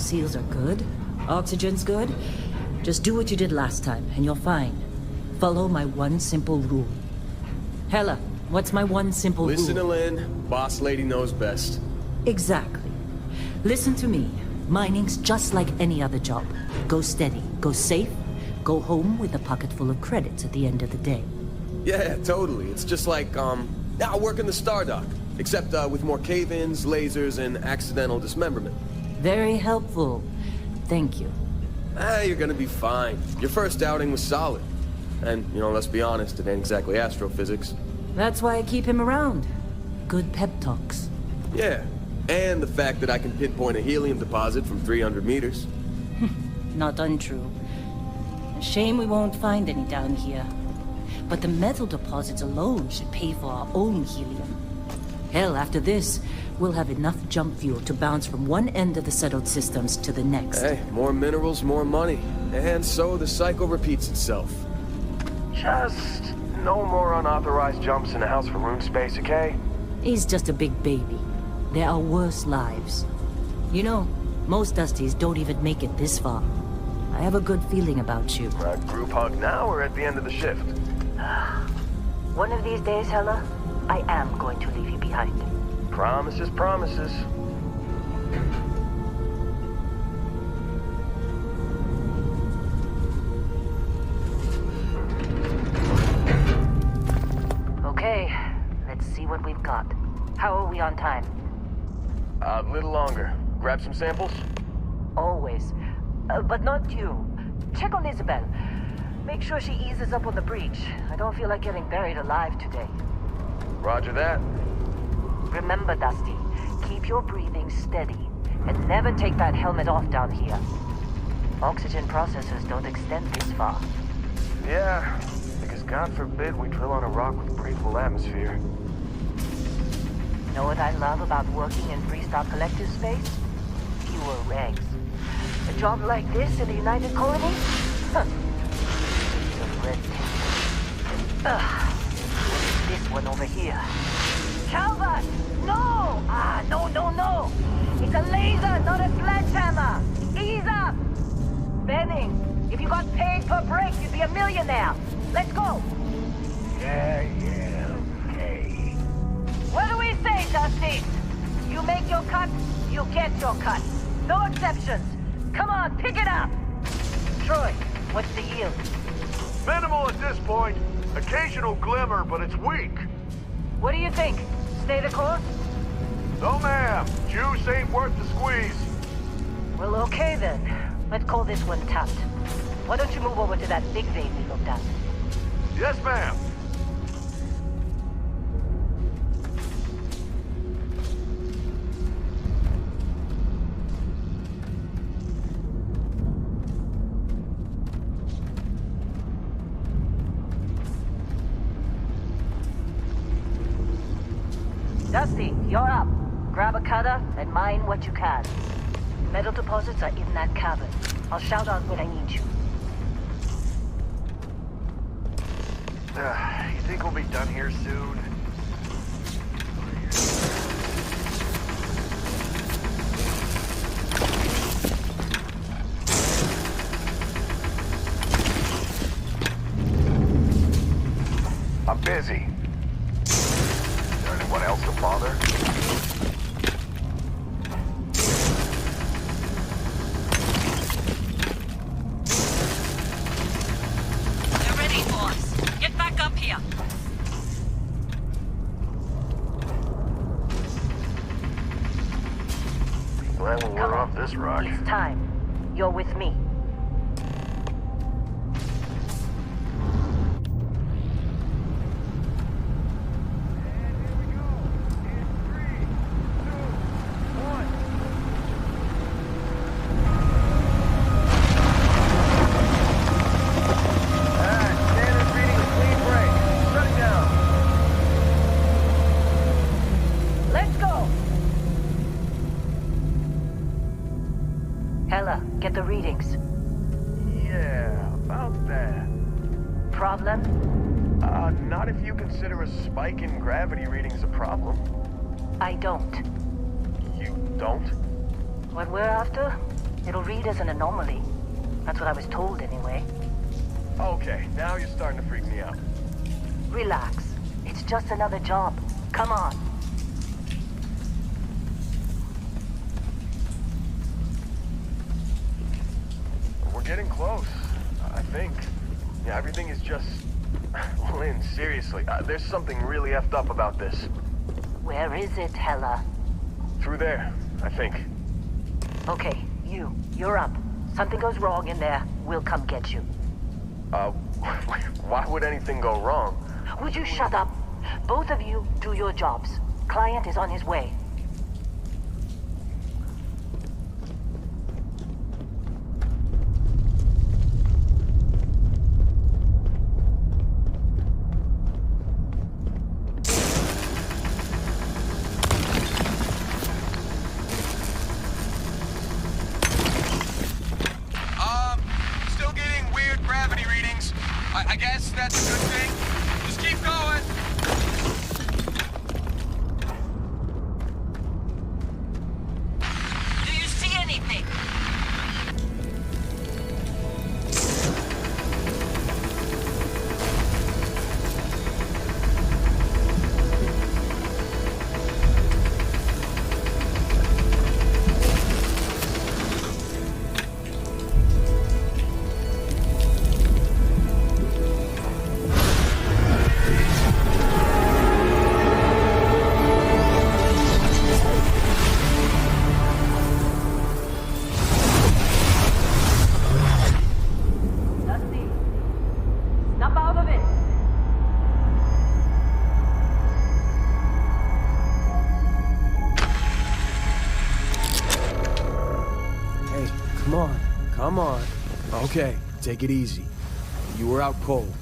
seals are good. Oxygen's good. Just do what you did last time, and you're fine. Follow my one simple rule. Hella, what's my one simple rule? Listen to Lynn. Boss lady knows best. Exactly. Listen to me. Mining's just like any other job. Go steady, go safe, go home with a pocket full of credits at the end of the day. Yeah, totally. It's just like, now working the Stardock. Except, with more cave-ins, lasers, and accidental dismemberment. Very helpful. Thank you. You're gonna be fine. Your first outing was solid. And, you know, let's be honest, it ain't exactly astrophysics. That's why I keep him around. Good pep talks. Yeah, and the fact that I can pinpoint a helium deposit from 300 meters. Not untrue. A shame we won't find any down here. But the metal deposits alone should pay for our own helium. Hell, after this, we'll have enough jump fuel to bounce from one end of the settled systems to the next. Hey, more minerals, more money. And so the cycle repeats itself. Just no more unauthorized jumps in the house for room space, okay? He's just a big baby. There are worse lives. You know, most Dusties don't even make it this far. I have a good feeling about you. A group hug now or at the end of the shift? One of these days, Hella, I am going to leave you behind. Promises, promises. Okay, let's see what we've got. How are we on time? A little longer. Grab some samples? Always. But not you. Check on Isabel. Make sure she eases up on the breach. I don't feel like getting buried alive today. Roger that. Remember, Dusty, keep your breathing steady, and never take that helmet off down here. Oxygen processors don't extend this far. Yeah, because God forbid we drill on a rock with breathable atmosphere. Know what I love about working in Freestar Collective space? Fewer regs. A job like this in the United Colonies? Huh. Piece of red tape. Ugh. This one over here. Calvert! No! No! It's a laser, not a sledgehammer! Ease up! Benning, if you got paid per break, you'd be a millionaire. Let's go! Yeah, okay. What do we say, Dusty? You make your cut, you get your cut. No exceptions. Come on, pick it up! Troy, what's the yield? Minimal at this point. Occasional glimmer, but it's weak. What do you think? Stay the course? No, ma'am. Juice ain't worth the squeeze. Well, okay then. Let's call this one tapped. Why don't you move over to that big vein we looked at? Yes, ma'am. Dusty, you're up. Grab a cutter and mine what you can. Metal deposits are in that cavern. I'll shout out when I need you. You think we'll be done here soon? I'm busy. Is there anyone else to bother? They're ready for us. Get back up here. Glad when we're off this rock. It's time. You're with me. Hella, get the readings. Yeah, about that. Problem? Not if you consider a spike in gravity readings a problem. I don't. You don't? What we're after? It'll read as an anomaly. That's what I was told anyway. Okay, now you're starting to freak me out. Relax. It's just another job. Come on. We're getting close, I think. Yeah, everything is just... Lynn, seriously, there's something really effed up about this. Where is it, Hella? Through there, I think. Okay, you're up. Something goes wrong in there, we'll come get you. Why would anything go wrong? Would you shut up? Both of you do your jobs. Client is on his way. Still getting weird gravity readings. I guess that's a good thing. Just keep going. Do you see anything? Dusty, snap out of it. Hey, come on. Okay, take it easy. You were out cold.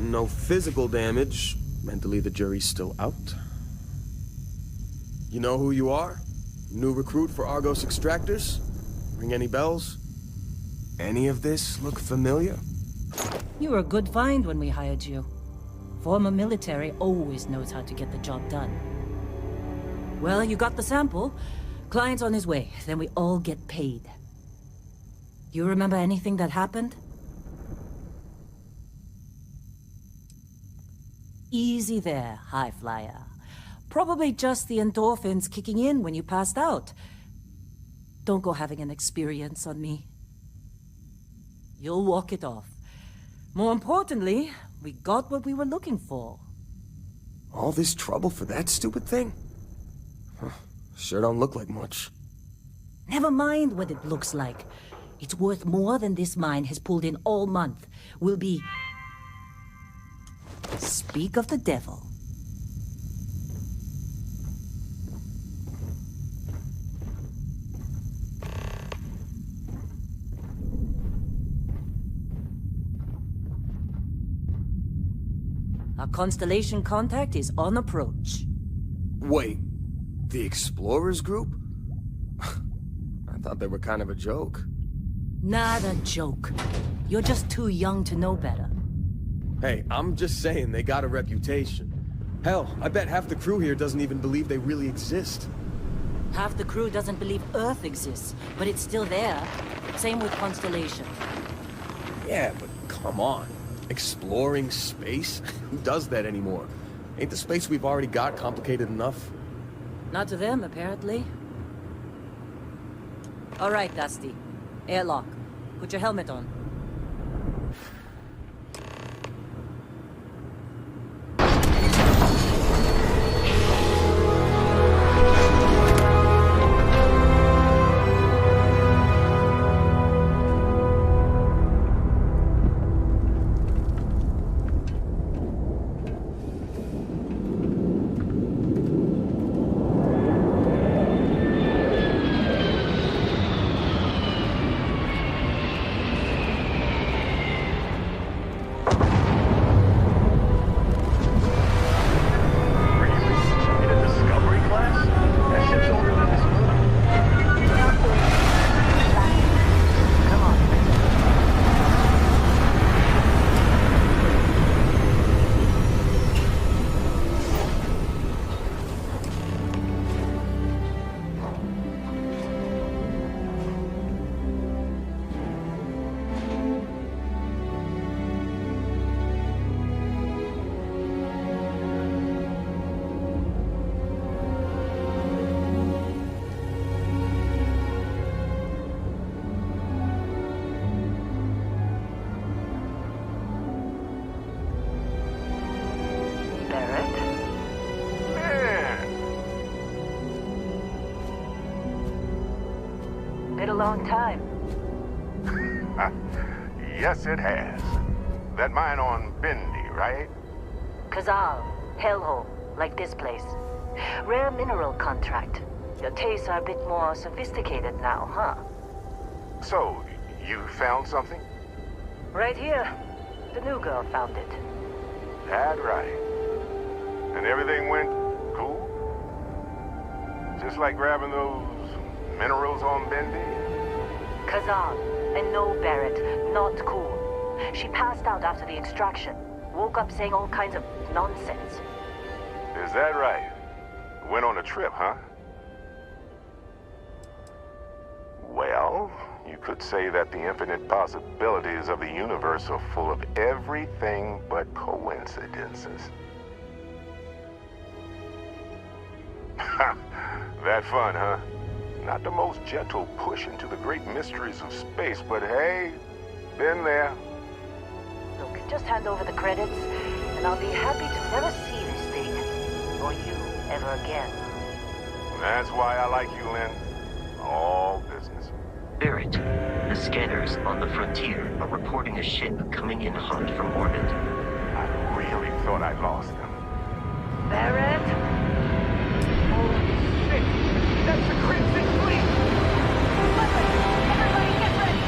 No physical damage. Mentally, the jury's still out. You know who you are? New recruit for Argos Extractors? Ring any bells? Any of this look familiar? You were a good find when we hired you. Former military always knows how to get the job done. Well, you got the sample. Client's on his way, then we all get paid. You remember anything that happened? Easy there, high flyer. Probably just the endorphins kicking in when you passed out. Don't go having an experience on me. You'll walk it off. More importantly, we got what we were looking for. All this trouble for that stupid thing? Huh, sure don't look like much. Never mind what it looks like. It's worth more than this mine has pulled in all month. Will be... Speak of the devil. Our Constellation contact is on approach. Wait, the Explorers group? I thought they were kind of a joke. Not a joke. You're just too young to know better. Hey, I'm just saying they got a reputation. Hell, I bet half the crew here doesn't even believe they really exist. Half the crew doesn't believe Earth exists, but it's still there. Same with Constellation. Yeah, but come on. Exploring space? Who does that anymore? Ain't the space we've already got complicated enough? Not to them, apparently. All right, Dusty. Airlock. Put your helmet on. long time. Yes, it has. That mine on Bendy, right? Kazal, hellhole, like this place. Rare mineral contract. Your tastes are a bit more sophisticated now, huh? So, you found something? Right here. The new girl found it. That right. And everything went cool? Just like grabbing those minerals on Bendy? Kazan, and no, Barrett, not cool. She passed out after the extraction. Woke up saying all kinds of nonsense. Is that right? Went on a trip, huh? Well, you could say that the infinite possibilities of the universe are full of everything but coincidences. That fun, huh? Not the most gentle push into the great mysteries of space, but hey, been there. Look, just hand over the credits, and I'll be happy to never see this thing, or you, ever again. That's why I like you, Lynn. All business. Barrett, the scanners on the frontier are reporting a ship coming in hot from orbit. I really thought I lost them. Barrett? Holy shit! That's the Crimson Fleet! Everybody get ready!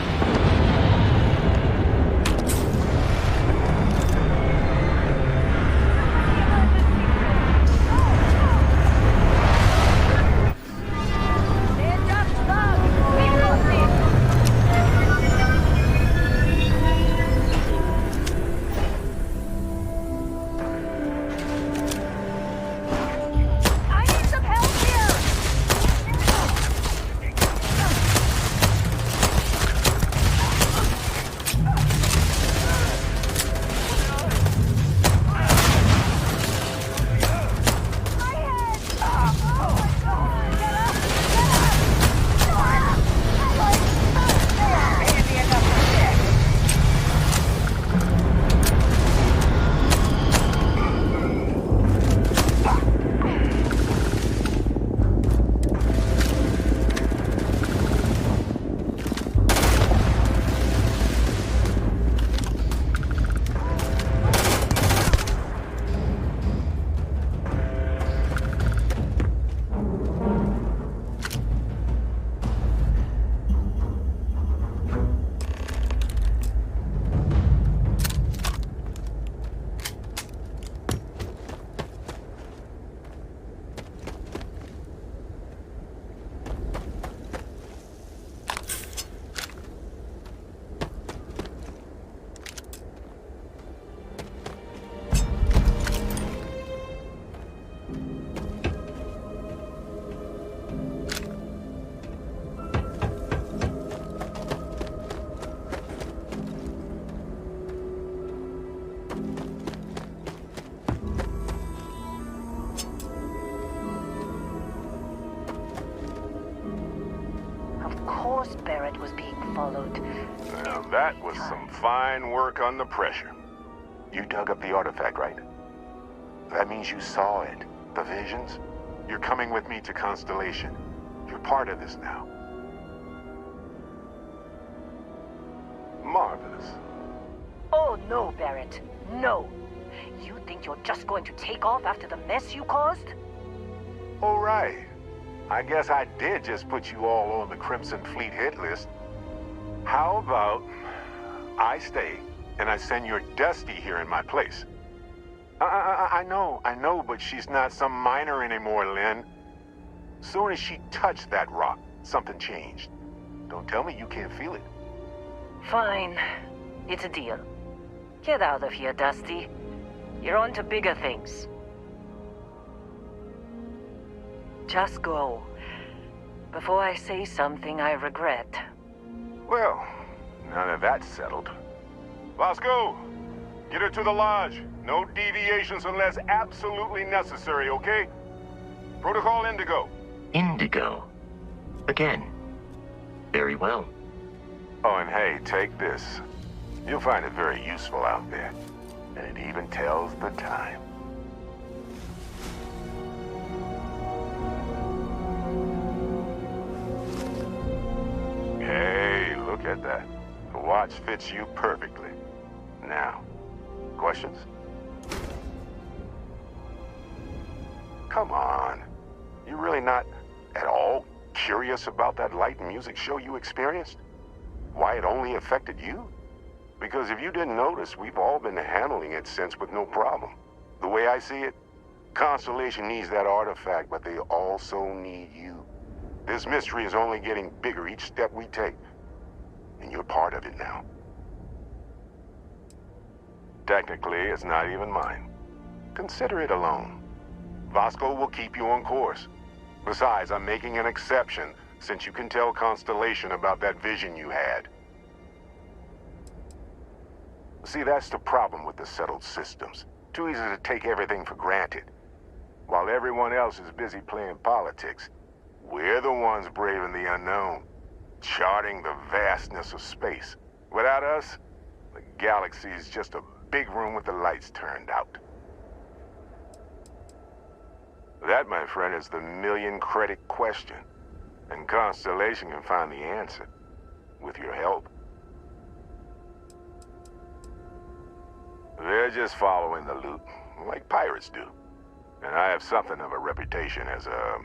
Stand up, Slug! We've got this! I need some help here! My head! Oh my God! Get up! Handy enough for this. Of course Barrett was being followed. Now that was some fine work under pressure. You dug up the artifact, right? That means you saw it. The visions? You're coming with me to Constellation. You're part of this now. Marvelous. Oh no, Barrett. No. You think you're just going to take off after the mess you caused? All right. I guess I did just put you all on the Crimson Fleet hit list. How about I stay and I send your Dusty here in my place? I know, but she's not some miner anymore, Lynn. Soon as she touched that rock, something changed. Don't tell me you can't feel it. Fine. It's a deal. Get out of here, Dusty. You're on to bigger things. Just go. Before I say something I regret. Well, now that that's settled. Bosco, get her to the lodge. No deviations unless absolutely necessary, okay? Protocol Indigo. Indigo. Again. Very well. Oh, and hey, take this. You'll find it very useful out there. And it even tells the time. watch fits you perfectly. Now, questions? Come on. You really not at all curious about that light and music show you experienced? Why it only affected you? Because if you didn't notice, we've all been handling it since with no problem. The way I see it, Constellation needs that artifact, but they also need you. This mystery is only getting bigger each step we take, and you're part of it now. Technically, it's not even mine. Consider it a loan. Vasco will keep you on course. Besides, I'm making an exception since you can tell Constellation about that vision you had. See, that's the problem with the settled systems. Too easy to take everything for granted. While everyone else is busy playing politics, we're the ones braving the unknown, charting the vastness of space. Without us, the galaxy is just a big room with the lights turned out. That, my friend, is the million-credit question. And Constellation can find the answer, with your help. They're just following the loot, like pirates do. And I have something of a reputation as a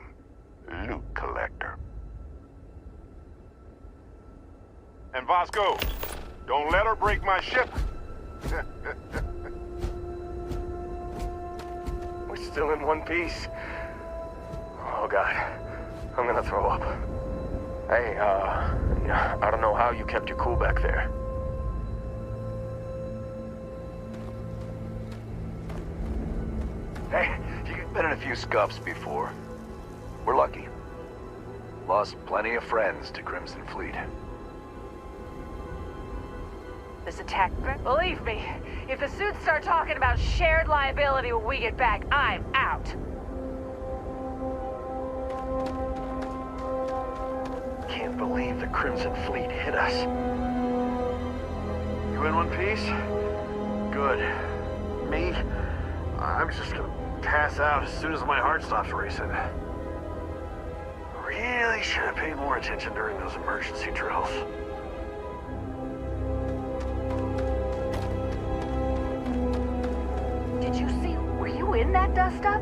loot collector. And Vasco, don't let her break my ship. We're still in one piece. Oh, God. I'm gonna throw up. Hey, I don't know how you kept your cool back there. Hey, you've been in a few scuffs before. We're lucky. Lost plenty of friends to Crimson Fleet. This attack, believe me, if the suits start talking about shared liability when we get back, I'm out. Can't believe the Crimson Fleet hit us. You in one piece? Good. Me? I'm just gonna pass out as soon as my heart stops racing. Really should have paid more attention during those emergency drills. Did you see, were you in that dust-up?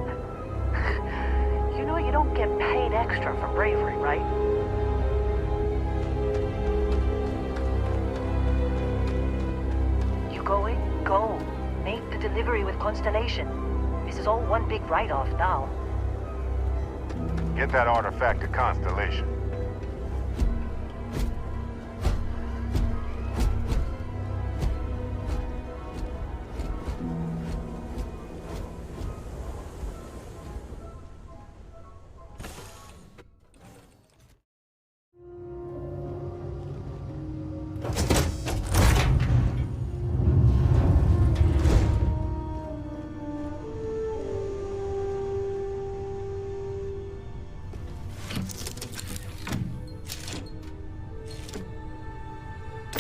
You know you don't get paid extra for bravery, right? You going? Go. Make the delivery with Constellation. This is all one big write-off now. Get that artifact to Constellation.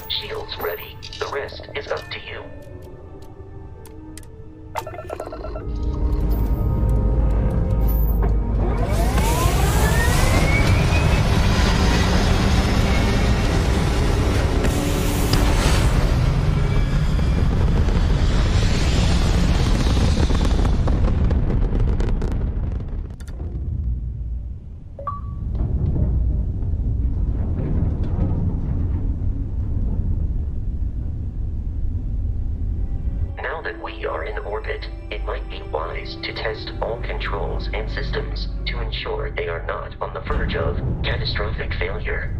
Shields ready. The rest is up to you. Now that we are in orbit, it might be wise to test all controls and systems to ensure they are not on the verge of catastrophic failure.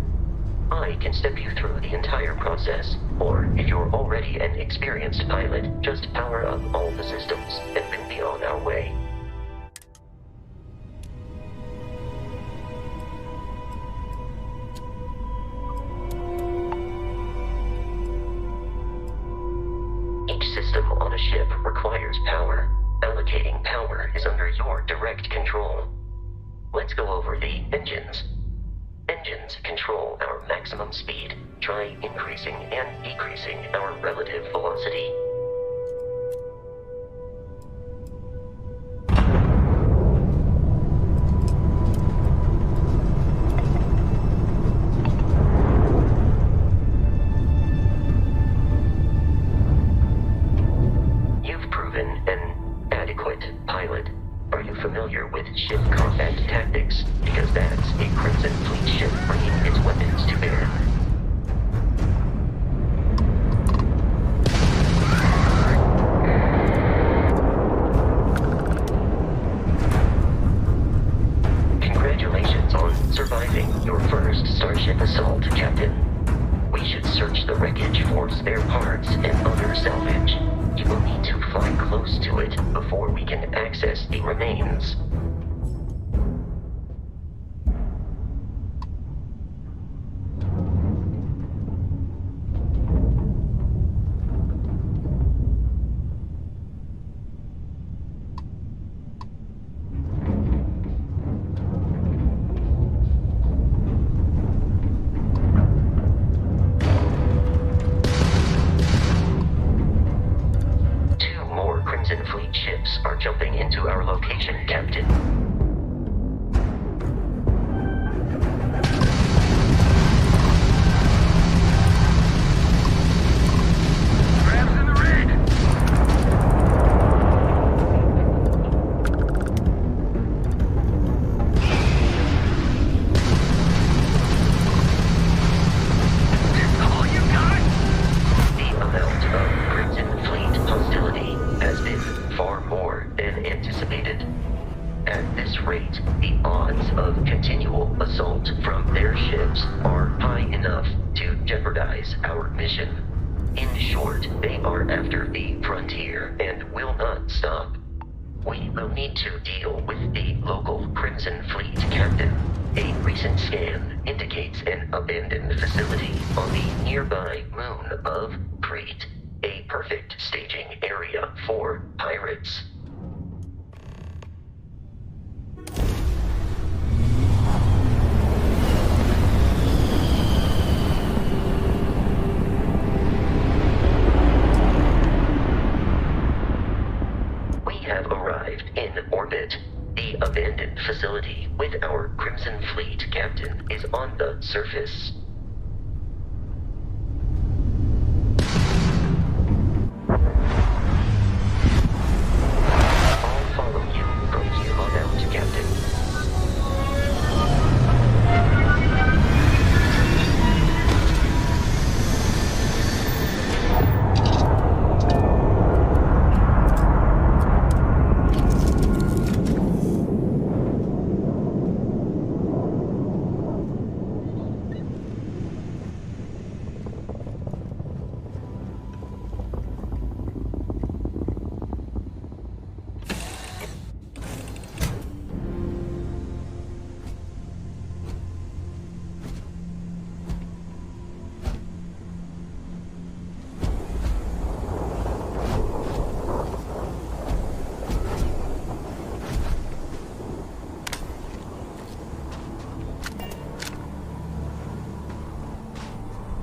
I can step you through the entire process, or if you're already an experienced pilot, just power up all the systems and we'll be on our way. Each system on a ship requires power. Allocating power is under your direct control. Let's go over the engines. Engines control our maximum speed. Try increasing and decreasing our relative velocity. proven an adequate pilot. Are you familiar with ship combat tactics? Because that's a Crimson Fleet ship bringing its weapons to bear. Congratulations on surviving your first Starship assault, Captain. We should search the wreckage for spare parts and other salvage. You will need to fly close to it before we can access the remains. Crimson Fleet ships are jumping into our location, Captain. Crabs in the red! Is this all you got? The amount of Crimson Fleet hostility has been far more than anticipated. At this rate, the odds of continual assault from their ships are high enough to jeopardize our mission. In short, they are after the frontier and will not stop. We will need to deal with the local Crimson Fleet captain. A recent scan indicates an abandoned facility on the nearby moon of Crete. A perfect staging area for pirates. We have arrived in orbit. The abandoned facility with our Crimson Fleet captain is on the surface.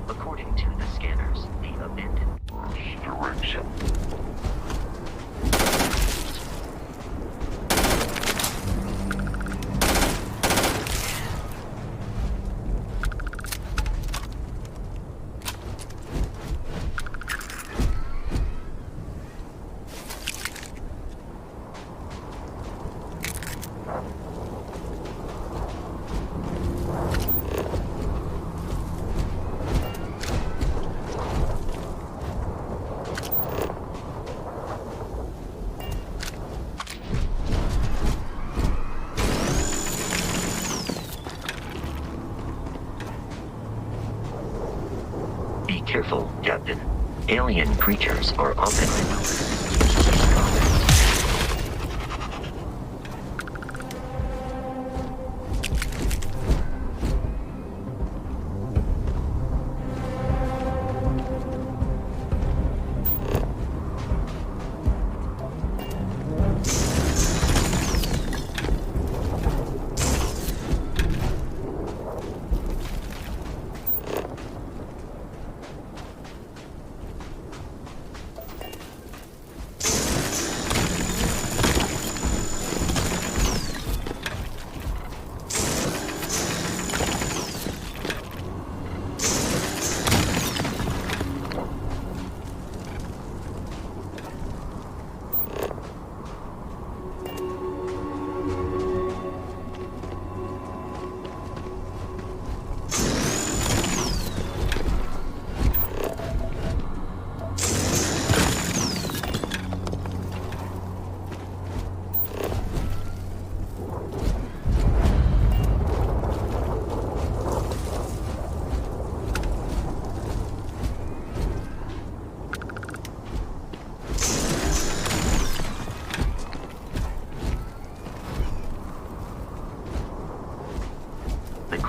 According to the scanners, the abandoned direction. Be careful, Captain. Alien creatures are often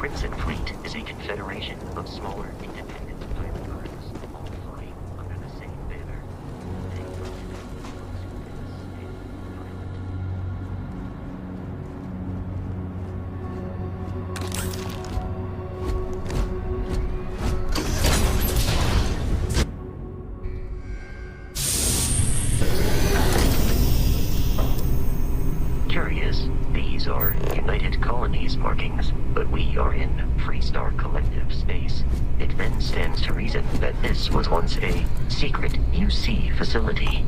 Crimson Fleet is a confederation of smaller independent pirate groups, all flying under the same banner. They Curious, these are United Colonies markings, but we are in Freestar Collective space. It then stands to reason that this was once a secret UC facility.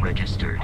Registered.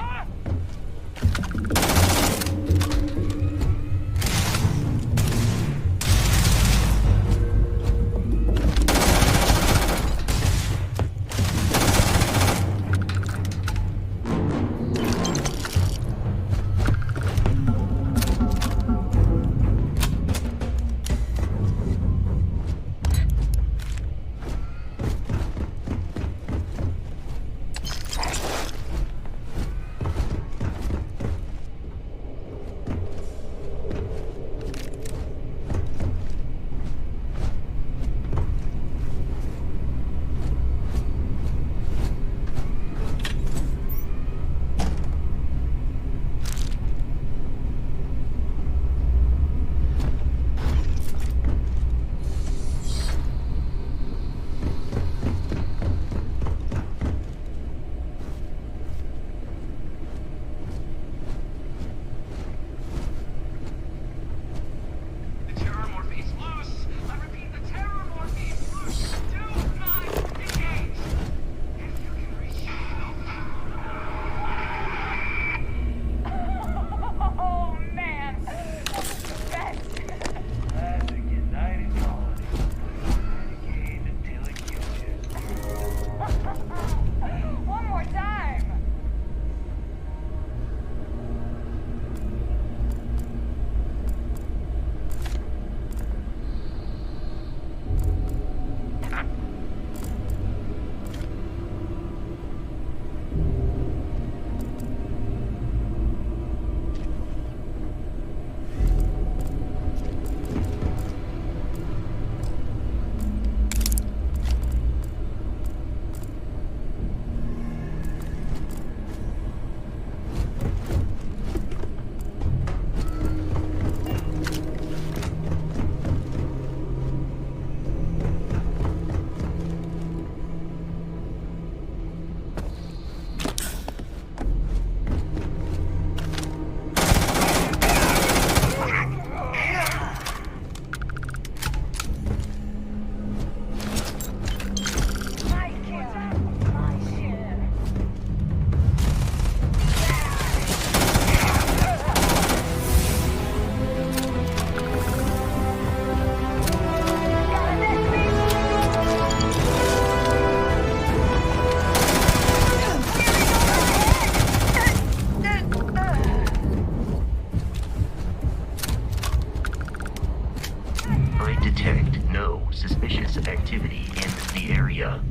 no suspicious activity in the area.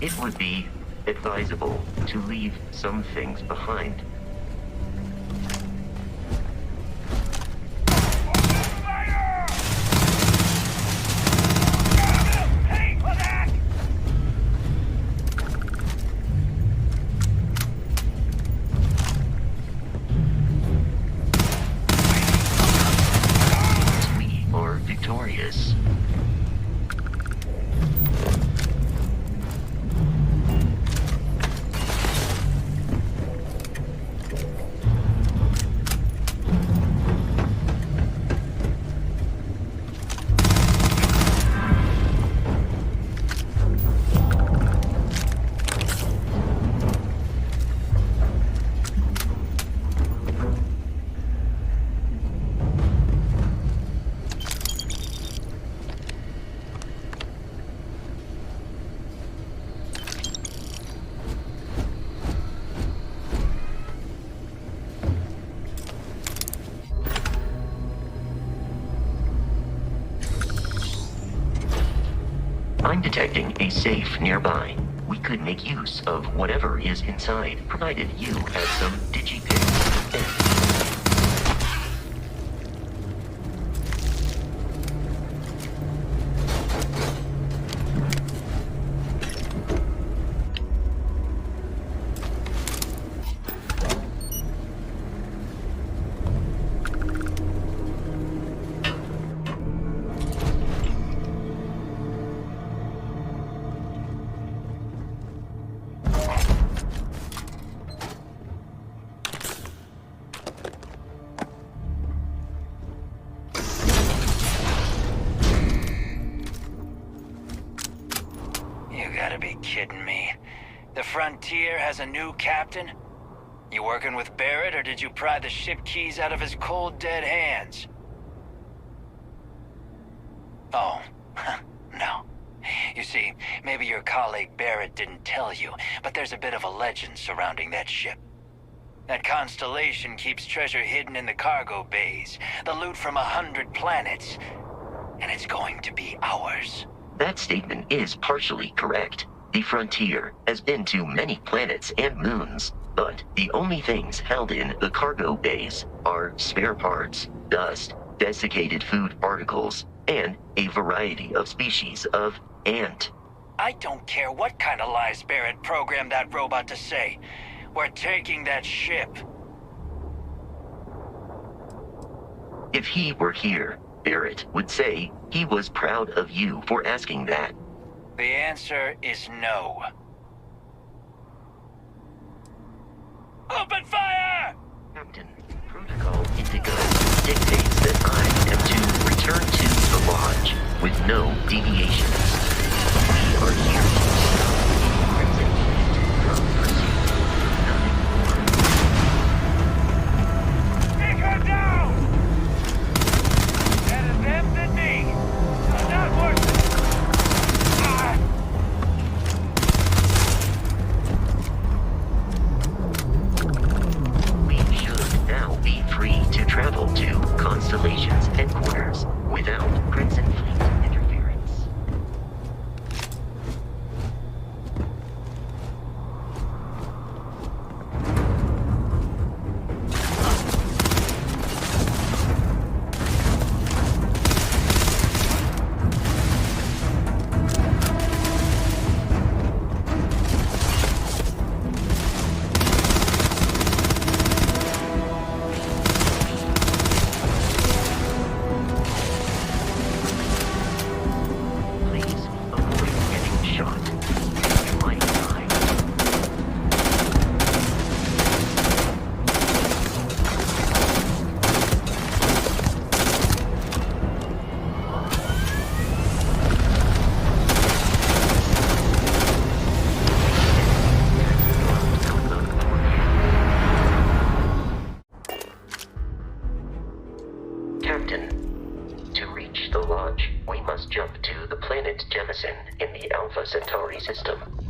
It would be advisable to leave some things behind. We are victorious. I'm detecting a safe nearby. We could make use of whatever is inside, provided you have some digipins instead. Kidding me? The Frontier has a new captain? You working with Barrett, or did you pry the ship keys out of his cold, dead hands? Oh, no. You see, maybe your colleague Barrett didn't tell you, but there's a bit of a legend surrounding that ship. That constellation keeps treasure hidden in the cargo bays, the loot from 100 planets, and it's going to be ours. That statement is partially correct. The Frontier has been to many planets and moons, but the only things held in the cargo bays are spare parts, dust, desiccated food particles, and a variety of species of ant. I don't care what kind of lies Barrett programmed that robot to say. We're taking that ship. If he were here, Barrett would say he was proud of you for asking that. The answer is no. Open fire! Captain, Protocol Indigo dictates that I am to return to the lodge with no deviations. We are here to stop the Crimson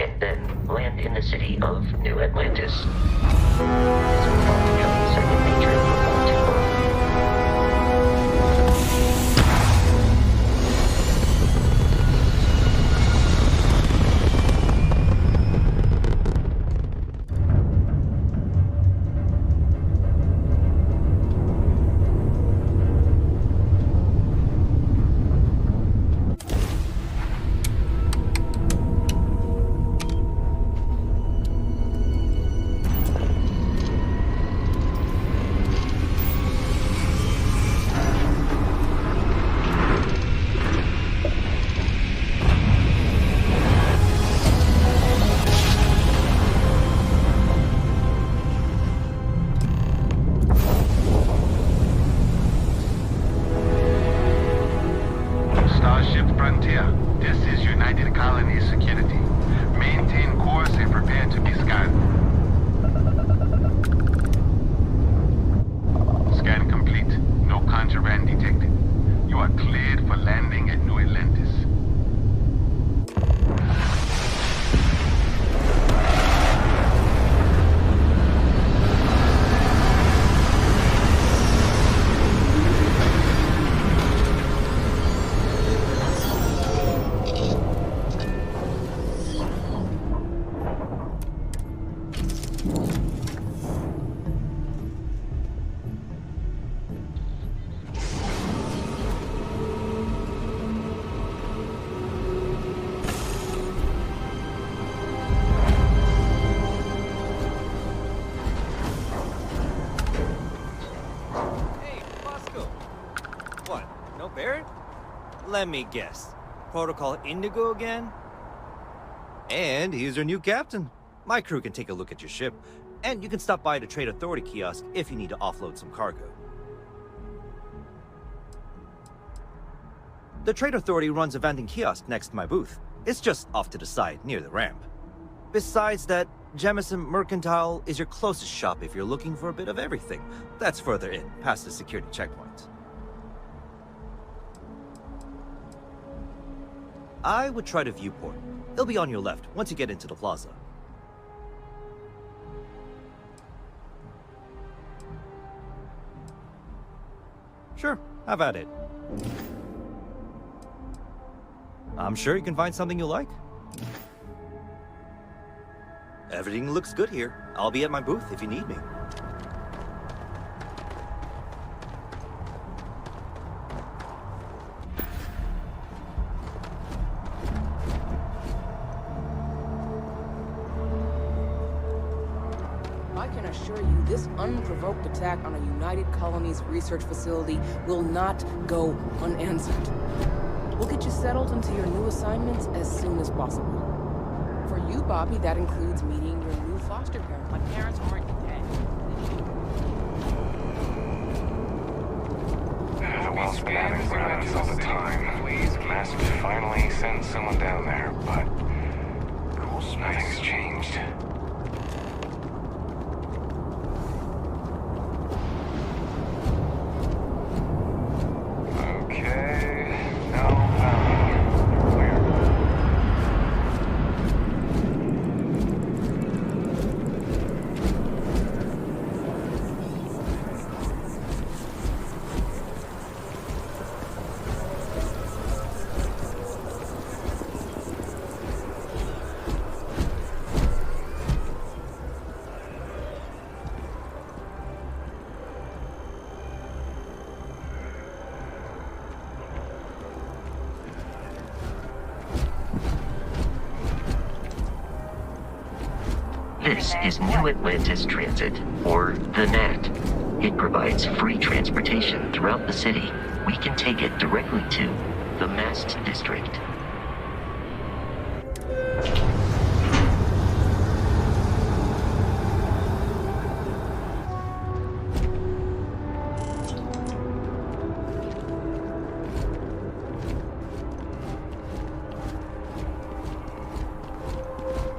and then land in the city of New Atlantis. This will all become second nature before too long. Let me guess. Protocol Indigo again? And he's your new captain. My crew can take a look at your ship, and you can stop by the Trade Authority kiosk if you need to offload some cargo. The Trade Authority runs a vending kiosk next to my booth. It's just off to the side, near the ramp. Besides that, Jemison Mercantile is your closest shop if you're looking for a bit of everything. That's further in, past the security checkpoint. I would try the viewport. It'll be on your left once you get into the plaza. Sure, have at it. I'm sure you can find something you like. Everything looks good here. I'll be at my booth if you need me. This unprovoked attack on a United Colonies research facility will not go unanswered. We'll get you settled into your new assignments as soon as possible. For you, Bobby, that includes meeting your new foster parent. My parents aren't dead. The world's been having problems all the time. Master finally sent someone down there, but nothing's changed. This is New Atlantis Transit, or the NAT. It provides free transportation throughout the city. We can take it directly to the Mast District.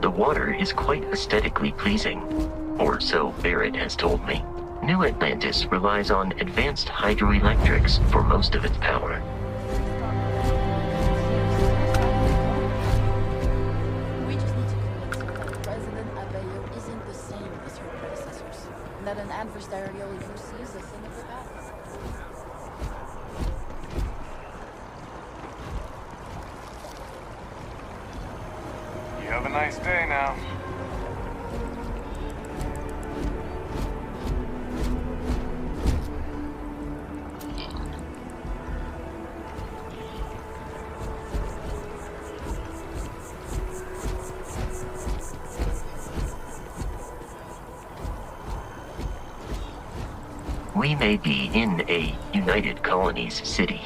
The water is quite aesthetically pleasing, or so Barrett has told me. New Atlantis relies on advanced hydroelectrics for most of its power. We just need to that an adversarial UC is a thing of the past. You have a nice day now. We may be in a United Colonies city,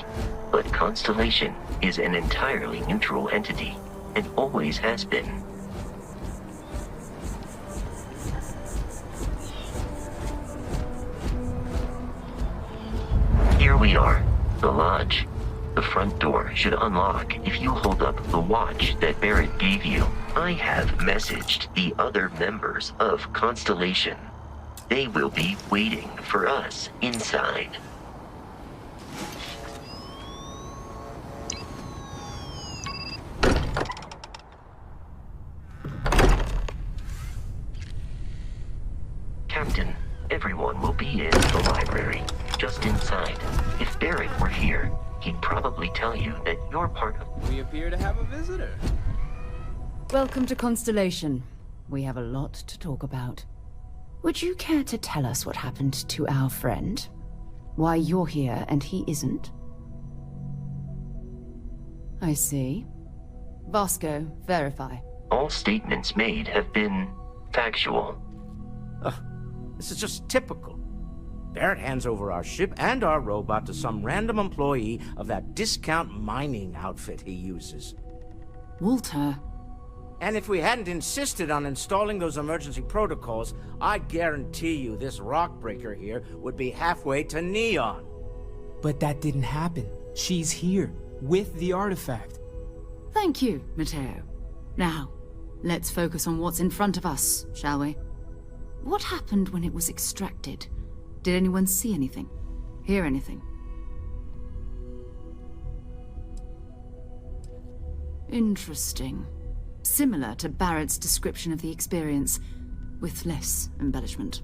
but Constellation is an entirely neutral entity, and always has been. Here we are, the lodge. The front door should unlock if you hold up the watch that Barrett gave you. I have messaged the other members of Constellation. They will be waiting for us inside. Captain, everyone will be in the library, just inside. If Barrett were here, he'd probably tell you that you're part of... We appear to have a visitor. Welcome to Constellation. We have a lot to talk about. Would you care to tell us what happened to our friend? Why you're here and he isn't? I see. Vasco, verify. All statements made have been factual. This is just typical. Barrett hands over our ship and our robot to some random employee of that discount mining outfit he uses. Walter. And if we hadn't insisted on installing those emergency protocols, I guarantee you this rock breaker here would be halfway to Neon. But that didn't happen. She's here, with the artifact. Thank you, Matteo. Now, let's focus on what's in front of us, shall we? What happened when it was extracted? Did anyone see anything? Hear anything? Interesting. Similar to Barrett's description of the experience, with less embellishment.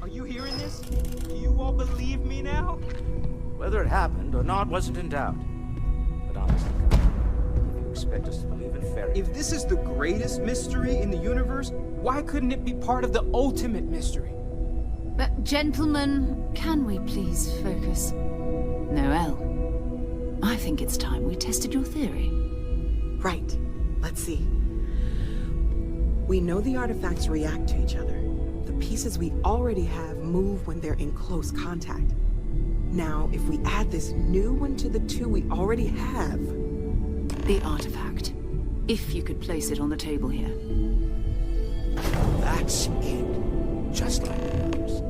Are you hearing this? Do you all believe me now? Whether it happened or not wasn't in doubt. But honestly, if you expect us to believe in fairy... If this is the greatest mystery in the universe, why couldn't it be part of the ultimate mystery? But gentlemen, can we please focus? Noel, I think it's time we tested your theory. Right. Let's see. We know the artifacts react to each other. The pieces we already have move when they're in close contact. Now, if we add this new one to the two we already have... The artifact. If you could place it on the table here. That's it. Just like ours.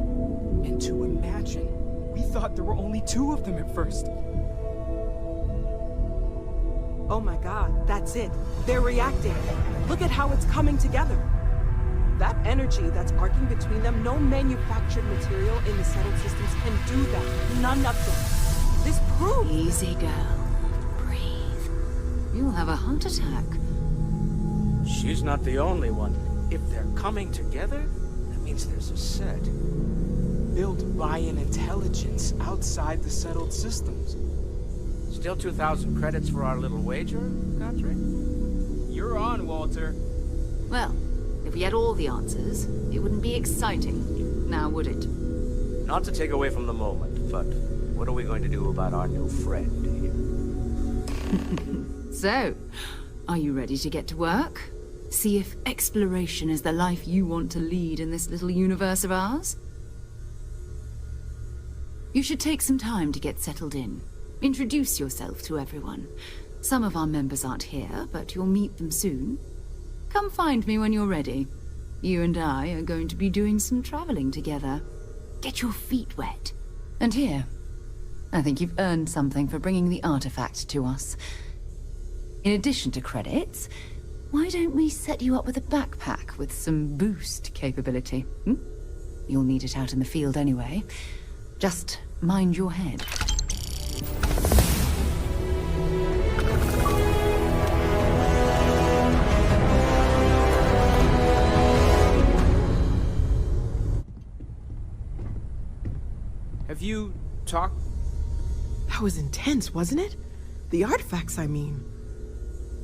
And to imagine, we thought there were only two of them at first. Oh my god, that's it. They're reacting. Look at how it's coming together. That energy that's arcing between them, no manufactured material in the settled systems can do that. None of them. This proves... Easy, girl. Breathe. You'll have a heart attack. She's not the only one. If they're coming together, that means there's a set. Built by an intelligence outside the settled systems. Still 2,000 credits for our little wager, Godfrey? You're on, Walter. Well, if we had all the answers, it wouldn't be exciting, now would it? Not to take away from the moment, but what are we going to do about our new friend here? So, are you ready to get to work? See if exploration is the life you want to lead in this little universe of ours? You should take some time to get settled in. Introduce yourself to everyone. Some of our members aren't here, but you'll meet them soon. Come find me when you're ready. You and I are going to be doing some traveling together. Get your feet wet. And here, I think you've earned something for bringing the artifact to us. In addition to credits, why don't we set you up with a backpack with some boost capability? You'll need it out in the field anyway. Just mind your head. you talk? That was intense, wasn't it? The artifacts, I mean.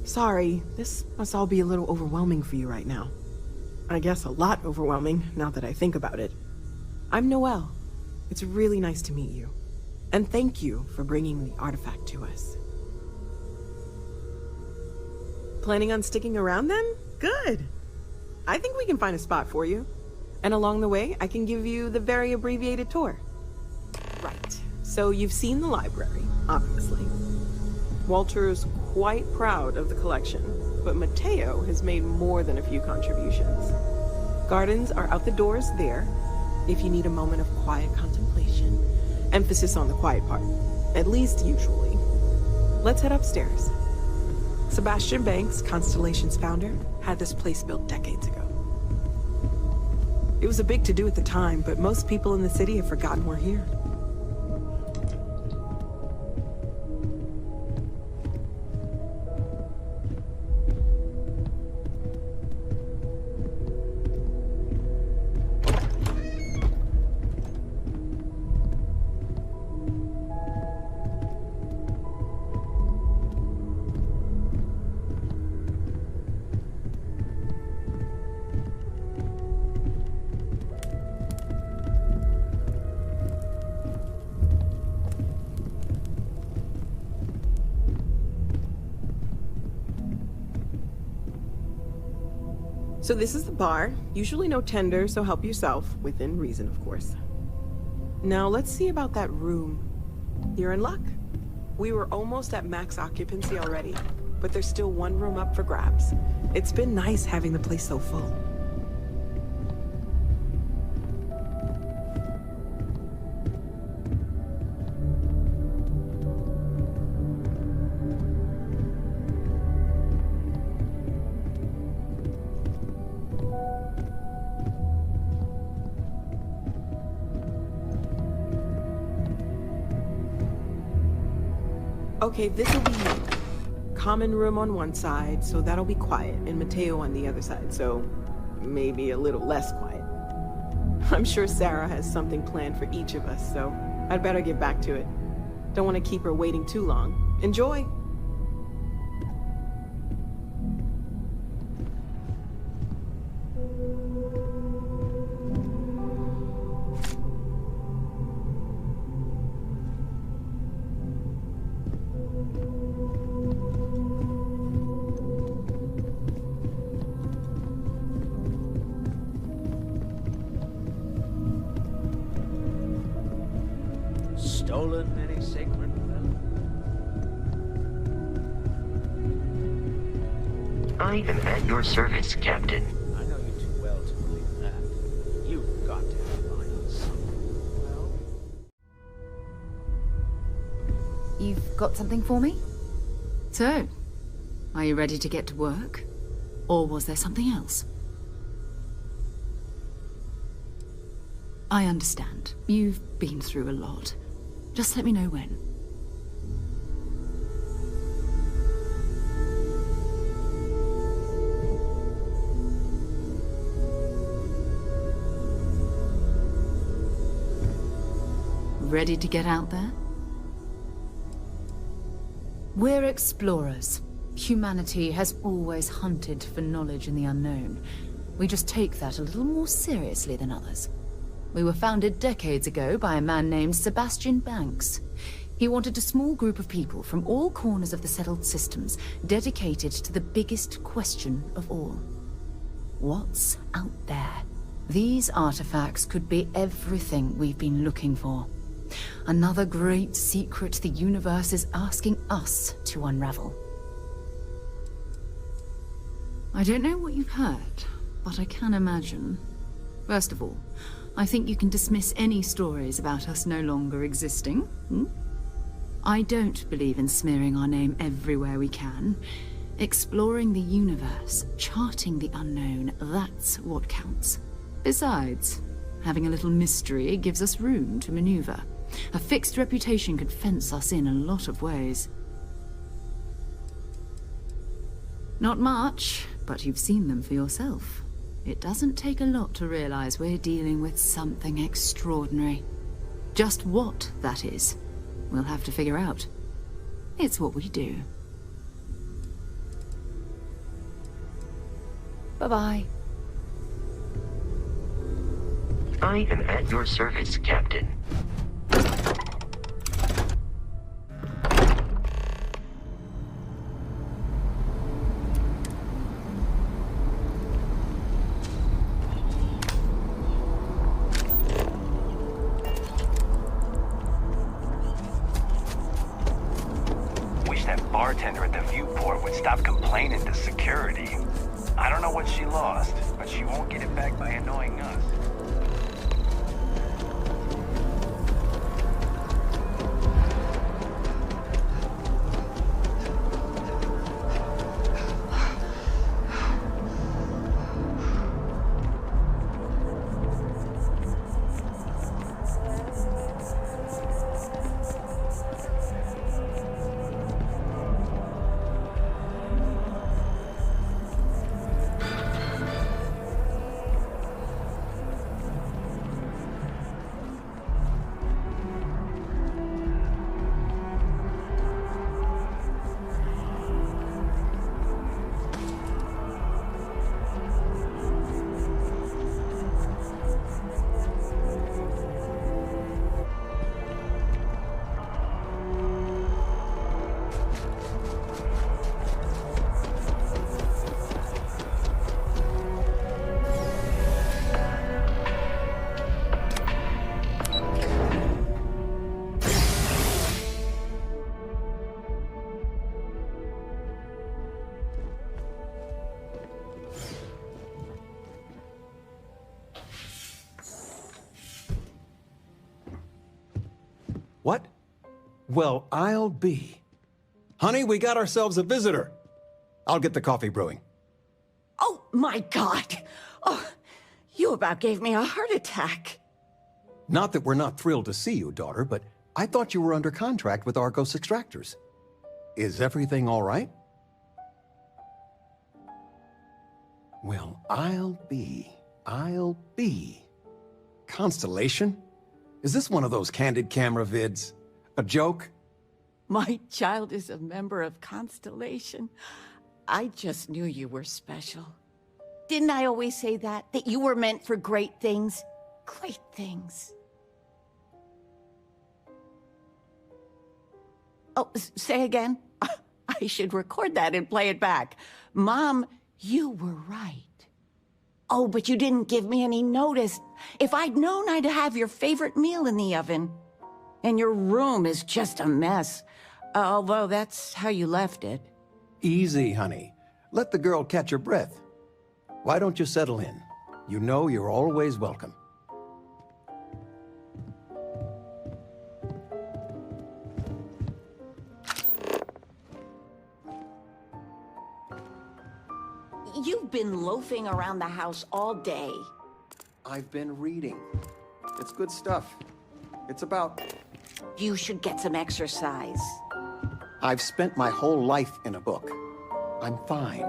Sorry, this must all be a little overwhelming for you right now. I guess a lot overwhelming, now that I think about it. I'm Noelle. It's really nice to meet you. And thank you for bringing the artifact to us. Planning on sticking around then? Good. I think we can find a spot for you. And along the way, I can give you the very abbreviated tour. Right. So you've seen the library, obviously. Walter's quite proud of the collection, but Mateo has made more than a few contributions. Gardens are out the doors there, if you need a moment of quiet contemplation. Emphasis on the quiet part, at least usually. Let's head upstairs. Sebastian Banks, Constellation's founder, had this place built decades ago. It was a big to-do at the time, but most people in the city have forgotten we're here. So this is the bar. Usually no tender, so help yourself. Within reason, of course. Now let's see about that room. You're in luck. We were almost at max occupancy already, but there's still one room up for grabs. It's been nice having the place so full. Okay, this'll be common room on one side, so that'll be quiet, and Mateo on the other side, so maybe a little less quiet. I'm sure Sarah has something planned for each of us, so I'd better get back to it. Don't want to keep her waiting too long. Enjoy! Stolen any sacred relic? I am at your service, Captain. I know you too well to believe that. You've got to have lines. Well... You've got something for me? So, are you ready to get to work? Or was there something else? I understand. You've been through a lot. Just let me know when. Ready to get out there? We're explorers. Humanity has always hunted for knowledge in the unknown. We just take that a little more seriously than others. We were founded decades ago by a man named Sebastian Banks. He wanted a small group of people from all corners of the settled systems, dedicated to the biggest question of all. What's out there? These artifacts could be everything we've been looking for. Another great secret the universe is asking us to unravel. I don't know what you've heard, but I can imagine. First of all, I think you can dismiss any stories about us no longer existing. I don't believe in smearing our name everywhere we can. Exploring the universe, charting the unknown, that's what counts. Besides, having a little mystery gives us room to maneuver. A fixed reputation could fence us in a lot of ways. Not much, but you've seen them for yourself. It doesn't take a lot to realize we're dealing with something extraordinary. Just what that is, we'll have to figure out. It's what we do. Bye-bye. I am at your service, Captain. Wish that bartender at the viewport would stop complaining to security. I don't know what she lost, but she won't get it back by annoying us. What? Well, I'll be. Honey, we got ourselves a visitor. I'll get the coffee brewing. Oh, my God. Oh, you about gave me a heart attack. Not that we're not thrilled to see you, daughter, but I thought you were under contract with Argos Extractors. Is everything all right? Well, I'll be. Constellation? Is this one of those candid camera vids? A joke? My child is a member of Constellation. I just knew you were special. Didn't I always say that? That you were meant for great things? Great things. Oh, say again? I should record that and play it back. Mom, you were right. Oh, but you didn't give me any notice. If I'd known, I'd have your favorite meal in the oven. And your room is just a mess. Although that's how you left it. Easy, honey. Let the girl catch her breath. Why don't you settle in? You know you're always welcome. You've been loafing around the house all day. I've been reading. It's good stuff. It's about... You should get some exercise. I've spent my whole life in a book. I'm fine.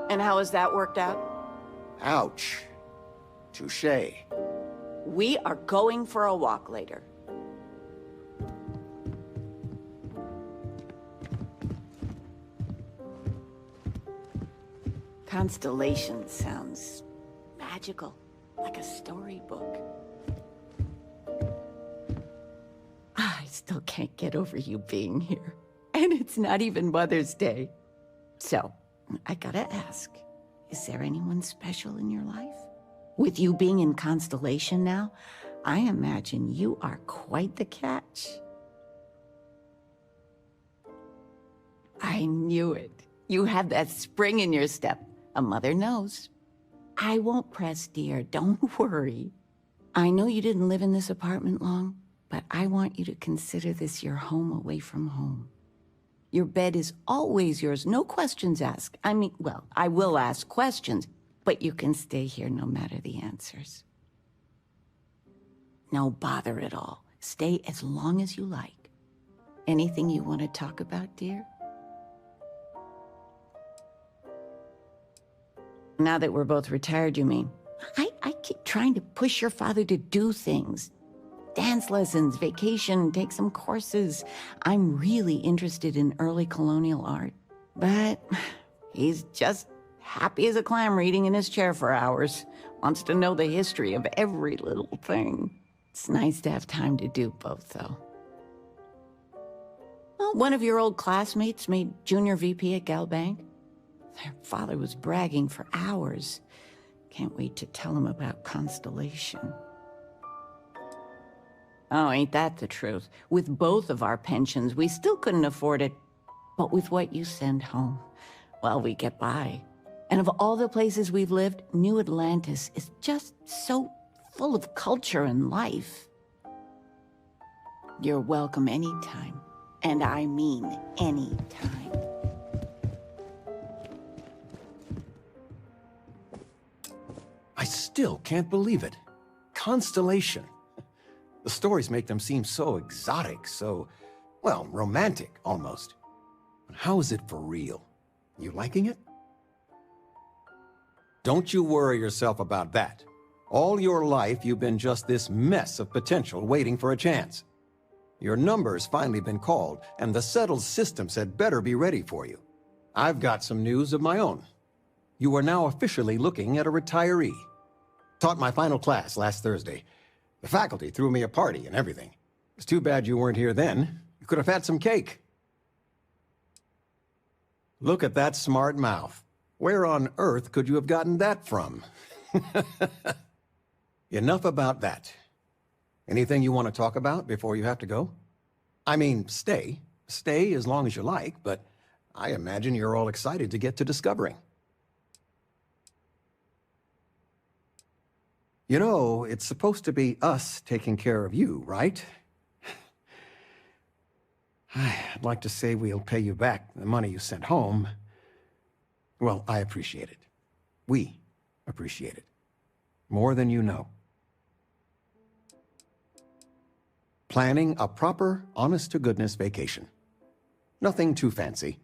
And how has that worked out? Ouch. Touché. We are going for a walk later. Constellation sounds magical, like a storybook. I still can't get over you being here. And it's not even Mother's Day. So, I gotta ask, is there anyone special in your life? With you being in Constellation now, I imagine you are quite the catch. I knew it. You have that spring in your step. A mother knows. I won't press, dear. Don't worry. I know you didn't live in this apartment long, but I want you to consider this your home away from home. Your bed is always yours, no questions asked. I mean, well, I will ask questions, but you can stay here no matter the answers. No bother at all. Stay as long as you like. Anything you want to talk about, dear? Now that we're both retired, you mean? I keep trying to push your father to do things. Dance lessons, vacation, take some courses. I'm really interested in early colonial art. But he's just happy as a clam reading in his chair for hours. Wants to know the history of every little thing. It's nice to have time to do both, though. Well, one of your old classmates made junior VP at Galbank. Their father was bragging for hours. Can't wait to tell him about Constellation. Oh, ain't that the truth? With both of our pensions, we still couldn't afford it. But with what you send home, well, we get by. And of all the places we've lived, New Atlantis is just so full of culture and life. You're welcome anytime. And I mean anytime. I still can't believe it. Constellation. The stories make them seem so exotic, so, well, romantic, almost. But how is it for real? You liking it? Don't you worry yourself about that. All your life, you've been just this mess of potential waiting for a chance. Your number's finally been called, and the settled systems had better be ready for you. I've got some news of my own. You are now officially looking at a retiree. Taught my final class last Thursday. The faculty threw me a party and everything. It's too bad you weren't here then. You could have had some cake. Look at that smart mouth. Where on earth could you have gotten that from? Enough about that. Anything you want to talk about before you have to go? I mean, stay. Stay as long as you like, but I imagine you're all excited to get to discovering. You know, it's supposed to be us taking care of you, right? I'd like to say we'll pay you back the money you sent home. Well, I appreciate it. We appreciate it. More than you know. Planning a proper, honest-to-goodness vacation. Nothing too fancy.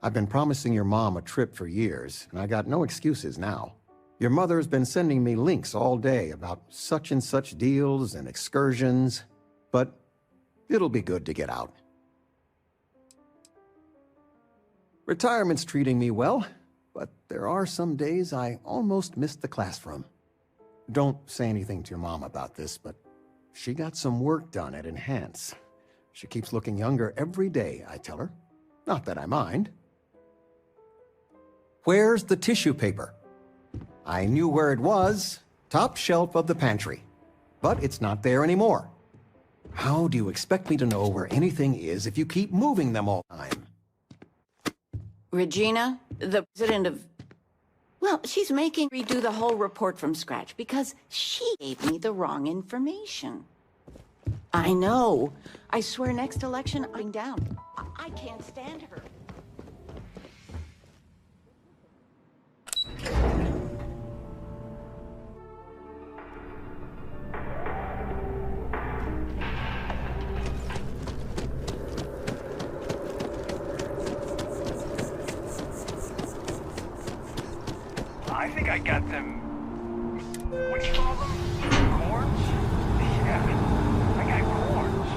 I've been promising your mom a trip for years, and I got no excuses now. Your mother's been sending me links all day about such and such deals and excursions, but it'll be good to get out. Retirement's treating me well, but there are some days I almost missed the classroom. Don't say anything to your mom about this, but she got some work done at Enhance. She keeps looking younger every day, I tell her. Not that I mind. Where's the tissue paper? I knew where it was, top shelf of the pantry. But it's not there anymore. How do you expect me to know where anything is if you keep moving them all the time? Regina, the president of... Well, she's making me redo the whole report from scratch because she gave me the wrong information. I know. I swear next election, I'm down. I can't stand her. I think I got them... What do you call them? Corns? Yeah, I got corns.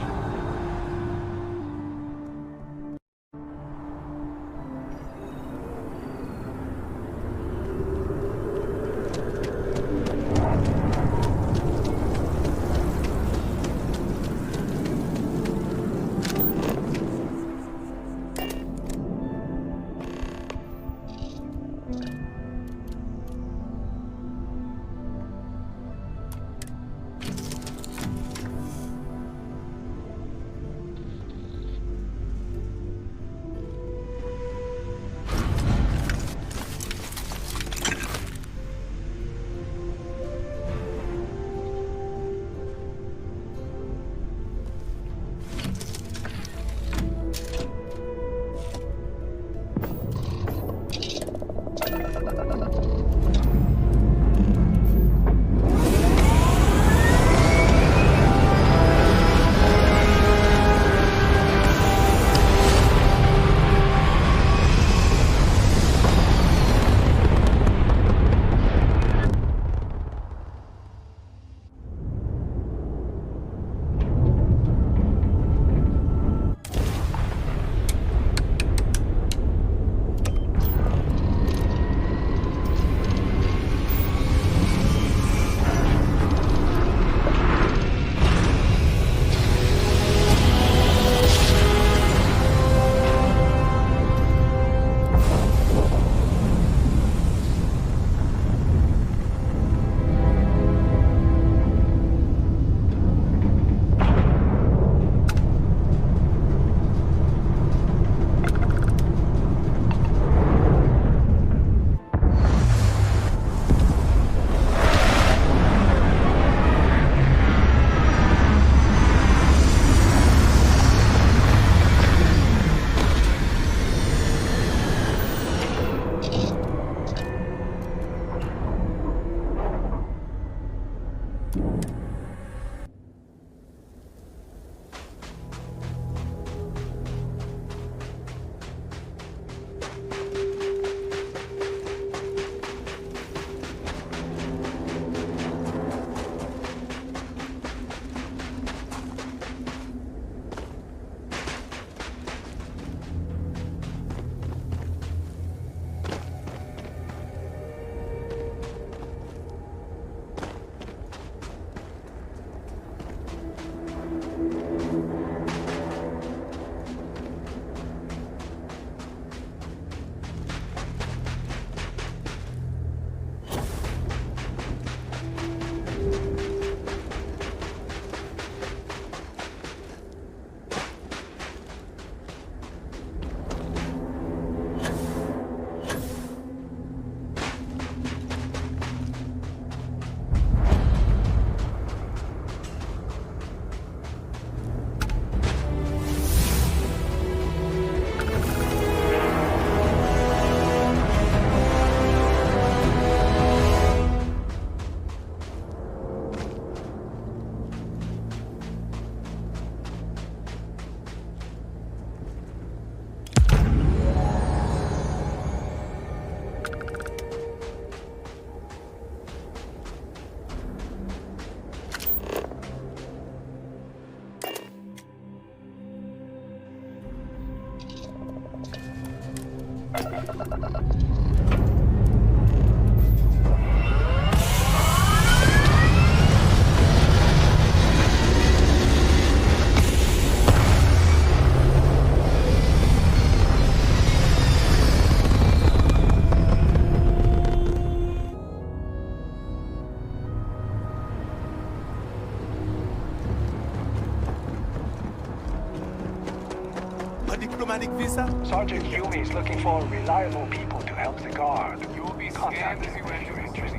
diplomatic visa? Sergeant Yumi is looking for reliable people to help the guard. You will be scanned as you enter entry.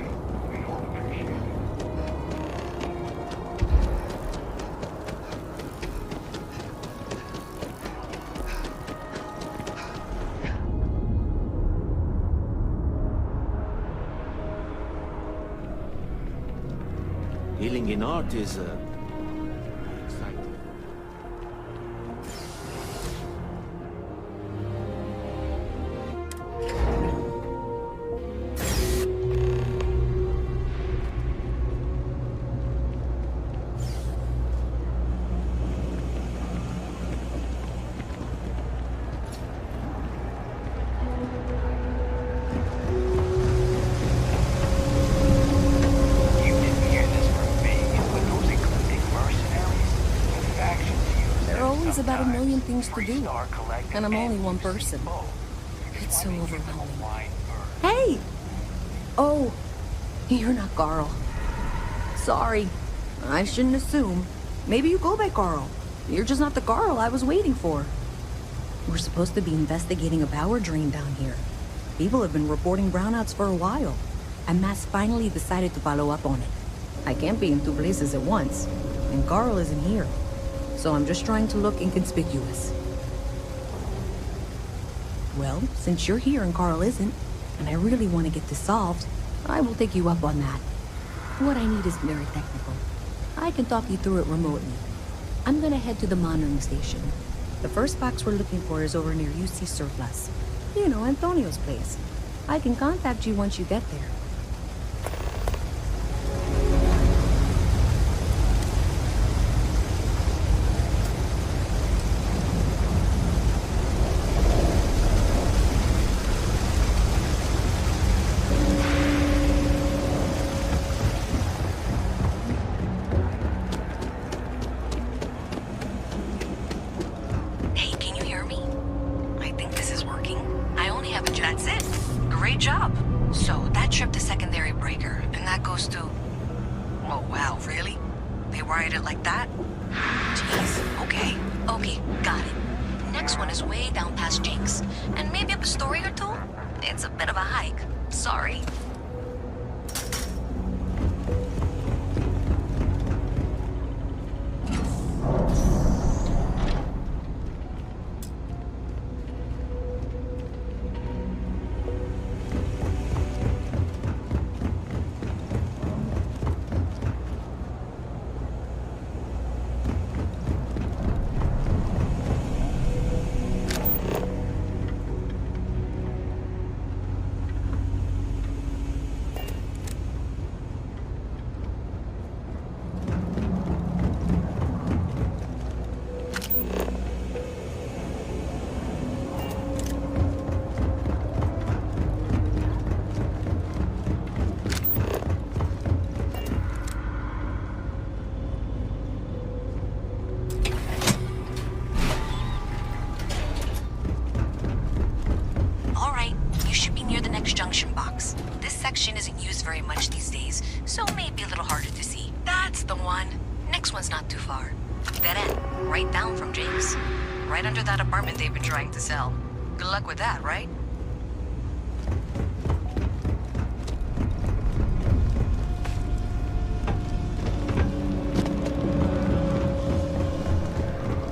We all appreciate it. Healing in art is exciting. About a million things to do, and I'm only one person. It's so overwhelming. Hey! Oh, you're not Carl. Sorry, I shouldn't assume. Maybe you go by Carl. You're just not the Carl I was waiting for. We're supposed to be investigating a power drain down here. People have been reporting brownouts for a while, and Mass finally decided to follow up on it. I can't be in two places at once, and Carl isn't here. So I'm just trying to look inconspicuous. Well, since you're here and Carl isn't, and I really want to get this solved, I will take you up on that. What I need is very technical. I can talk you through it remotely. I'm gonna head to the monitoring station. The first box we're looking for is over near UC Surplus. You know, Antonio's place. I can contact you once you get there. isn't used very much these days, so maybe a little harder to see. That's the one. Next one's not too far. Dead end, right down from Jake's. Right under that apartment they've been trying to sell. Good luck with that, right?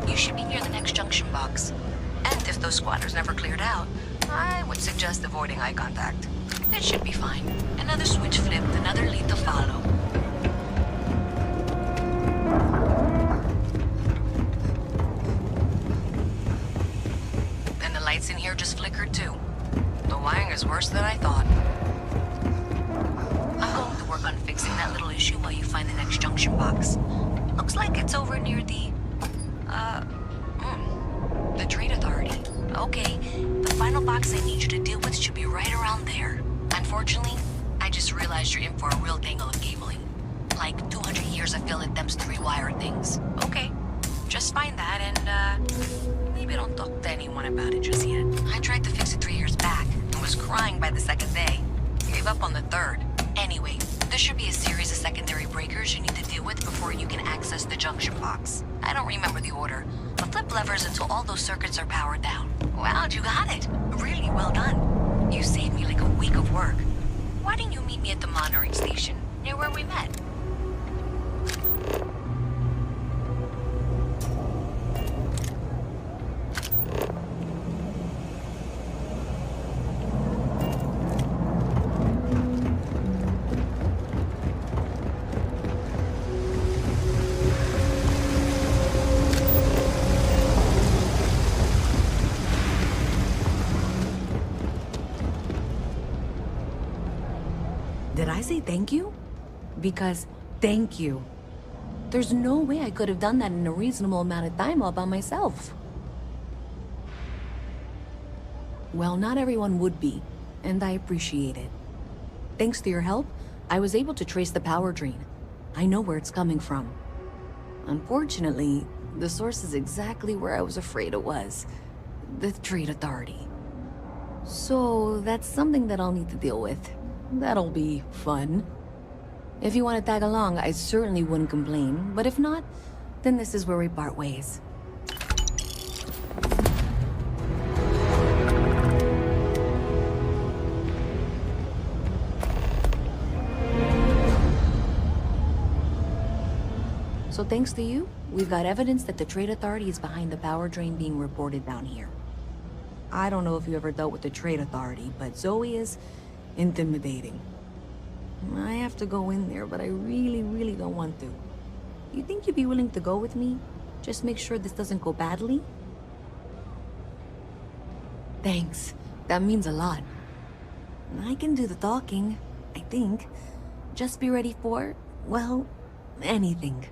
You should be near the next junction box. And if those squatters never cleared out, I would suggest avoiding eye contact. It should be fine. Another switch flipped, another lead to follow. And the lights in here just flickered too. The wiring is worse than I thought. I'm going to work on fixing that little issue while you find the next junction box. Looks like it's over near the Trade Authority. Okay, the final box I need you to deal with should be right around there. Unfortunately, I just realized you're in for a real tangle of cabling. Like 200 years of fill attempts to rewire things. Okay, just find that and, maybe don't talk to anyone about it just yet. I tried to fix it 3 years back and was crying by the second day. Gave up on the third. Anyway, there should be a series of secondary breakers you need to deal with before you can access the junction box. I don't remember the order, but flip levers until all those circuits are powered down. Wow, you got it. Really well done. You saved me like a week of work. Why didn't you meet me at the monitoring station, near where we met? Did I say thank you? Because thank you. There's no way I could have done that in a reasonable amount of time all by myself. Well, not everyone would be, and I appreciate it. Thanks to your help, I was able to trace the power drain. I know where it's coming from. Unfortunately, the source is exactly where I was afraid it was. The Trade Authority. So that's something that I'll need to deal with. That'll be fun. If you want to tag along, I certainly wouldn't complain, but if not, then this is where we part ways. So thanks to you, we've got evidence that the Trade Authority is behind the power drain being reported down here. I don't know if you ever dealt with the Trade Authority, but Zoe is intimidating. I have to go in there, but I really don't want to. You think you'd be willing to go with me? Just make sure this doesn't go badly? Thanks. That means a lot. I can do the talking, I think. Just be ready for, well, anything.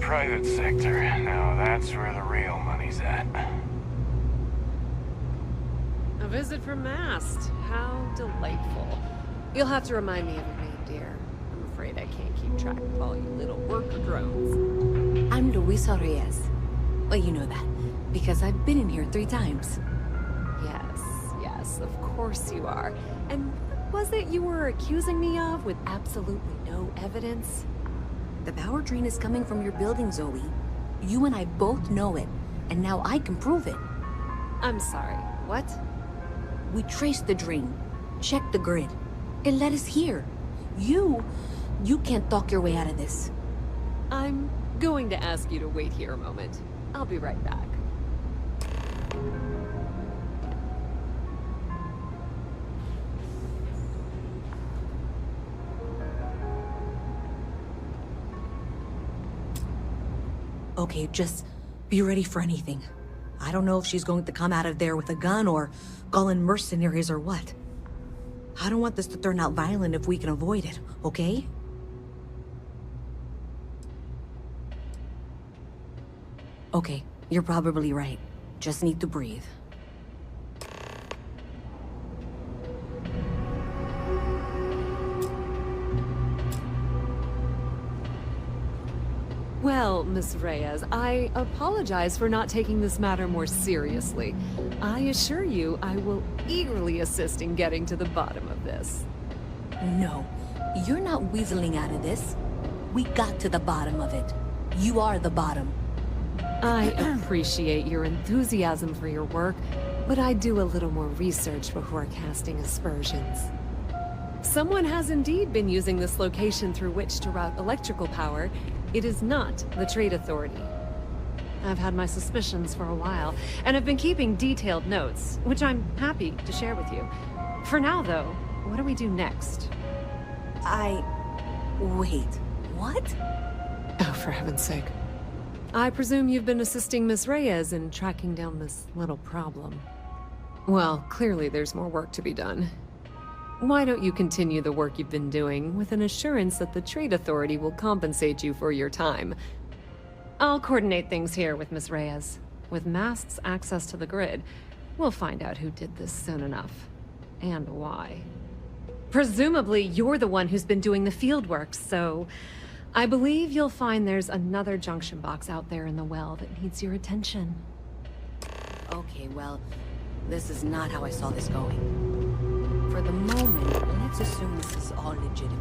Private sector. Now that's where the real money's at. A visit from Mast. how delightful. You'll have to remind me of your name, dear. I'm afraid I can't keep track of all you little worker drones. I'm Luisa Reyes. Well, you know that, because I've been in here 3 times. Yes, of course you are. And what was it you were accusing me of with absolutely no evidence? The power drain is coming from your building, Zoe. You and I both know it, and now I can prove it. I'm sorry, what? We traced the drain, checked the grid. It led us here. You can't talk your way out of this. I'm going to ask you to wait here a moment. I'll be right back. Okay, just be ready for anything. I don't know if she's going to come out of there with a gun or call in mercenaries or what. I don't want this to turn out violent if we can avoid it, okay? Okay, you're probably right. Just need to breathe. Well, Miss Reyes, I apologize for not taking this matter more seriously. I assure you I will eagerly assist in getting to the bottom of this. No, you're not weaseling out of this. We got to the bottom of it. You are the bottom. I appreciate your enthusiasm for your work, but I do a little more research before casting aspersions. Someone has indeed been using this location through which to route electrical power. It is not the Trade Authority. I've had my suspicions for a while, and have been keeping detailed notes, which I'm happy to share with you. For now, though, what do we do next? Wait, what? Oh, for heaven's sake. I presume you've been assisting Miss Reyes in tracking down this little problem. Well, clearly there's more work to be done. Why don't you continue the work you've been doing with an assurance that the Trade Authority will compensate you for your time? I'll coordinate things here with Miss Reyes. With Mast's access to the grid, we'll find out who did this soon enough. And why. Presumably, you're the one who's been doing the field work, so I believe you'll find there's another junction box out there in the well that needs your attention. Okay, well, this is not how I saw this going. For the moment, let's assume this is all legitimate.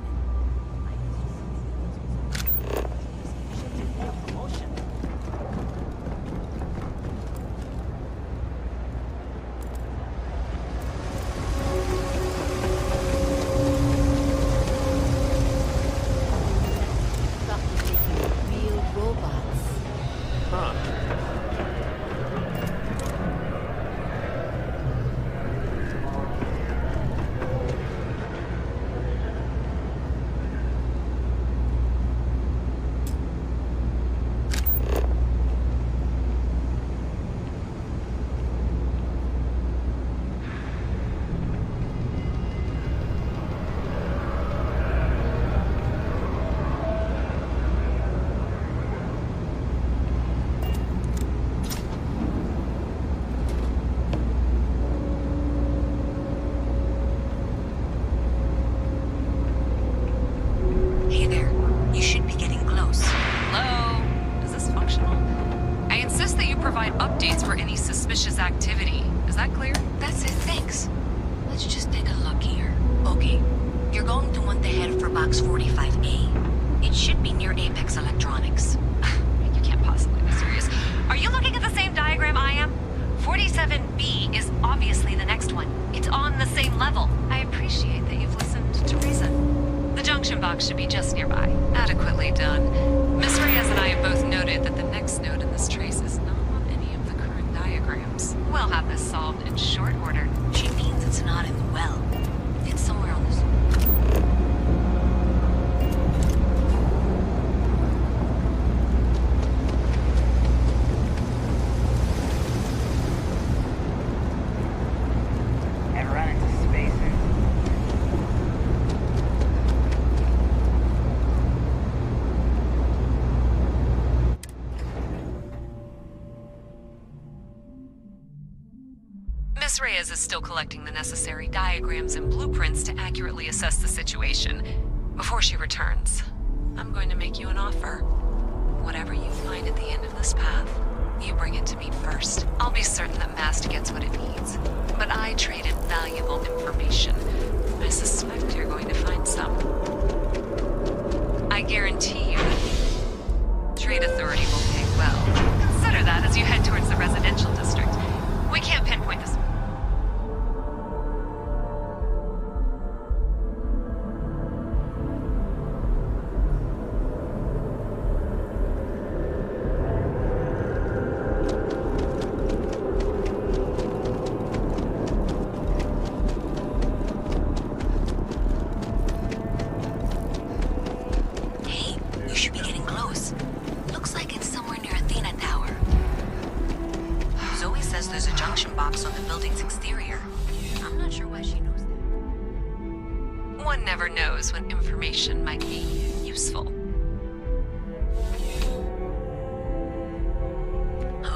Activity. Is that clear? That's it, thanks. Let's just take a look here. Okay, you're going to want to head for box 45A. It should be near Apex Electronics. You can't possibly be serious. Are you looking at the same diagram I am? 47B is obviously the next one. It's on the same level. I appreciate that you've listened to reason. The junction box should be just nearby. Adequately done. Miss Reyes and I have both noted that the next node in this trace is not on any of the current diagrams. We'll have this solved in short order. She means it's not in the well. It's somewhere on this. Ever run into spacers? Miss Reyes is still collecting the necessary diagrams and blueprints to accurately assess the situation. Before she returns, I'm going to make you an offer. Whatever you find at the end of this path, you bring it to me first. I'll be certain that Mast gets what it needs. But I traded valuable information. I suspect you're going to find some. I guarantee you, Trade Authority will pay well. Consider that as you head towards the residential district. We can't pinpoint this. One never knows when information might be useful.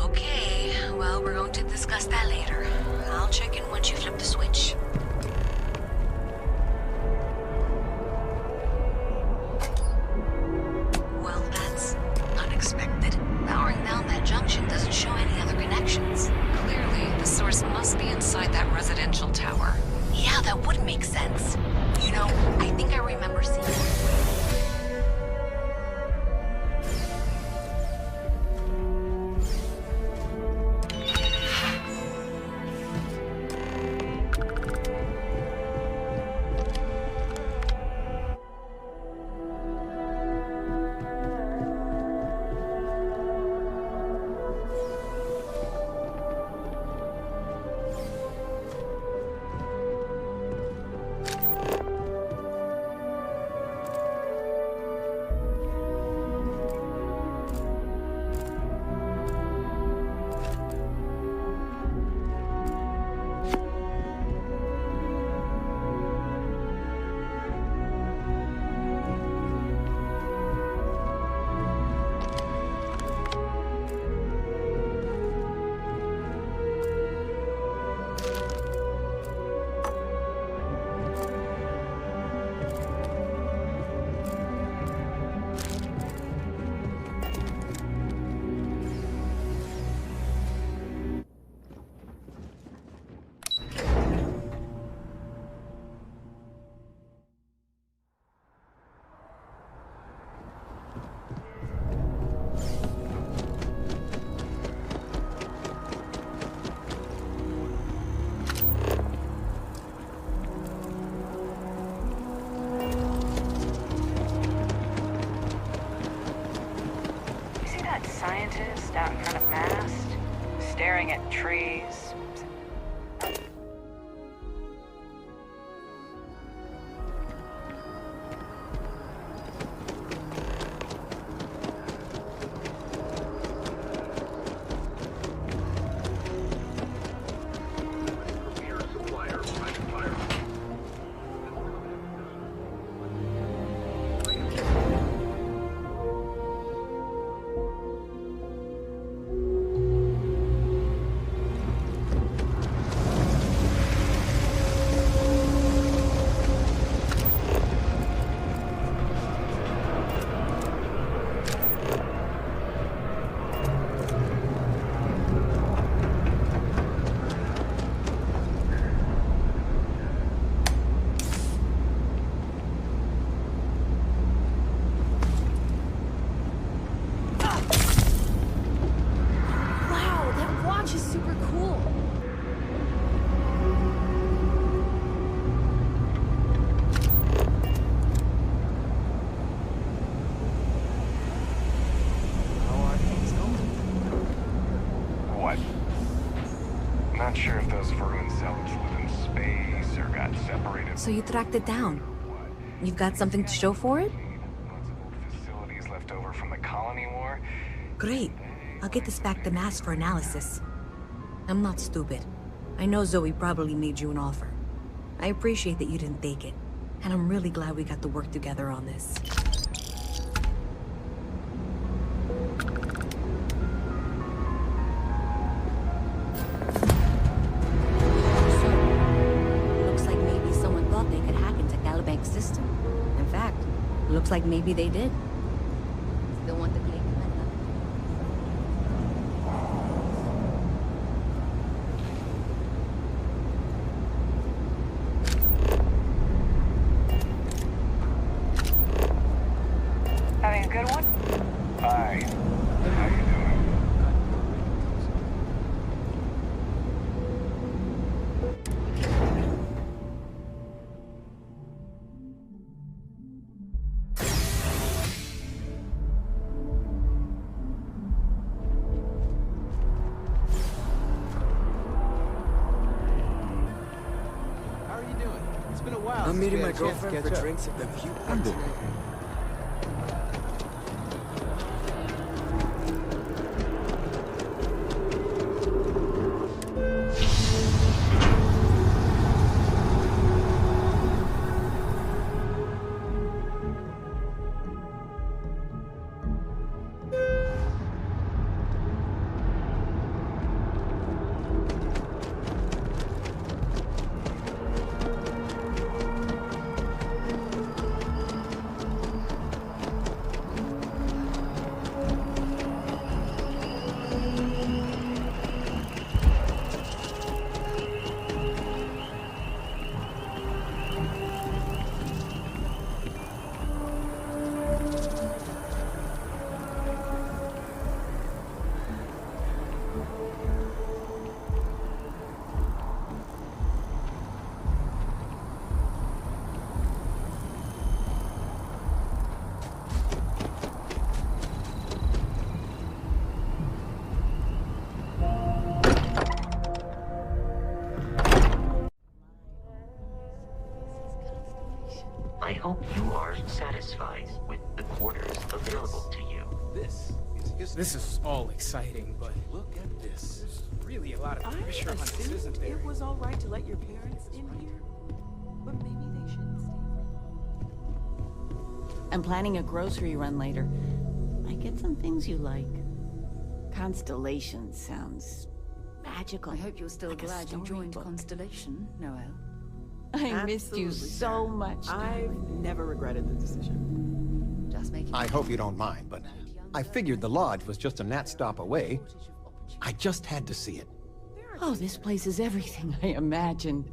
Okay, well, we're going to discuss that later. I'll check in once you flip the switch. Well, that's unexpected. Powering down that junction doesn't show any other connections. Clearly, the source must be inside that residential tower. Yeah, that would make sense. You know, I think I remember seeing scientist out in front of Mast, staring at trees. Not sure if those vermin cells live in space or got separated. So you tracked it down. You've got something to show for it? Facilities left over from the colony war. Great. I'll get this back to Mast for analysis. I'm not stupid. I know Zoe probably made you an offer. I appreciate that you didn't take it. And I'm really glad we got to work together on this. Looks like maybe they did. Still want the claim? Having a good one? Hi. How you doing? How are you doing? It's been a while. I'm since meeting we my had a chance to girlfriend catch for up. drinks at the I'm viewpoint doing tonight. I hope you are satisfied with the quarters available to you. This is all exciting, but look at this. There's really a lot of pressure on this, isn't there? It was all right to let your parents in here, but maybe they shouldn't stay. I'm planning a grocery run later. I get some things you like. Constellation sounds magical. I hope you're still like a glad you joined storybook. Constellation, Noel. I missed you Absolutely, so Sarah. much. I've never regretted the decision. Just making I hope you don't mind, but I figured the lodge was just a gnat stop away. I just had to see it. Oh, this place is everything I imagined.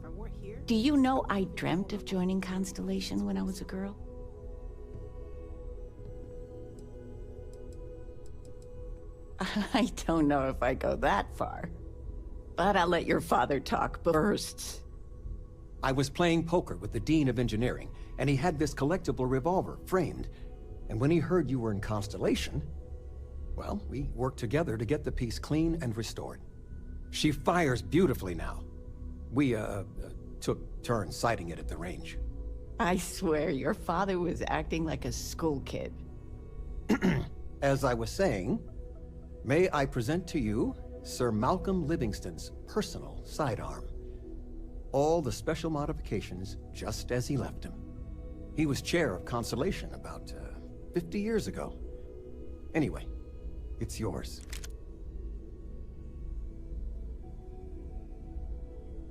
Do you know I dreamt of joining Constellation when I was a girl? I don't know if I go that far. But I'll let your father talk first. I was playing poker with the Dean of Engineering, and he had this collectible revolver framed. And when he heard you were in Constellation, well, we worked together to get the piece clean and restored. She fires beautifully now. We, took turns sighting it at the range. I swear, your father was acting like a school kid. As I was saying, may I present to you Sir Malcolm Livingston's personal sidearm. All the special modifications just as he left him. He was chair of Constellation about 50 years ago. Anyway, it's yours.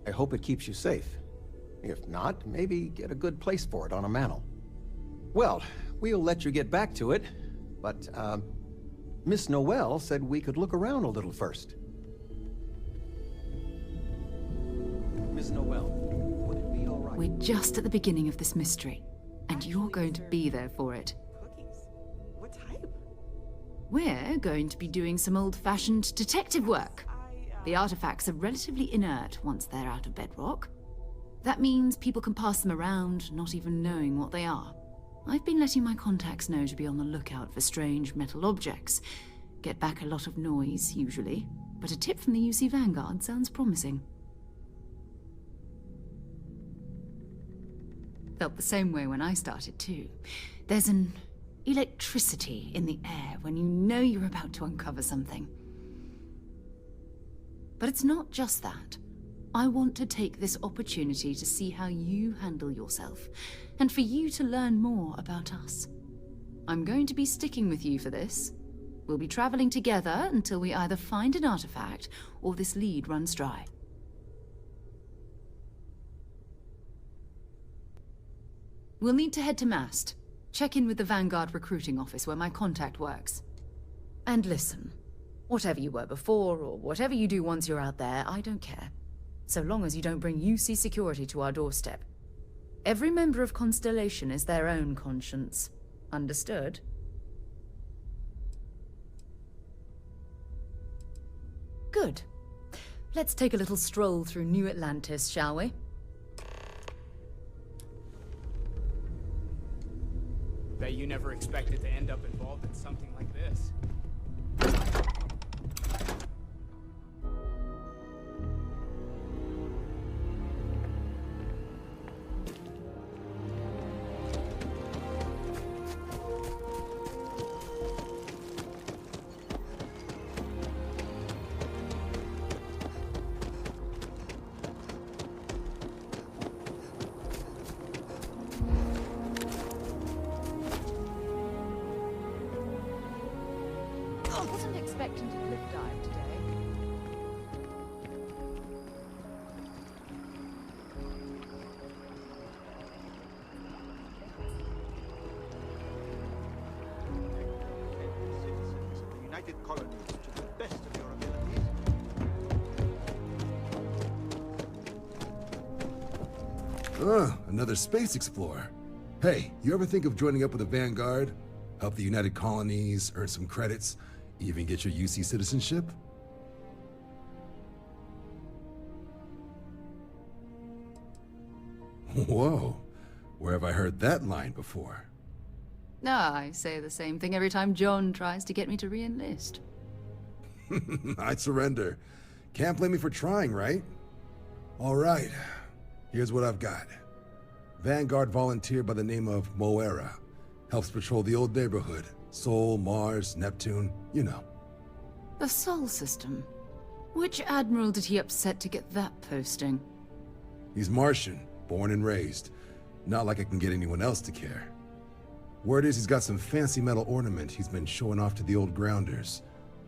I hope it keeps you safe. If not, maybe get a good place for it on a mantle. Well, we'll let you get back to it, but Miss Noel said we could look around a little first. Miss Noel, would it be all right? We're just at the beginning of this mystery, and you're going to be there for it. Cookies? What type? We're going to be doing some old-fashioned detective work. The artifacts are relatively inert once they're out of bedrock. That means people can pass them around, not even knowing what they are. I've been letting my contacts know to be on the lookout for strange metal objects. Get back a lot of noise, usually, but a tip from the UC Vanguard sounds promising. Felt the same way when I started, too. There's an electricity in the air when you know you're about to uncover something. But it's not just that. I want to take this opportunity to see how you handle yourself, and for you to learn more about us. I'm going to be sticking with you for this. We'll be traveling together until we either find an artifact or this lead runs dry. We'll need to head to Mast. Check in with the Vanguard recruiting office where my contact works. And listen, whatever you were before, or whatever you do once you're out there, I don't care. So long as you don't bring UC security to our doorstep. Every member of Constellation is their own conscience. Understood? Good. Let's take a little stroll through New Atlantis, shall we? Bet you never expected to end up involved in something like this. I wasn't expecting to cliff dive today. The United Colonies to the best of your abilities. Another space explorer. Hey, you ever think of joining up with the Vanguard? Help the United Colonies, earn some credits, even get your UC citizenship? Whoa, where have I heard that line before? I say the same thing every time John tries to get me to re-enlist. I'd surrender. Can't blame me for trying, right? All right, here's what I've got. Vanguard volunteer by the name of Moera. Helps patrol the old neighborhood. Sol, Mars, Neptune, you know. The Sol system? Which admiral did he upset to get that posting? He's Martian, born and raised. Not like I can get anyone else to care. Word is he's got some fancy metal ornament he's been showing off to the old grounders.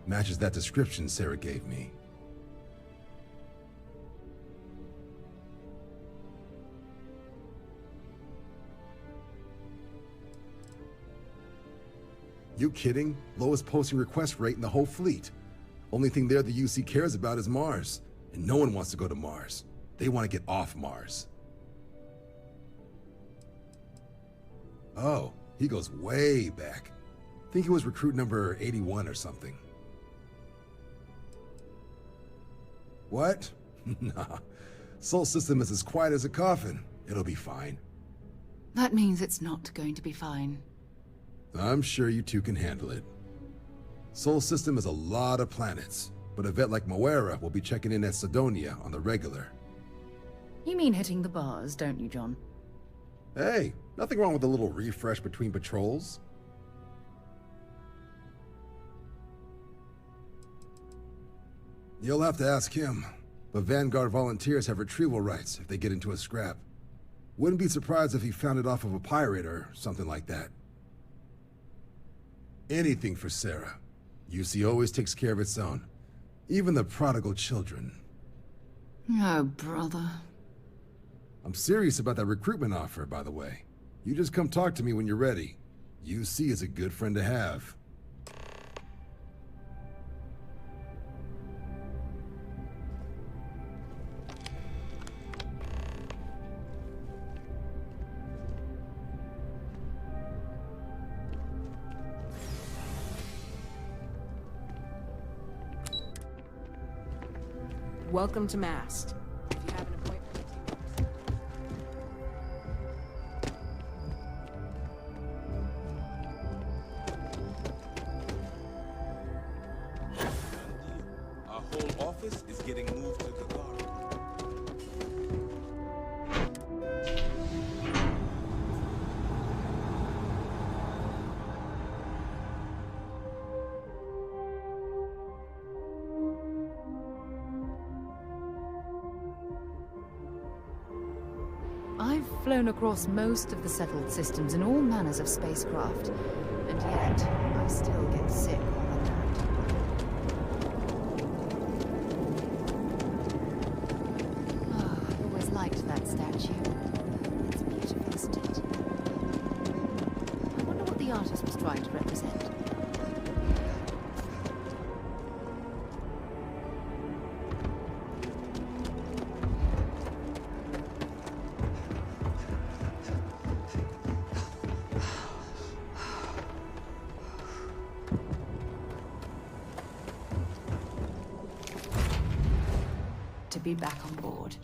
Matches that description Sarah gave me. You kidding? Lowest posting request rate in the whole fleet. Only thing there the UC cares about is Mars. And no one wants to go to Mars. They want to get off Mars. Oh, he goes way back. Think he was recruit number 81 or something. What? Nah. Sol system is as quiet as a coffin. It'll be fine. That means it's not going to be fine. I'm sure you two can handle it. Sol system is a lot of planets, but a vet like Moera will be checking in at Sidonia on the regular. You mean hitting the bars, don't you, John? Hey, nothing wrong with a little refresh between patrols. You'll have to ask him, but Vanguard volunteers have retrieval rights if they get into a scrap. Wouldn't be surprised if he found it off of a pirate or something like that. Anything for Sarah. UC always takes care of its own. Even the prodigal children. Oh, brother. I'm serious about that recruitment offer, by the way. You just come talk to me when you're ready. UC is a good friend to have. Welcome to Mast. If you have an appointment, Our whole office is getting moved to the guard. I've flown across most of the settled systems in all manners of spacecraft, and yet I still get sick on the land. Oh, I've always liked that statue. It's beautiful, isn't it? the artist was trying to represent. To be back on board.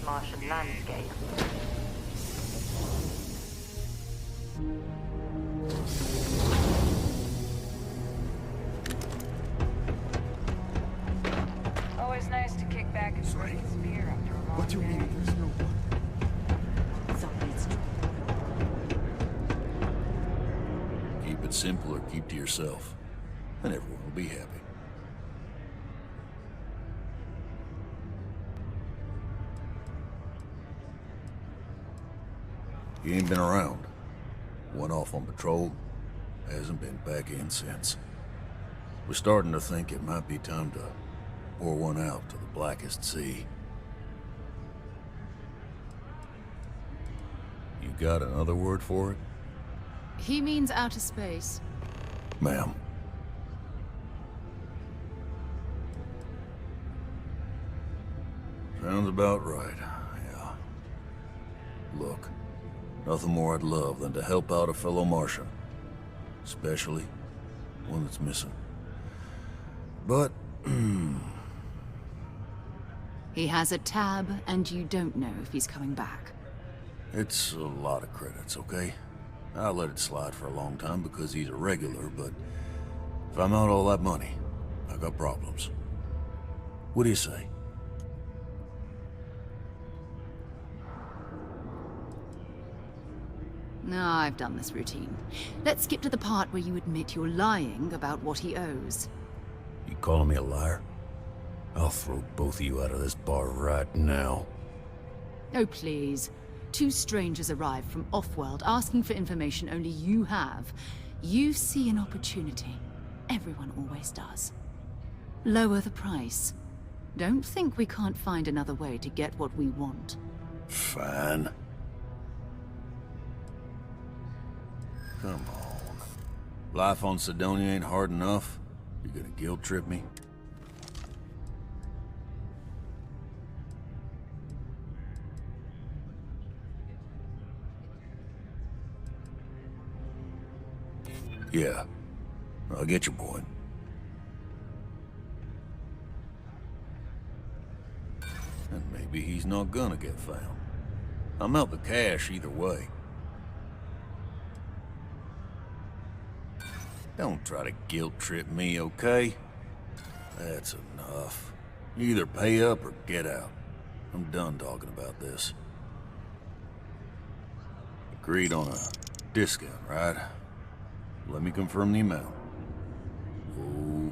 Martian landscape. Always nice to kick back and breathe spear after a long What do you mean there's no one? Keep it simple or keep to yourself, and everyone will be happy. He ain't been around. Went off on patrol. Hasn't been back in since. We're starting to think it might be time to pour one out to the blackest sea. You got another word for it? He means outer space. Ma'am. Sounds about right, yeah. Look. Nothing more I'd love than to help out a fellow Martian. Especially one that's missing. But, He has a tab, and you don't know if he's coming back. it's a lot of credits, okay? I let it slide for a long time because he's a regular, but if I'm out all that money, I got problems. What do you say? No, I've done this routine. Let's skip to the part where you admit you're lying about what he owes. You calling me a liar? I'll throw both of you out of this bar right now. Oh, please. Two strangers arrive from off-world asking for information only you have. You see an opportunity. Everyone always does. Lower the price. Don't think we can't find another way to get what we want. Fine. Come on. Life on Sidonia ain't hard enough. You gonna guilt trip me? Yeah. I get your point. And maybe he's not gonna get found. I'm out the cash either way. Don't try to guilt trip me, okay? That's enough. You either pay up or get out. I'm done talking about this. Agreed on a discount, right? Let me confirm the amount.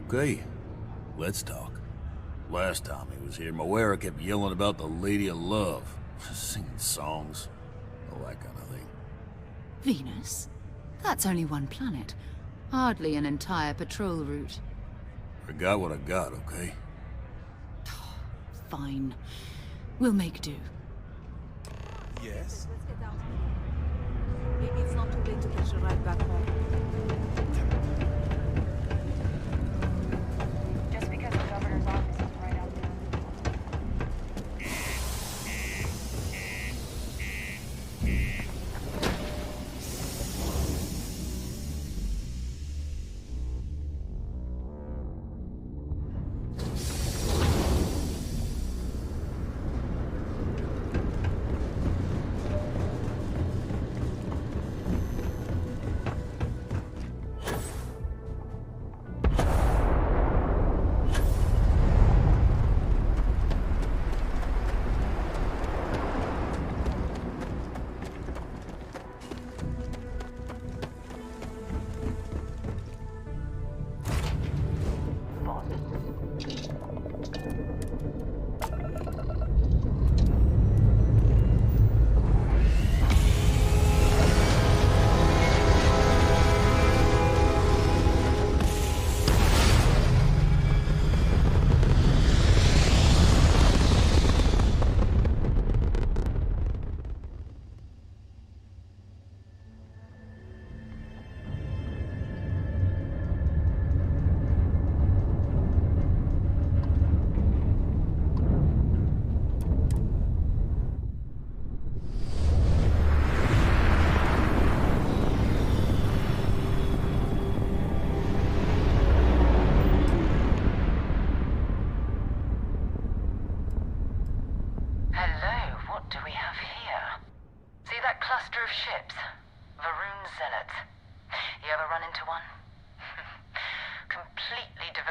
Okay, let's talk. Last time he was here, Moira kept yelling about the Lady of Love. Singing songs. All that kind of thing. Venus? That's only one planet. Hardly an entire patrol route. I got what I got, okay? Fine. We'll make do. Yes? Let's get out. Maybe it's not too late to catch a ride back home. Just because the governor's office is right out there.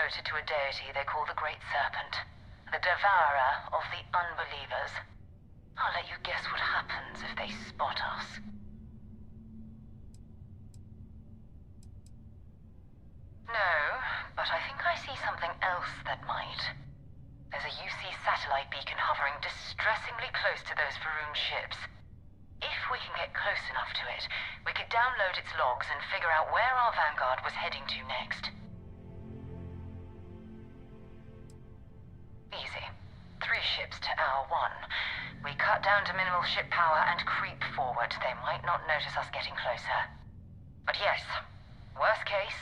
To a deity they call the Great Serpent, the devourer of the unbelievers. I'll let you guess what happens if they spot us. No, but I think I see something else that might. There's a UC satellite beacon hovering distressingly close to those Faroon ships. If we can get close enough to it, we could download its logs and figure out where our Vanguard was heading to next. Easy. 3 ships to our 1. We cut down to minimal ship power and creep forward. They might not notice us getting closer. But yes, worst case,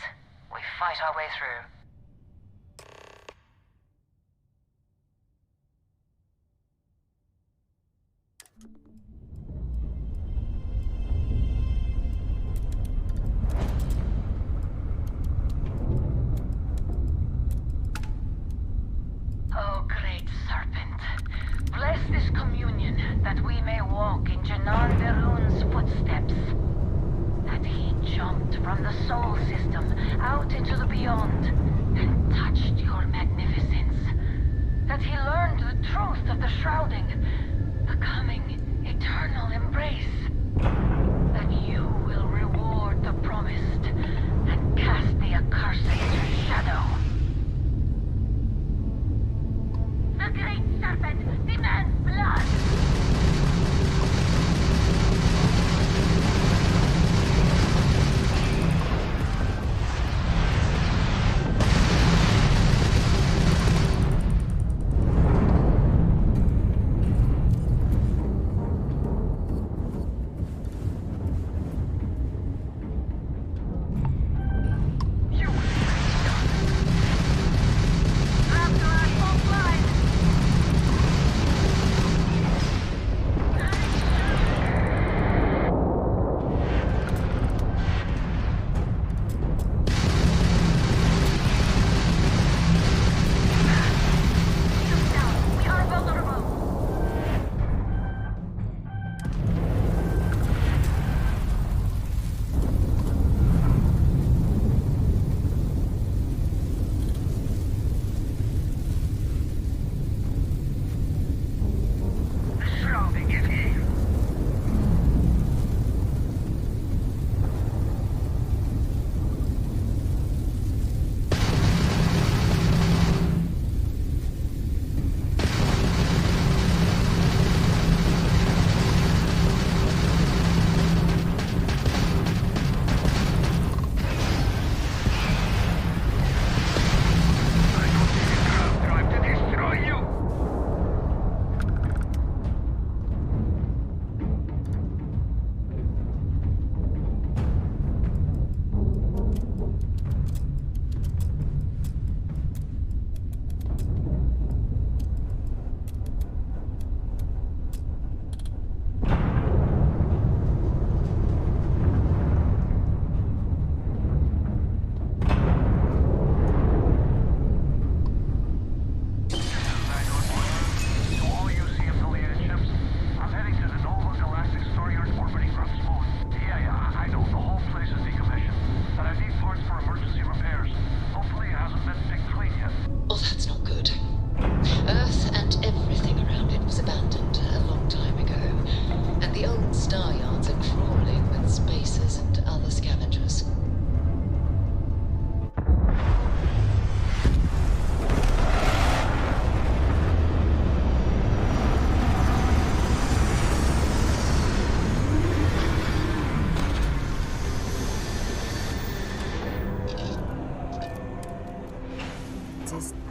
we fight our way through. Oh, great serpent, bless this communion that we may walk in Janan Verun's footsteps. That he jumped from the soul system out into the beyond and touched your magnificence. That he learned the truth of the shrouding, the coming eternal embrace. That you will reward the promised and cast the accursed shadow. The great serpent demands blood!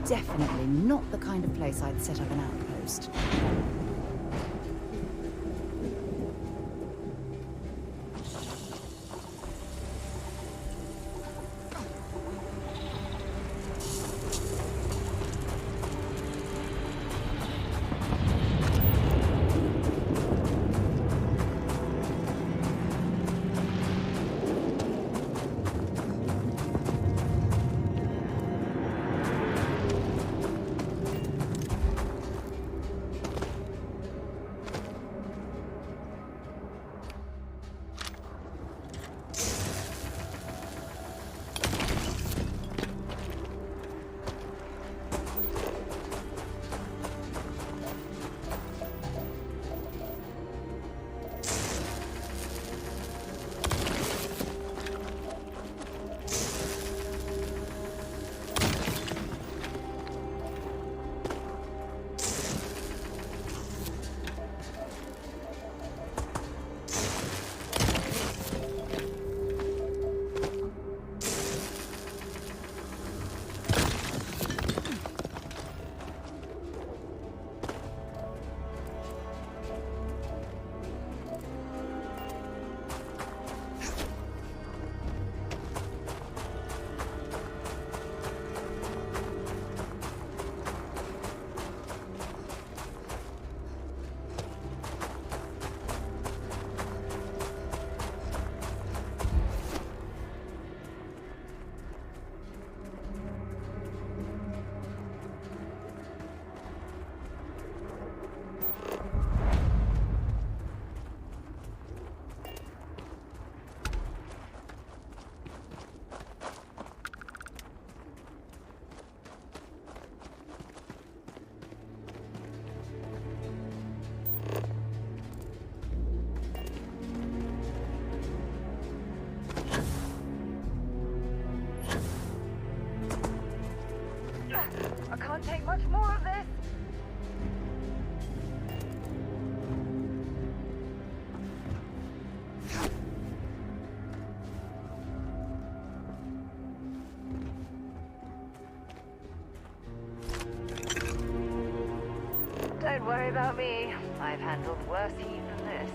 definitely not the kind of place I'd set up an outpost. I can't take much more of this. Don't worry about me. I've handled worse heat than this.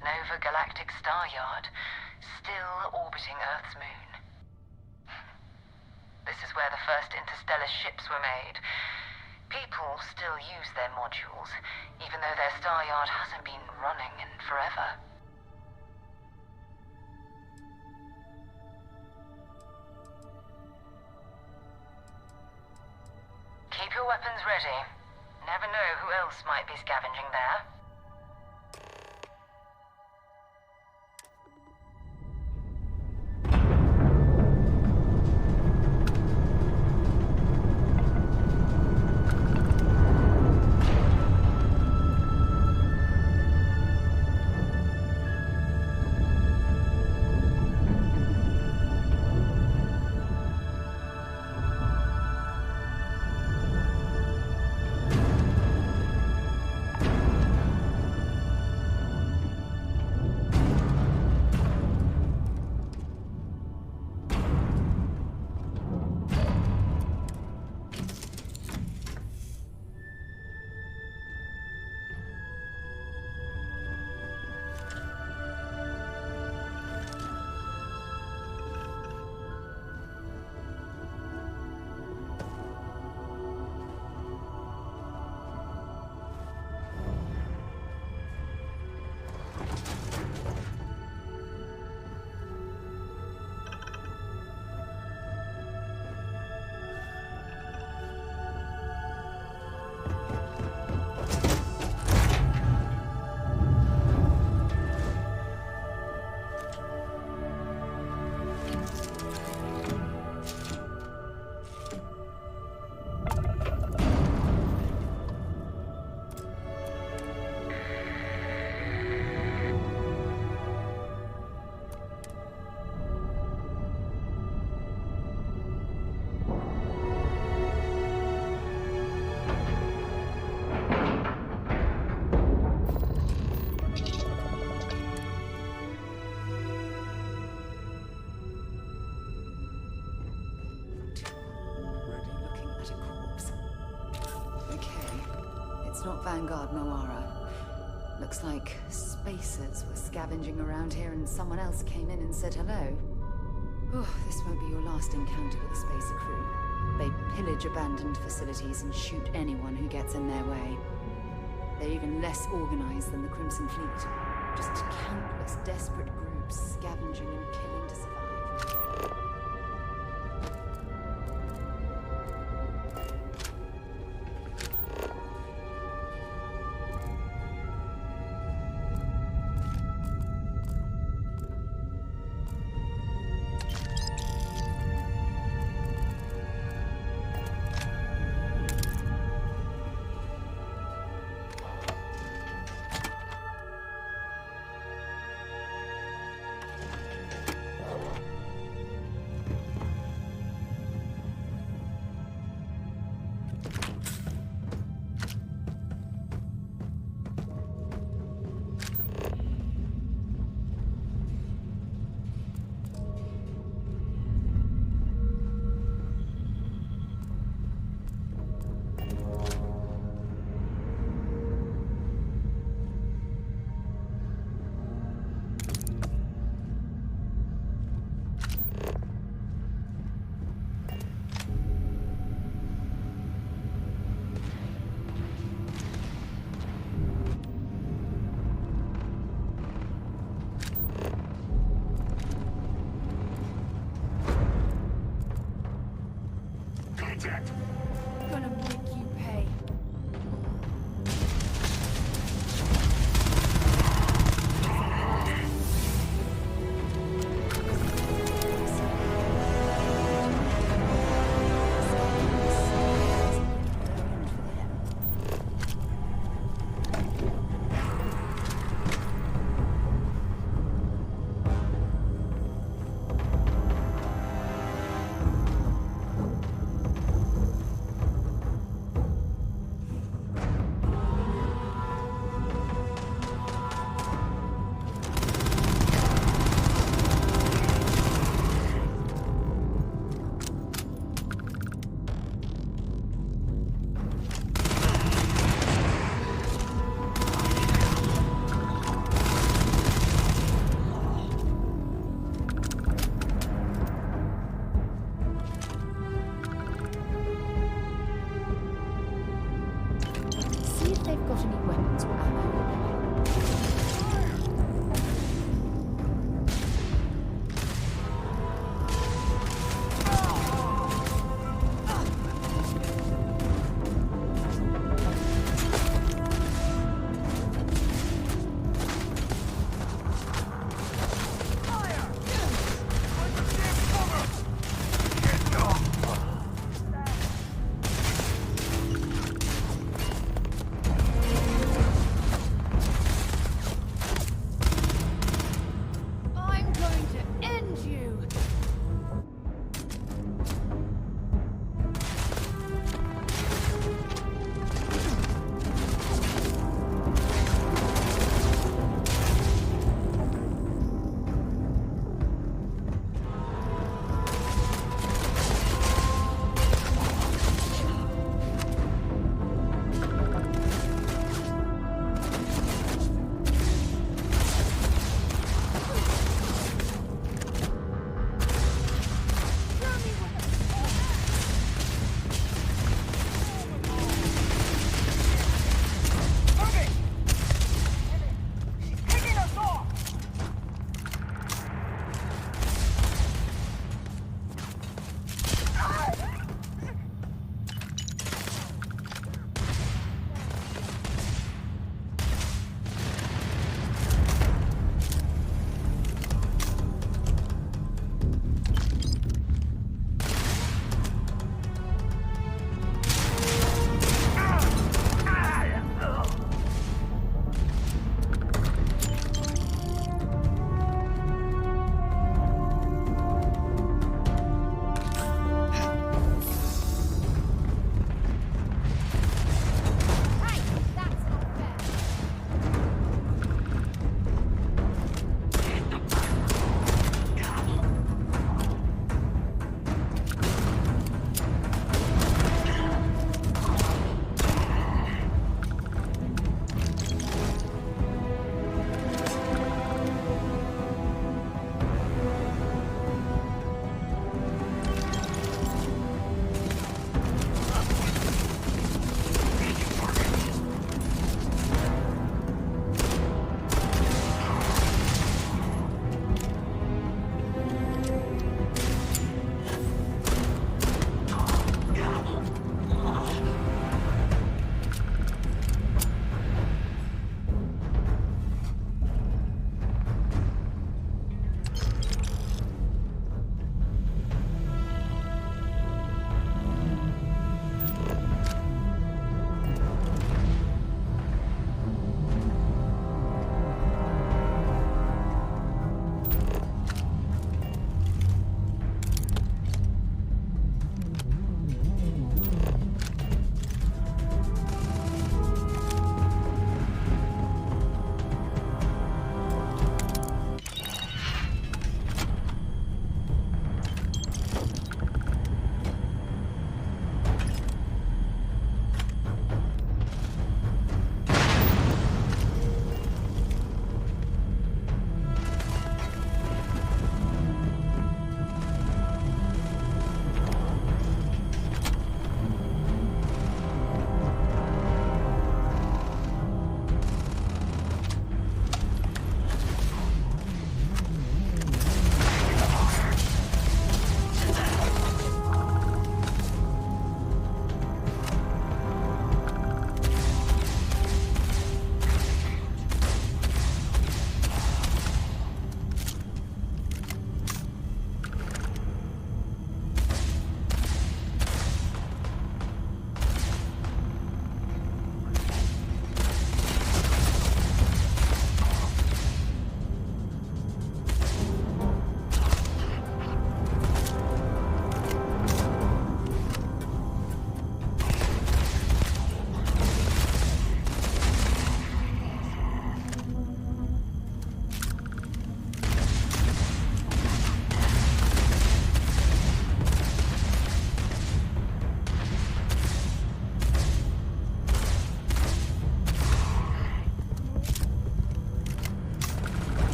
Nova Galactic Star Yard, still orbiting Earth's moon. This is where the first interstellar ships were made. People still use their modules, even though their star yard hasn't been running in forever. Keep your weapons ready. Never know who else might be scavenging there. It's not Vanguard, Moara. Looks like spacers were scavenging around here and someone else came in and said hello. Oh, this won't be your last encounter with the spacer crew. They pillage abandoned facilities and shoot anyone who gets in their way. They're even less organized than the Crimson Fleet. Just countless desperate groups scavenging and killing to survive.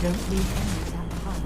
Don't leave enemies out behind.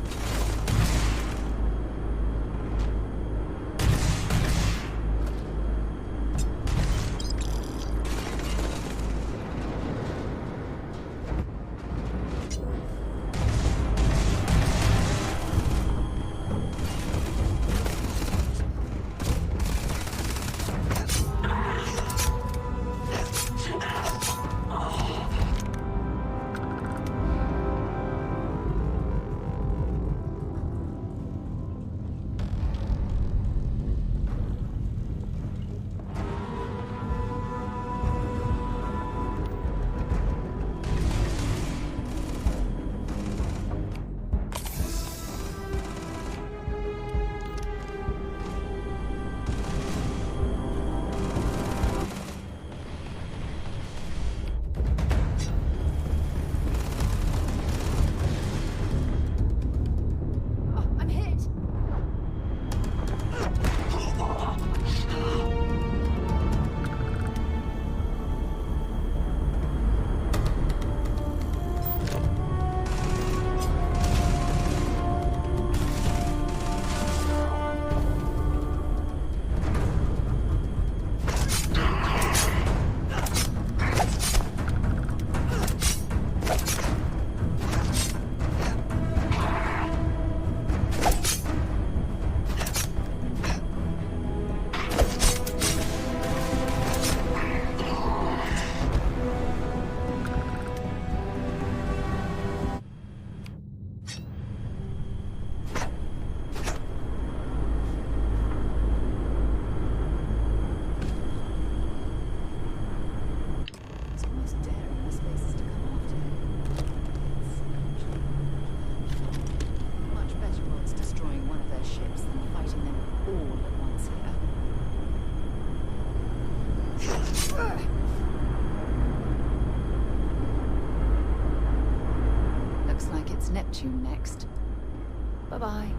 Neptune next. Bye-bye.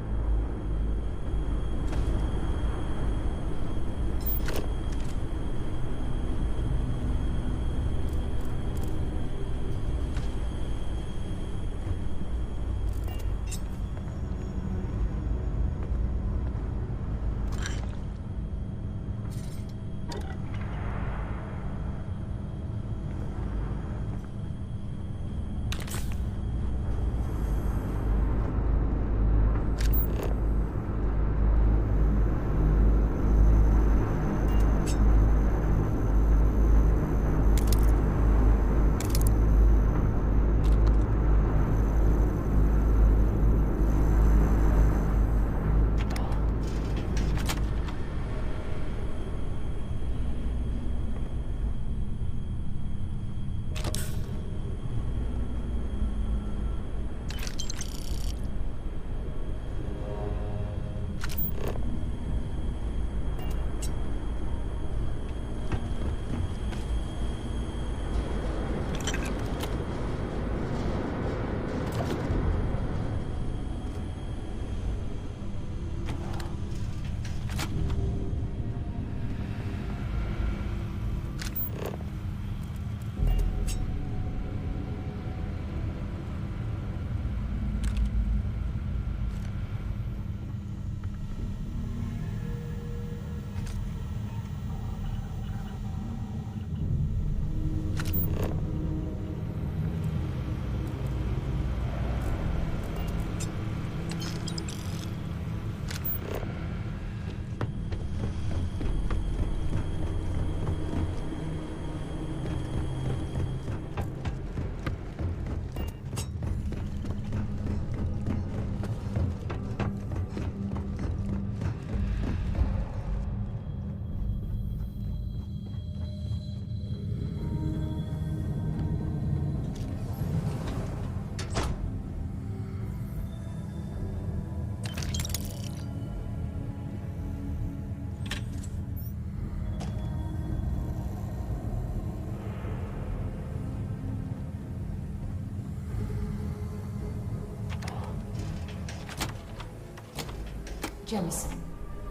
Jemison,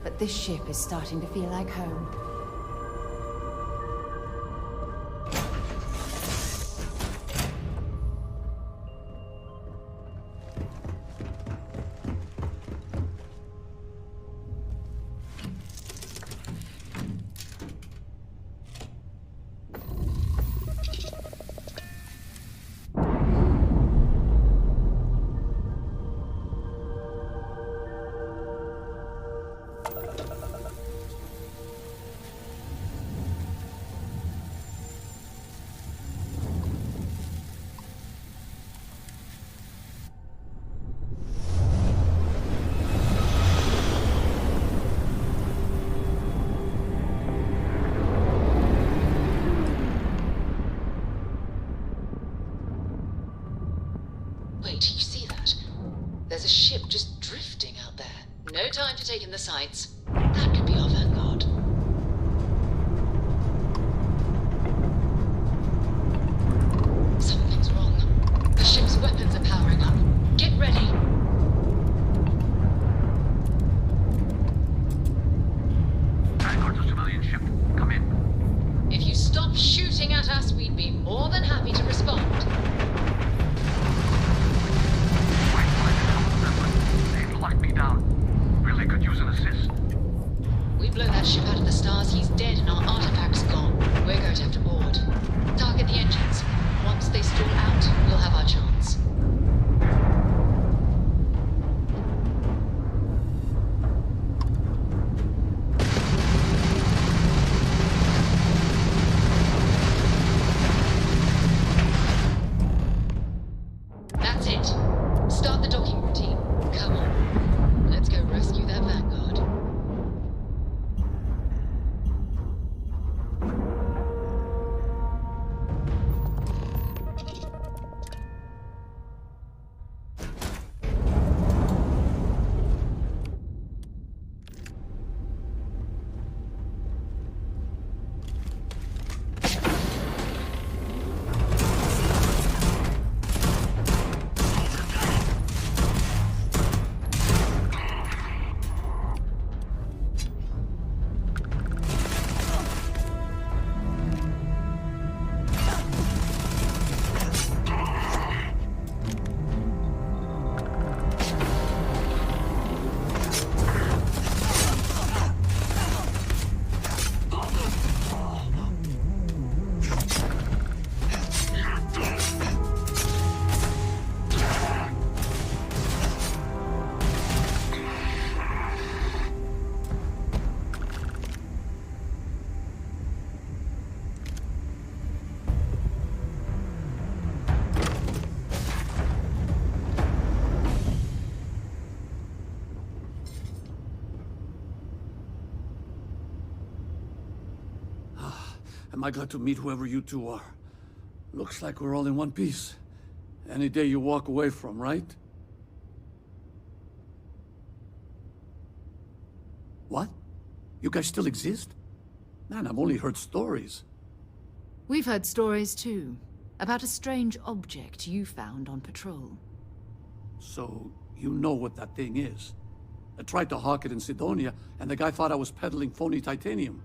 but this ship is starting to feel like home. taken the sights. That could be our vanguard. Something's wrong. The ship's weapons are powering up. Get ready. Vanguard's a civilian ship. Come in. If you stop shooting at us, we'd be more than happy to respond. They've locked me down. Really could use an assist. We blow that ship out of the stars, he's dead and our artifacts gone. We're going to have to board. Target the engines. Once they stall out, we'll have our chance. That's it. Start the docking routine. Come on. Let's go rescue that Vanguard. Am I glad to meet whoever you two are. Looks like we're all in one piece. Any day you walk away from, right? What? You guys still exist? Man, I've only heard stories. We've heard stories too, about a strange object you found on patrol. So, you know what that thing is. I tried to hawk it in Sidonia, and the guy thought I was peddling phony titanium.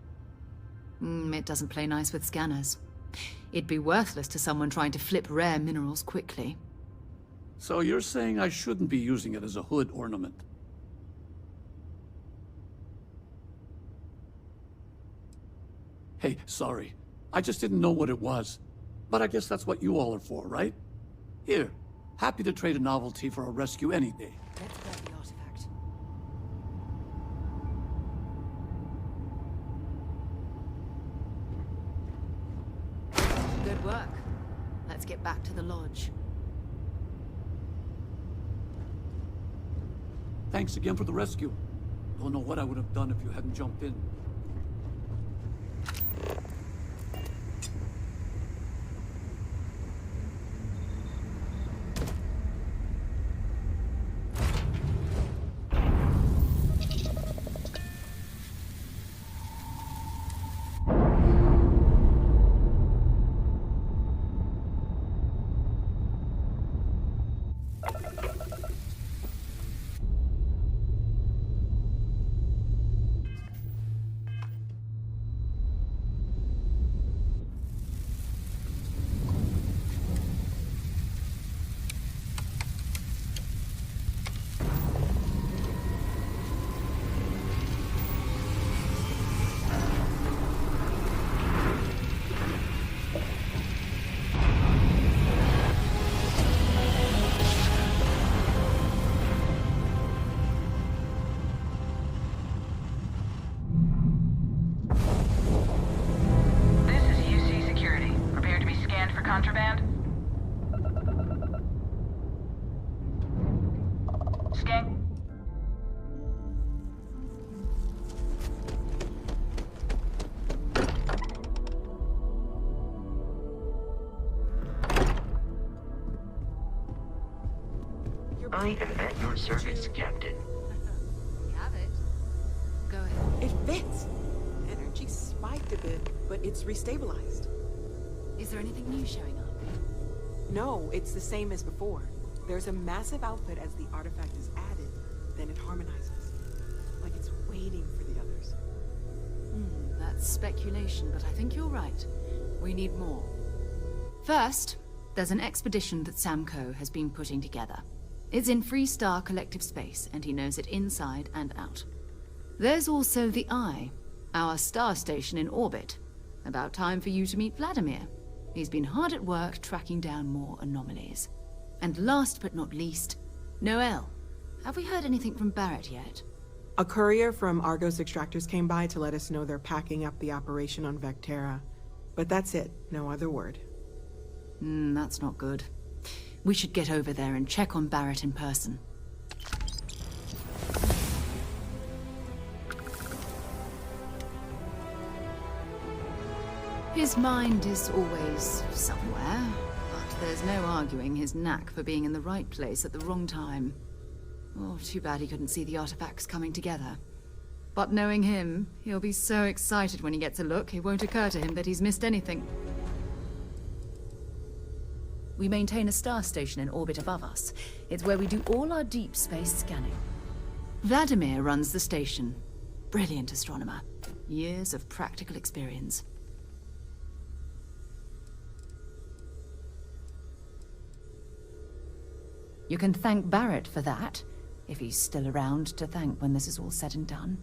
It doesn't play nice with scanners. It'd be worthless to someone trying to flip rare minerals quickly. So you're saying I shouldn't be using it as a hood ornament? Hey, sorry. I just didn't know what it was. But I guess that's what you all are for, right? Here, happy to trade a novelty for a rescue any day. Let's grab the artifact. Good work. Let's get back to the lodge. Thanks again for the rescue. Don't know what I would have done if you hadn't jumped in. Contraband? Skank? I am at your service, Captain. You have it. It fits. Energy spiked a bit, but it's restabilized. Is there anything new showing up? No, it's the same as before. There's a massive output as the artifact is added, then it harmonizes. Like it's waiting for the others. That's speculation, but I think you're right. We need more. First, there's an expedition that Samco has been putting together. It's in Freestar Collective Space, and he knows it inside and out. There's also the Eye, our star station in orbit. About time for you to meet Vladimir. He's been hard at work tracking down more anomalies. And last but not least, Noel. Have we heard anything from Barrett yet? A courier from Argos Extractors came by to let us know they're packing up the operation on Vectera. But that's it, no other word. That's not good. We should get over there and check on Barrett in person. His mind is always somewhere, but there's no arguing his knack for being in the right place at the wrong time. Oh, too bad he couldn't see the artifacts coming together. But knowing him, he'll be so excited when he gets a look, it won't occur to him that he's missed anything. We maintain a star station in orbit above us. It's where we do all our deep space scanning. Vladimir runs the station. Brilliant astronomer. Years of practical experience. You can thank Barrett for that, if he's still around to thank when this is all said and done.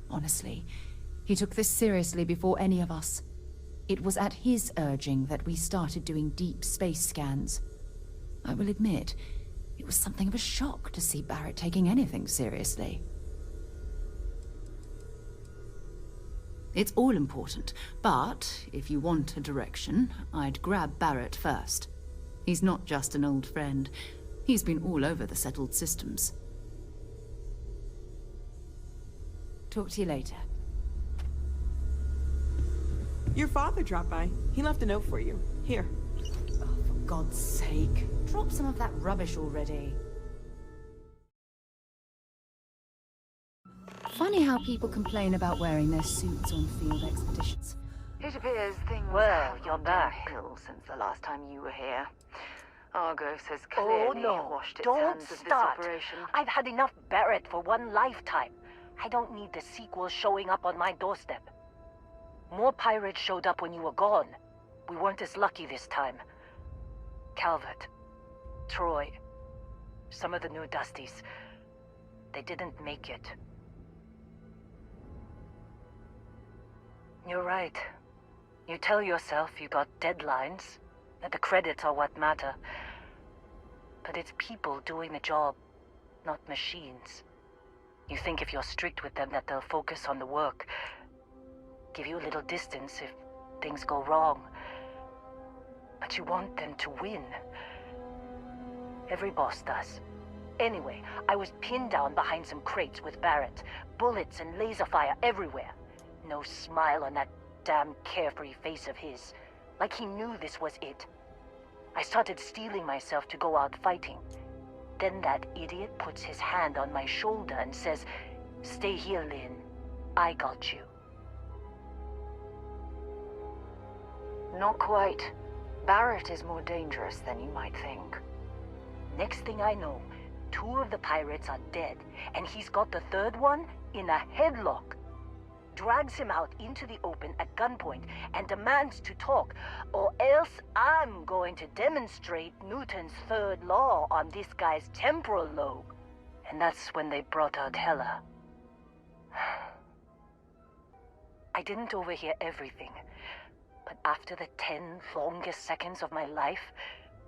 Honestly, he took this seriously before any of us. It was at his urging that we started doing deep space scans. I will admit, it was something of a shock to see Barrett taking anything seriously. It's all important, but if you want a direction, I'd grab Barrett first. He's not just an old friend. He's been all over the settled systems. Talk to you later. Your father dropped by. He left a note for you. Here. Oh, for God's sake. Drop some of that rubbish already. Funny how people complain about wearing their suits on field expeditions. It appears things You're back since the last time you were here. Argos has clearly washed its hands of this operation. I've had enough Barrett for one lifetime. I don't need the sequel showing up on my doorstep. More pirates showed up when you were gone. We weren't as lucky this time. Calvert, Troy, some of the new Dusties, they didn't make it. You're right. You tell yourself you got deadlines, that the credits are what matter. But it's people doing the job, not machines. You think if you're strict with them that they'll focus on the work, give you a little distance if things go wrong. But you want them to win. Every boss does. Anyway, I was pinned down behind some crates with Barrett. Bullets and laser fire everywhere. No smile on that damn carefree face of his. Like he knew this was it. I started steeling myself to go out fighting. Then that idiot puts his hand on my shoulder and says, "Stay here, Lynn. I got you." Not quite. Barrett is more dangerous than you might think. Next thing I know, 2 of the pirates are dead, and he's got the 3rd one in a headlock. Drags him out into the open at gunpoint and demands to talk, or else I'm going to demonstrate Newton's 3rd law on this guy's temporal lobe. And that's when they brought out Hela. I didn't overhear everything, but after the 10 longest seconds of my life,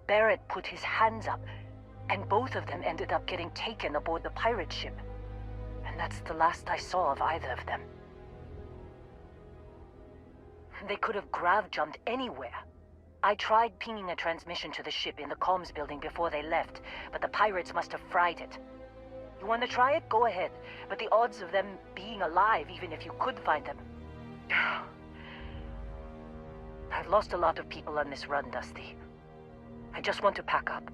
Barrett put his hands up, and both of them ended up getting taken aboard the pirate ship. And that's the last I saw of either of them. They could have grav-jumped anywhere. I tried pinging a transmission to the ship in the comms building before they left, but the pirates must have fried it. You want to try it? Go ahead. But the odds of them being alive, even if you could find them... I've lost a lot of people on this run, Dusty. I just want to pack up.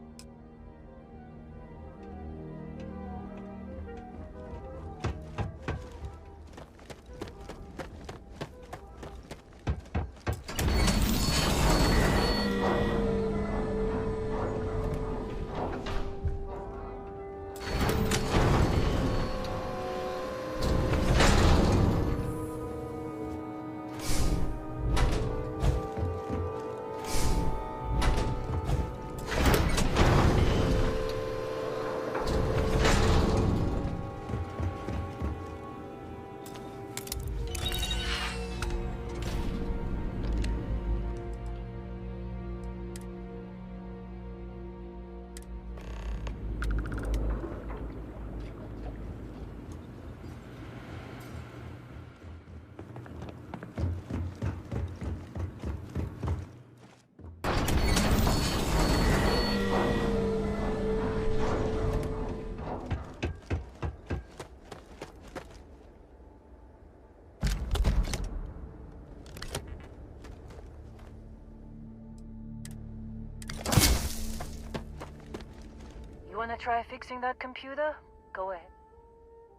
You wanna try fixing that computer? Go ahead.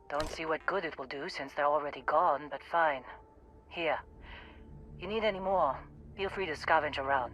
Don't see what good it will do since they're already gone, but fine. Here. You need any more, feel free to scavenge around.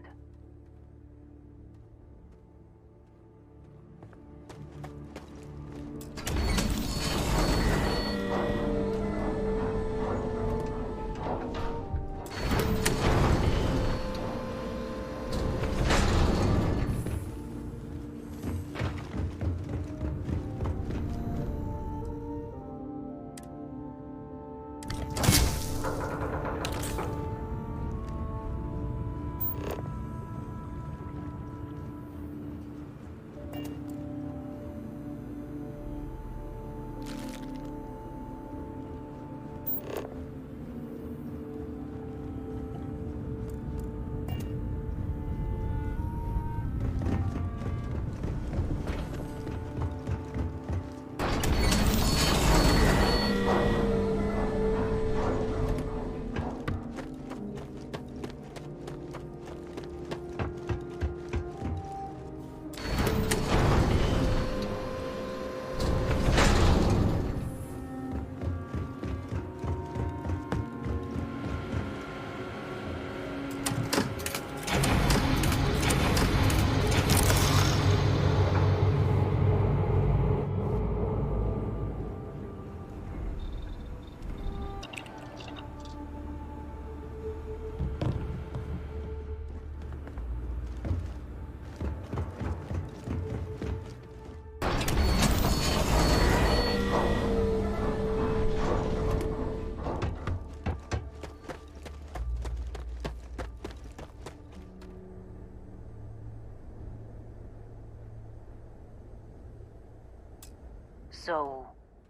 So,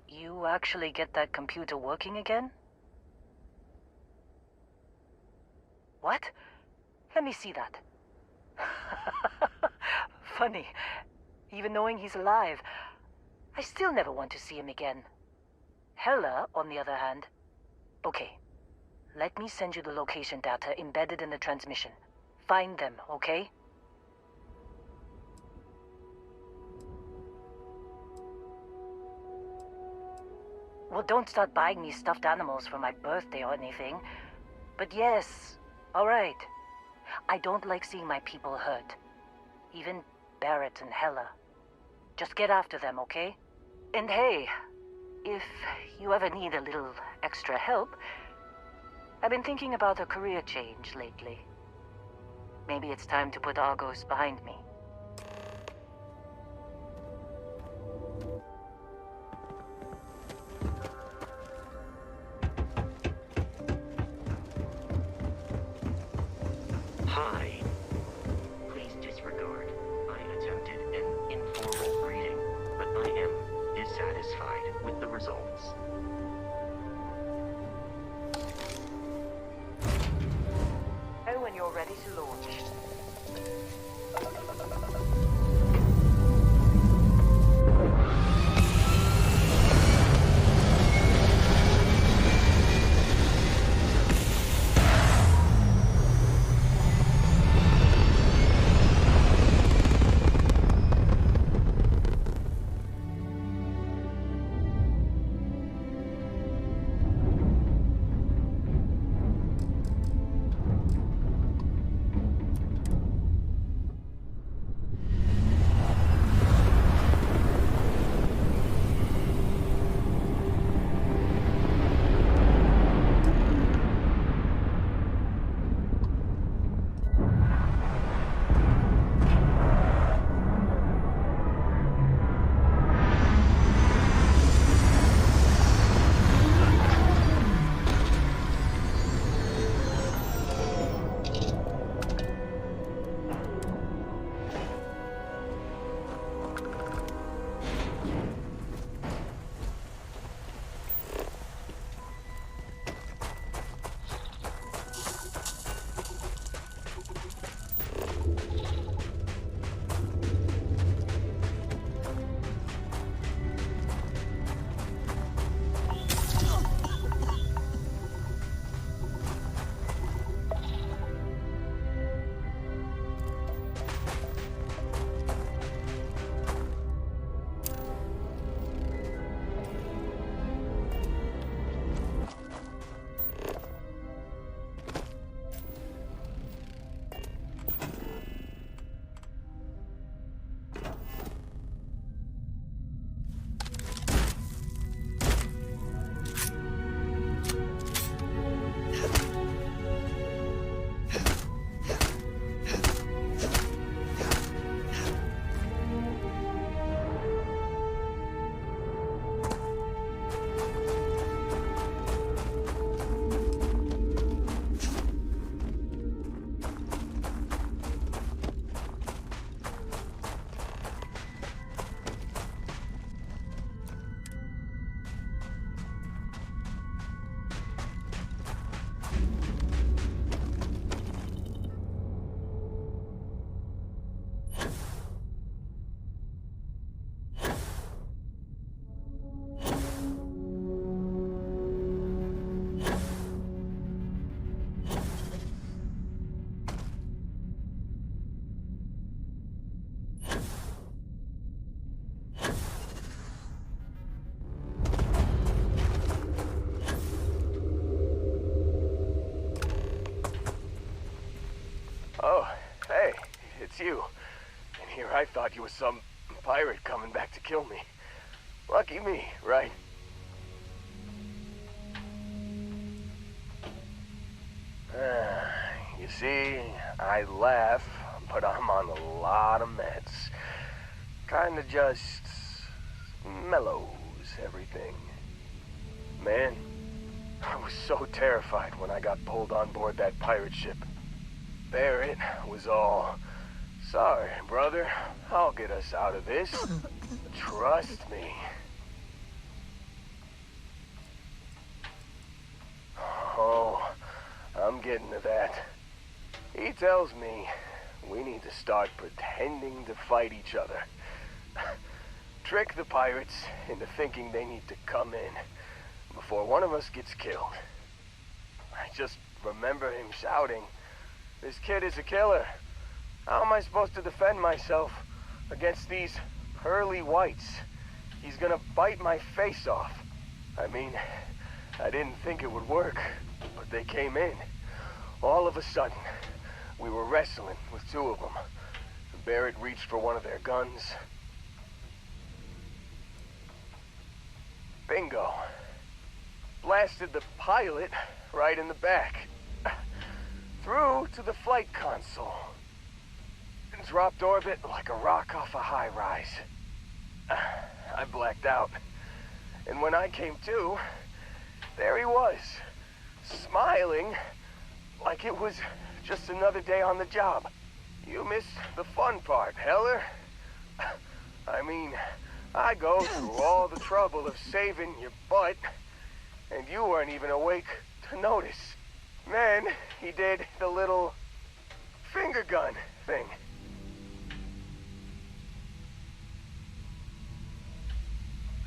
you actually get that computer working again? What? Let me see that. Funny. Even knowing he's alive, I still never want to see him again. Hella, on the other hand. Okay. Let me send you the location data embedded in the transmission. Find them, okay? Well, don't start buying me stuffed animals for my birthday or anything. But yes, all right. I don't like seeing my people hurt. Even Barrett and Hella. Just get after them, okay? And hey, if you ever need a little extra help, I've been thinking about a career change lately. Maybe it's time to put Argos behind me. Hi. Please disregard. I attempted an informal greeting, but I am dissatisfied with the results. Know when you're ready to launch. Oh, hey, it's you. And here I thought you were some pirate coming back to kill me. Lucky me, right? You see, I laugh, but I'm on a lot of meds. Kinda just mellows everything. Man, I was so terrified when I got pulled on board that pirate ship. Barrett was all, "Sorry, brother, I'll get us out of this. Trust me." Oh, I'm getting to that. He tells me we need to start pretending to fight each other. Trick the pirates into thinking they need to come in before one of us gets killed. I just remember him shouting, "This kid is a killer. How am I supposed to defend myself against these pearly whites? He's gonna bite my face off." I mean, I didn't think it would work, but they came in. All of a sudden, we were wrestling with two of them. Barrett reached for one of their guns. Bingo. Blasted the pilot right in the back. Through to the flight console. And dropped orbit like a rock off a high rise. I blacked out. And when I came to, there he was, smiling like it was just another day on the job. You missed the fun part, Heller. I mean, I go through all the trouble of saving your butt, and you weren't even awake to notice. Then he did the little finger gun thing.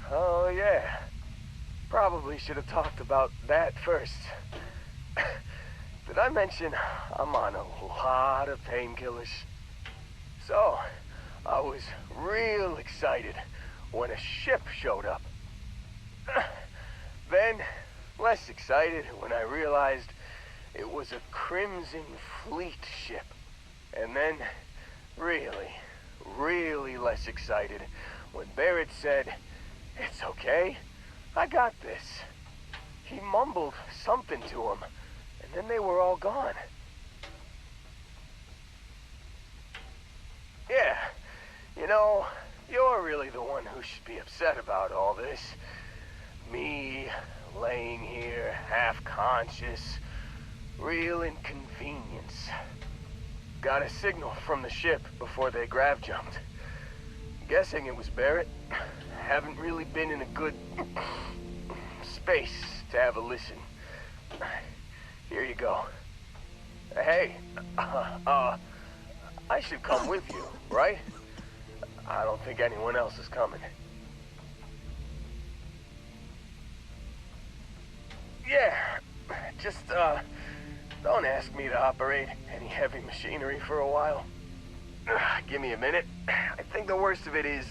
Oh yeah, probably should have talked about that first. Did I mention I'm on a lot of painkillers? So, I was real excited when a ship showed up. Then, less excited when I realized it was a Crimson Fleet ship. And then, really less excited when Barrett said, "It's okay, I got this." He mumbled something to him, and then they were all gone. Yeah, you know, you're really the one who should be upset about all this. Me, laying here, half-conscious, real inconvenience. Got a signal from the ship before they grav-jumped. Guessing it was Barrett. Haven't really been in a good space to have a listen. Here you go. Hey, I should come with you, right? I don't think anyone else is coming. Yeah, just, don't ask me to operate any heavy machinery for a while. Give me a minute. I think the worst of it is...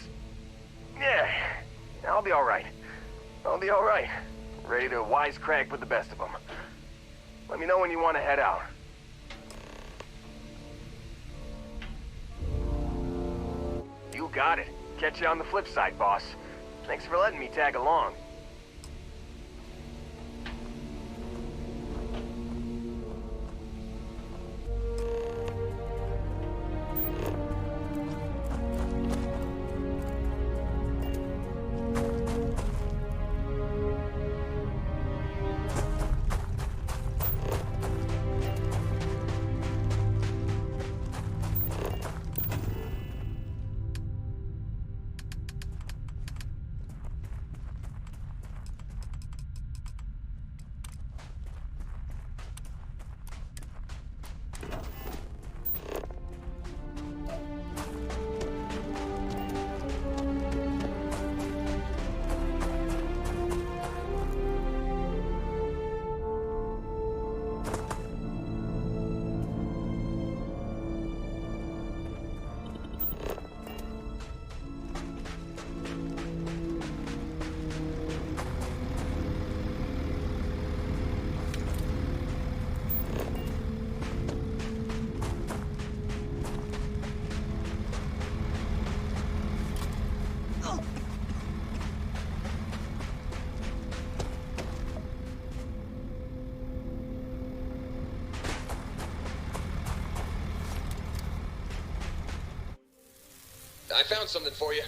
Yeah, I'll be alright. I'll be alright. Ready to wisecrack with the best of them. Let me know when you want to head out. You got it. Catch you on the flip side, boss. Thanks for letting me tag along. I found something for you.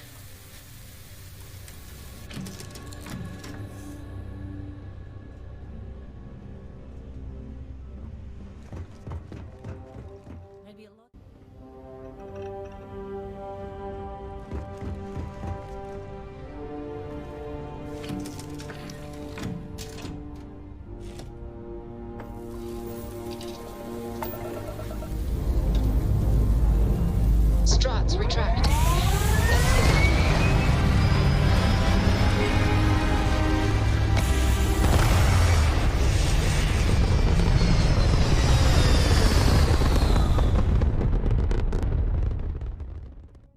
Struts retract. Let's get out.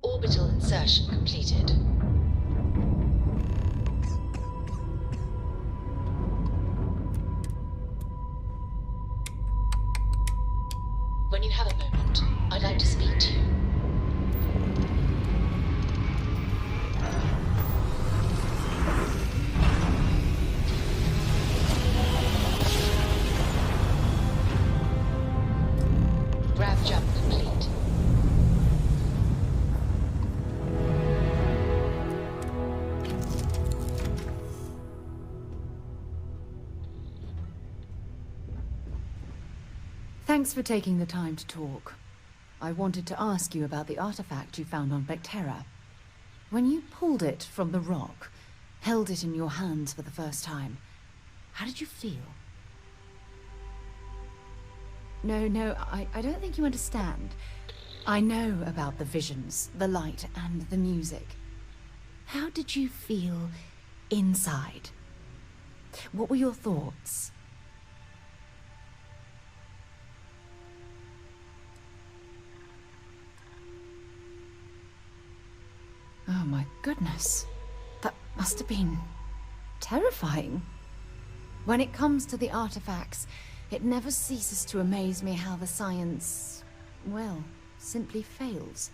Orbital insertion completed. When you have a moment, I'd like to speak to you. Grav jump complete. Thanks for taking the time to talk. I wanted to ask you about the artifact you found on Vectera. When you pulled it from the rock, held it in your hands for the first time, how did you feel? No, I don't think you understand. I know about the visions, the light, and the music. How did you feel inside? What were your thoughts? Oh my goodness. That must have been terrifying. When it comes to the artifacts, it never ceases to amaze me how the science, well, simply fails.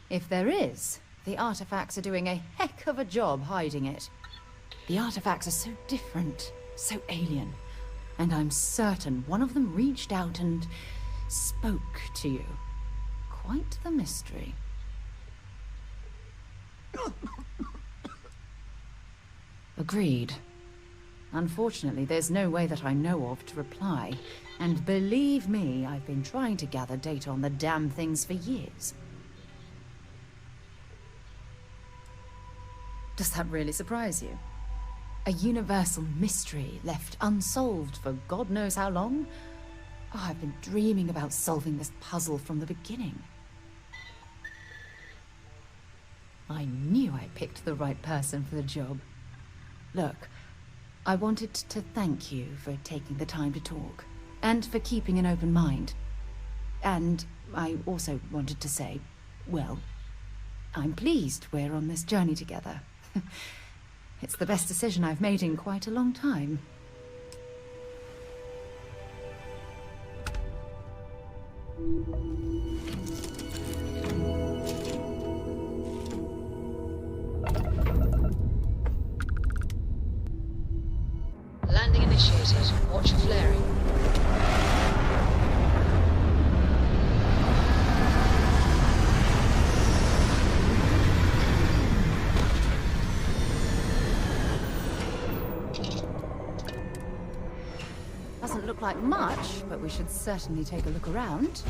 If there is, the artifacts are doing a heck of a job hiding it. The artifacts are so different, so alien, and I'm certain one of them reached out and spoke to you. Quite the mystery. Agreed. Unfortunately, there's no way that I know of to reply. And believe me, I've been trying to gather data on the damn things for years. Does that really surprise you? A universal mystery left unsolved for God knows how long? Oh, I've been dreaming about solving this puzzle from the beginning. I knew I picked the right person for the job. Look, I wanted to thank you for taking the time to talk, and for keeping an open mind. And I also wanted to say, well, I'm pleased we're on this journey together. It's the best decision I've made in quite a long time. Landing initiated. Watch for flaring. Doesn't look like much, but we should certainly take a look around.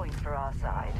point for our side.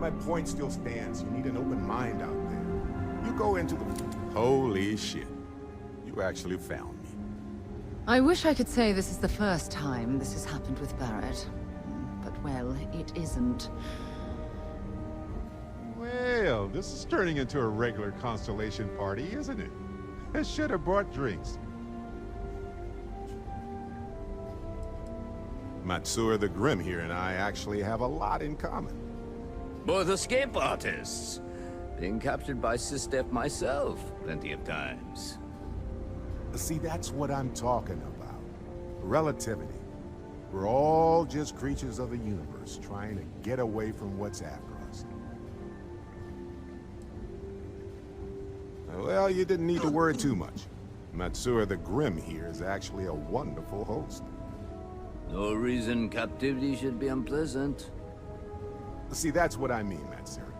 My point still stands. You need an open mind out there. You go into the... Holy shit. You actually found me. I wish I could say this is the first time this has happened with Barrett. But, well, it isn't. Well, this is turning into a regular Constellation party, isn't it? I should have brought drinks. Matsura the Grim here and I actually have a lot in common. Both escape artists. Being captured by Systef myself plenty of times. See, that's what I'm talking about. Relativity. We're all just creatures of the universe trying to get away from what's after us. Well, you didn't need to worry too much. Matsura the Grim here is actually a wonderful host. No reason captivity should be unpleasant. See, that's what I mean, Matsura.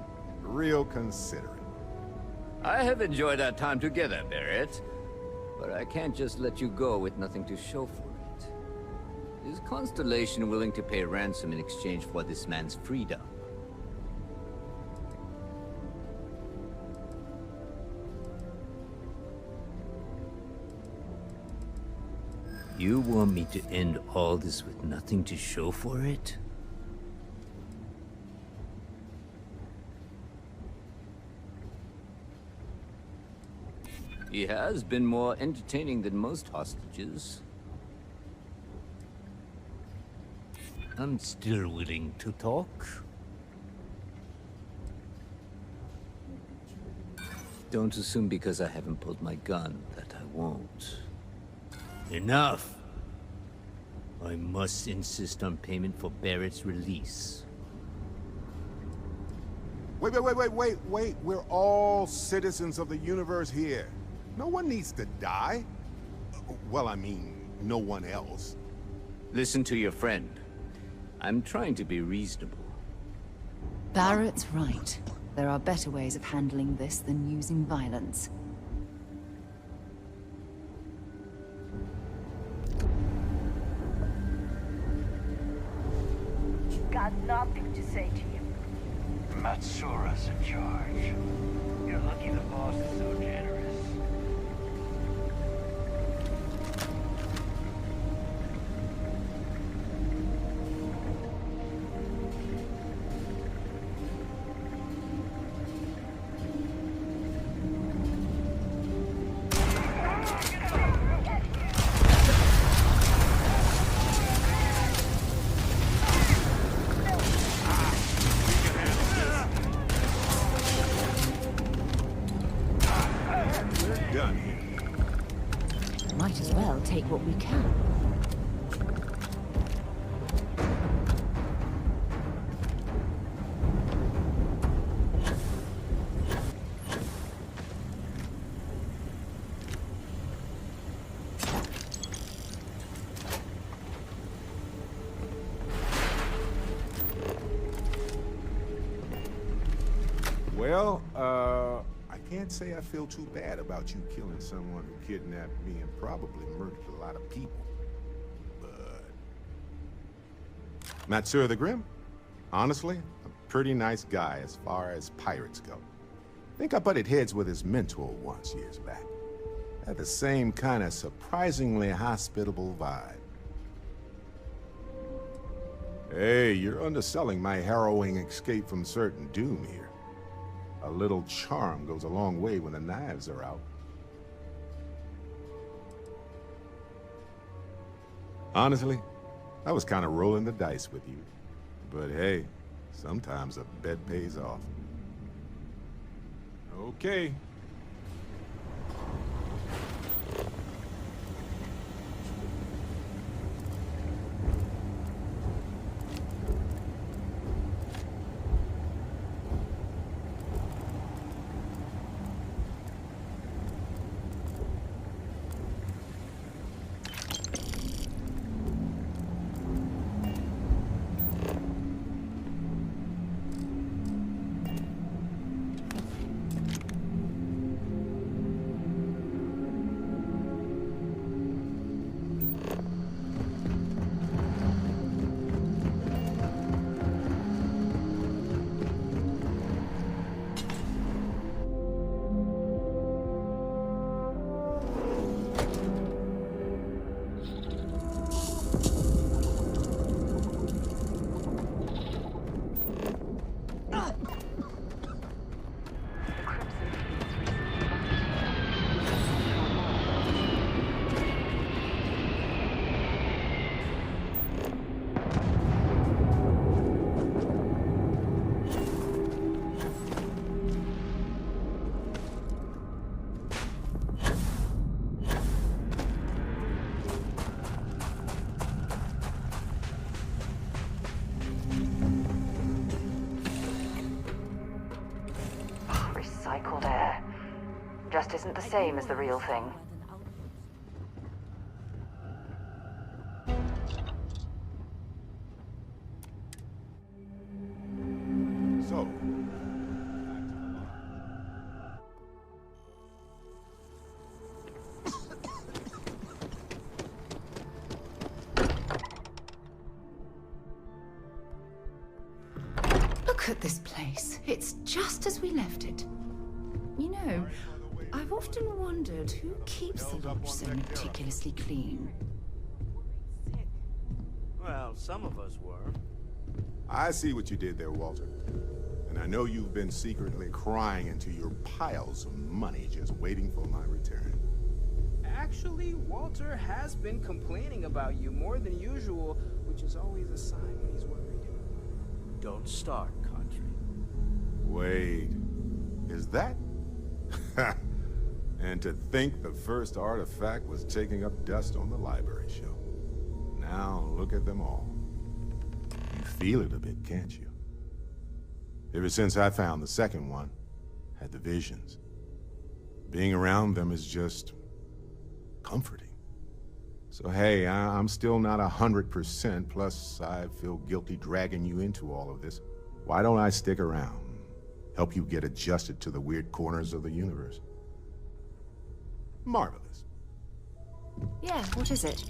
Real considerate. I have enjoyed our time together, Barrett. But I can't just let you go with nothing to show for it. Is Constellation willing to pay ransom in exchange for this man's freedom? You want me to end all this with nothing to show for it? He has been more entertaining than most hostages. I'm still willing to talk. Don't assume because I haven't pulled my gun that I won't. Enough! I must insist on payment for Barrett's release. Wait. We're all citizens of the universe here. No one needs to die. Well, I mean, no one else. Listen to your friend. I'm trying to be reasonable. Barrett's right. There are better ways of handling this than using violence. Got nothing to say to you. Matsura's in charge. You're lucky the boss is so generous. take what we can. Well, I can't say I feel too bad about you killing someone who kidnapped me and probably murdered a lot of people. But... Matsura the Grim? Honestly, a pretty nice guy as far as pirates go. Think I butted heads with his mentor once years back. Had the same kind of surprisingly hospitable vibe. Hey, you're underselling my harrowing escape from certain doom here. A little charm goes a long way when the knives are out. Honestly, I was kind of rolling the dice with you. But hey, sometimes a bet pays off. Okay. Recycled air. Just isn't the same as the real thing. So, Look at this place. It's just as we left it. You know, I've often wondered who keeps the lodge so meticulously clean. Well, some of us were. I see what you did there, Walter. And I know you've been secretly crying into your piles of money just waiting for my return. Actually, Walter has been complaining about you more than usual, which is always a sign when he's worried. Don't start, country. Wait, is that? And to think the first artifact was taking up dust on the library shelf. Now look at them all. You feel it a bit, can't you? Ever since I found the second one, had the visions. Being around them is just comforting. So hey, I'm still not 100%, plus I feel guilty dragging you into all of this. Why don't I stick around? Help you get adjusted to the weird corners of the universe. Marvelous. Yeah, what is it?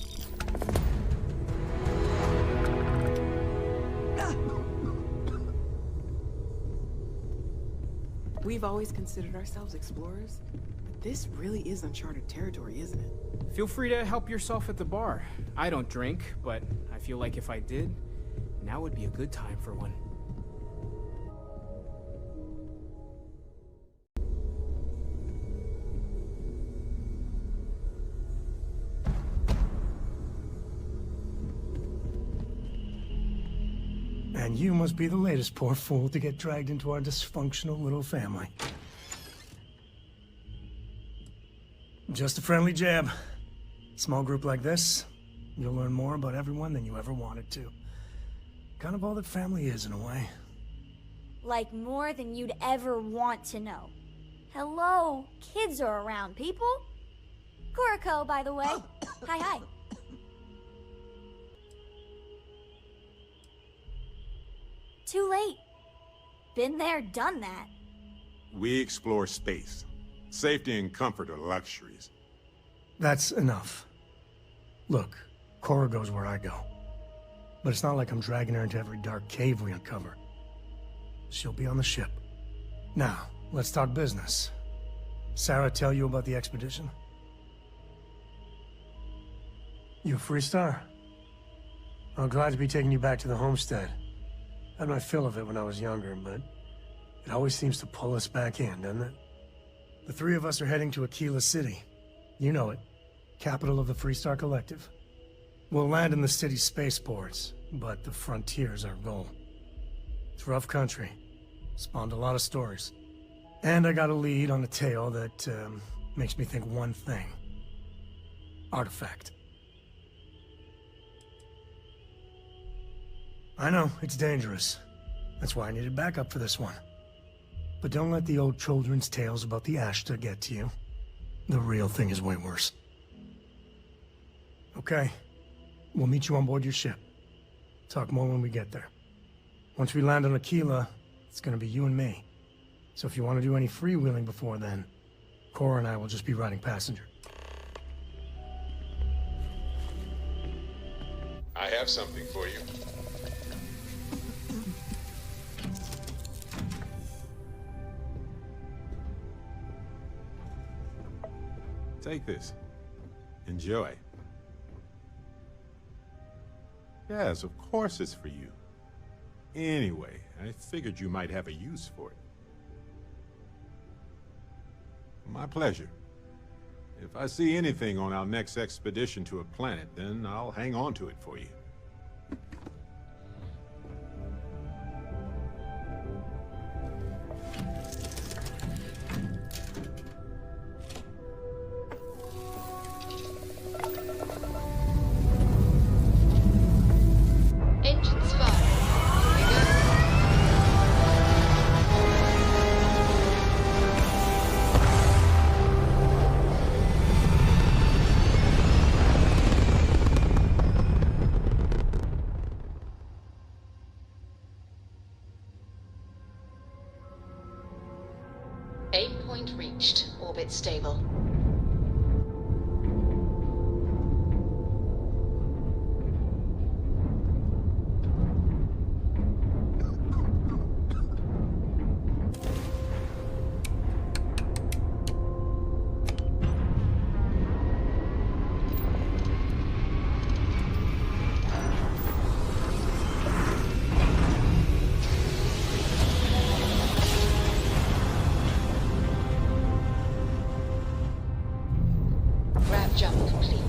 We've always considered ourselves explorers, but this really is uncharted territory, isn't it? Feel free to help yourself at the bar. I don't drink, but I feel like if I did, now would be a good time for one. And you must be the latest poor fool to get dragged into our dysfunctional little family. Just a friendly jab. Small group like this, you'll learn more about everyone than you ever wanted to. Kind of all that family is, in a way. Like more than you'd ever want to know. Hello, kids are around, people. Kuriko, by the way. Hi. Too late. Been there, done that. We explore space. Safety and comfort are luxuries. That's enough. Look, Cora goes where I go. But it's not like I'm dragging her into every dark cave we uncover. She'll be on the ship. Now, let's talk business. Sarah tell you about the expedition? You a Freestar? I'm glad to be taking you back to the homestead. Had my fill of it when I was younger, but it always seems to pull us back in, doesn't it? The three of us are heading to Aquila City. You know it. Capital of the Freestar Collective. We'll land in the city's spaceports, but the frontier's our goal. It's rough country. Spawned a lot of stories. And I got a lead on a tale that makes me think one thing. Artifact. I know, it's dangerous. That's why I needed backup for this one. But don't let the old children's tales about the Ashta get to you. The real thing is way worse. Okay. We'll meet you on board your ship. Talk more when we get there. Once we land on Aquila, it's gonna be you and me. So if you want to do any freewheeling before then, Cora and I will just be riding passenger. I have something for you. Take this. Enjoy. Yes, of course it's for you. Anyway, I figured you might have a use for it. My pleasure. If I see anything on our next expedition to a planet, then I'll hang on to it for you. Engines firing. Aim point reached. Orbit stable. Grab jump complete.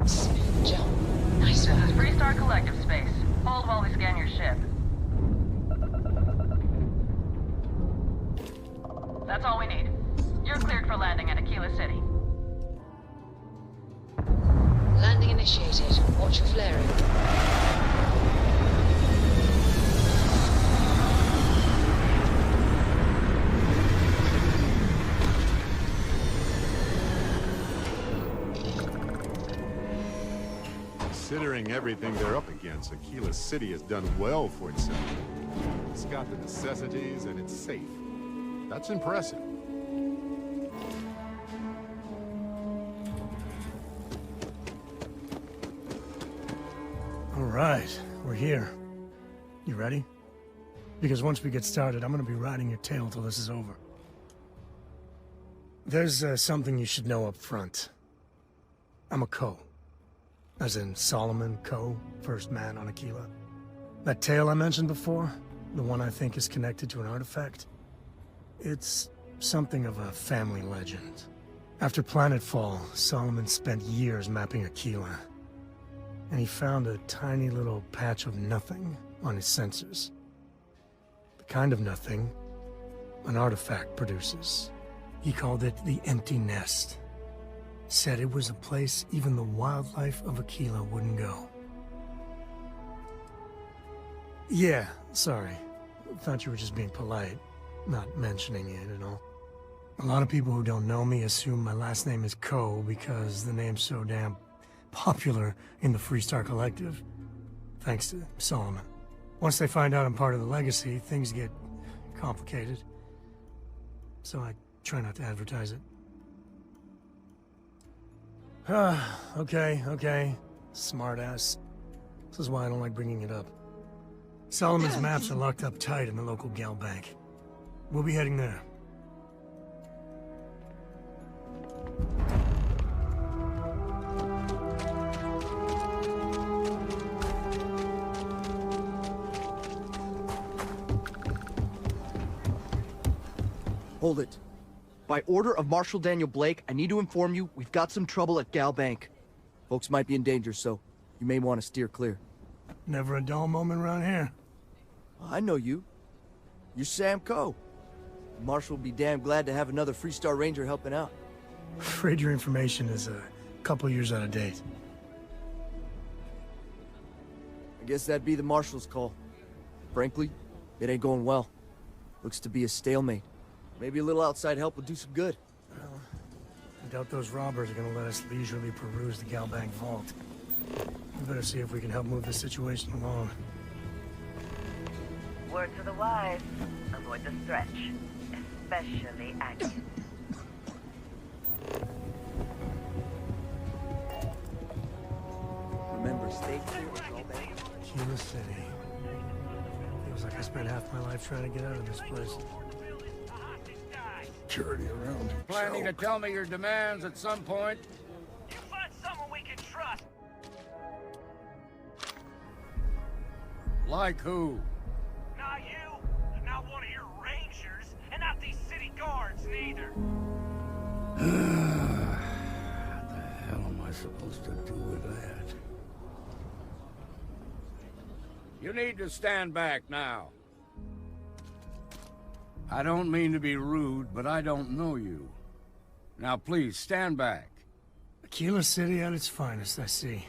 Smooth jump. Nice This is one. Freestar Collective space. Hold while we scan your ship. That's all we need. You're cleared for landing at Aquila City. Landing initiated. Watch for flaring. Considering everything they're up against, Aquila City has done well for itself. It's got the necessities and it's safe. That's impressive. Alright, we're here. You ready? Because once we get started, I'm gonna be riding your tail till this is over. There's something you should know up front. I'm a Ko. As in Solomon Ko, first man on Aquila. That tale I mentioned before, the one I think is connected to an artifact, it's something of a family legend. After planetfall, Solomon spent years mapping Aquila, and he found a tiny little patch of nothing on his sensors. The kind of nothing an artifact produces. He called it the Empty Nest. Said it was a place even the wildlife of Aquila wouldn't go. Yeah, sorry. Thought you were just being polite, not mentioning it and all. A lot of people who don't know me assume my last name is Ko because the name's so damn popular in the Freestar Collective, thanks to Solomon. Once they find out I'm part of the Legacy, things get complicated. So I try not to advertise it. Okay. Smartass. This is why I don't like bringing it up. Solomon's maps are locked up tight in the local gal bank. We'll be heading there. Hold it. By order of Marshal Daniel Blake, I need to inform you we've got some trouble at Gal Bank. Folks might be in danger, so you may want to steer clear. Never a dull moment around here. I know you. You're Sam Ko. Marshal will be damn glad to have another Freestar Ranger helping out. Afraid your information is a couple years out of date. I guess that'd be the Marshal's call. Frankly, it ain't going well. Looks to be a stalemate. Maybe a little outside help would do some good. Well, I doubt those robbers are gonna let us leisurely peruse the Galbank vault. We better see if we can help move the situation along. Word to the wise, avoid the stretch, especially Aggie. Remember, stay clear of Galbank. Aquila City. Feels like I spent half my life trying to get out of this place. Security around. Planning to tell me your demands at some point? You find someone we can trust. Like who? Not you, not one of your rangers, and not these city guards neither. What the hell am I supposed to do with that? You need to stand back now. I don't mean to be rude, but I don't know you. Now please, stand back. Aquila City at its finest, I see.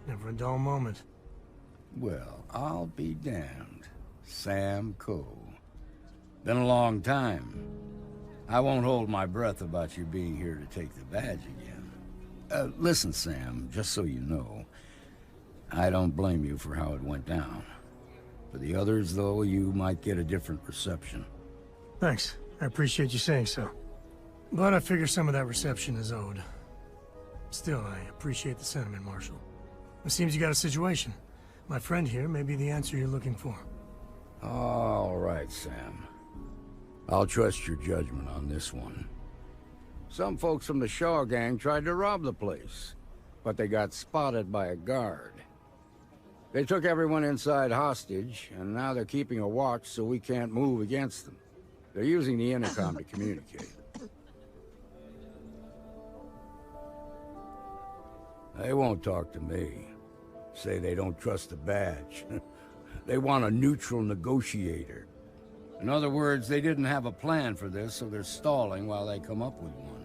Never a dull moment. Well, I'll be damned. Sam Ko. Been a long time. I won't hold my breath about you being here to take the badge again. Listen, Sam, just so you know, I don't blame you for how it went down. For the others, though, you might get a different reception. Thanks. I appreciate you saying so. But I figure some of that reception is owed. Still, I appreciate the sentiment, Marshal. It seems you got a situation. My friend here may be the answer you're looking for. All right, Sam. I'll trust your judgment on this one. Some folks from the Shaw gang tried to rob the place, but they got spotted by a guard. They took everyone inside hostage, and now they're keeping a watch so we can't move against them. They're using the intercom to communicate. They won't talk to me. Say they don't trust the badge. They want a neutral negotiator. In other words, they didn't have a plan for this, so they're stalling while they come up with one.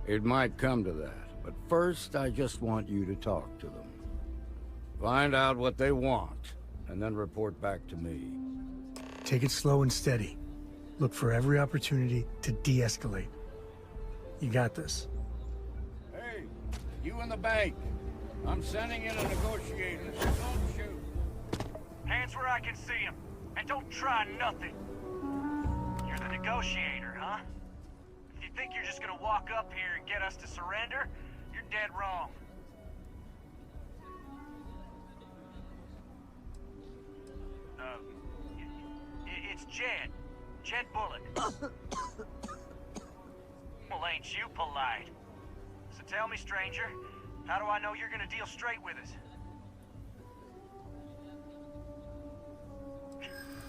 It might come to that, but first I just want you to talk to them. Find out what they want, and then report back to me. Take it slow and steady. Look for every opportunity to de-escalate. You got this. Hey, you in the bank. I'm sending in a negotiator. Don't shoot. Hands where I can see him. And don't try nothing. You're the negotiator, huh? If you think you're just gonna walk up here and get us to surrender, you're dead wrong. It's Jed. Jed Bullock. Well, ain't you polite? So tell me, stranger, how do I know you're gonna deal straight with us?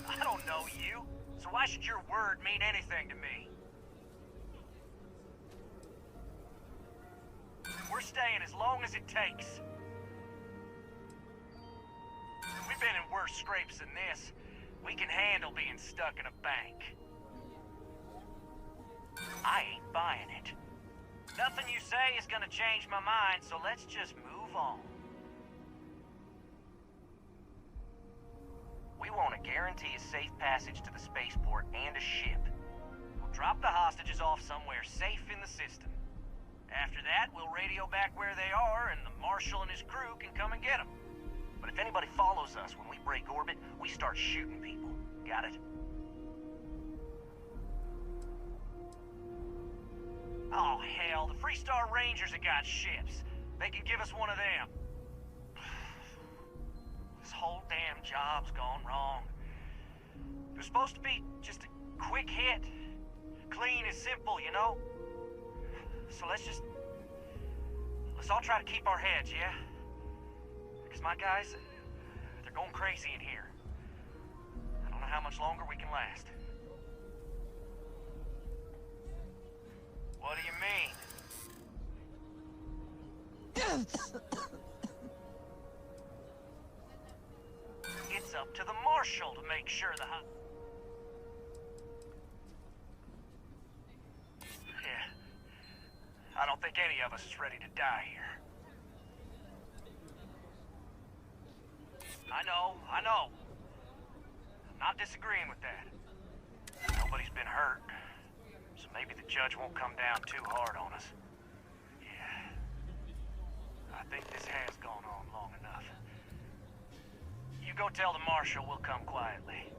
I don't know you, so why should your word mean anything to me? We're staying as long as it takes. We've been in worse scrapes than this. We can handle being stuck in a bank. I ain't buying it. Nothing you say is gonna change my mind, so let's just move on. We want to guarantee a safe passage to the spaceport and a ship. We'll drop the hostages off somewhere safe in the system. After that, we'll radio back where they are, and the Marshal and his crew can come and get them. But if anybody follows us when we break orbit, we start shooting people. Got it? Oh, hell, the Freestar Rangers have got ships. They can give us one of them. This whole damn job's gone wrong. It was supposed to be just a quick hit. Clean and simple, you know? So let's all try to keep our heads, yeah? Because my guys, they're going crazy in here. I don't know how much longer we can last. What do you mean? It's up to the Marshal to make sure the Yeah. I don't think any of us is ready to die here. I know. I'm not disagreeing with that. Nobody's been hurt, so maybe the judge won't come down too hard on us. Yeah. I think this has gone on long enough. You go tell the Marshal we'll come quietly.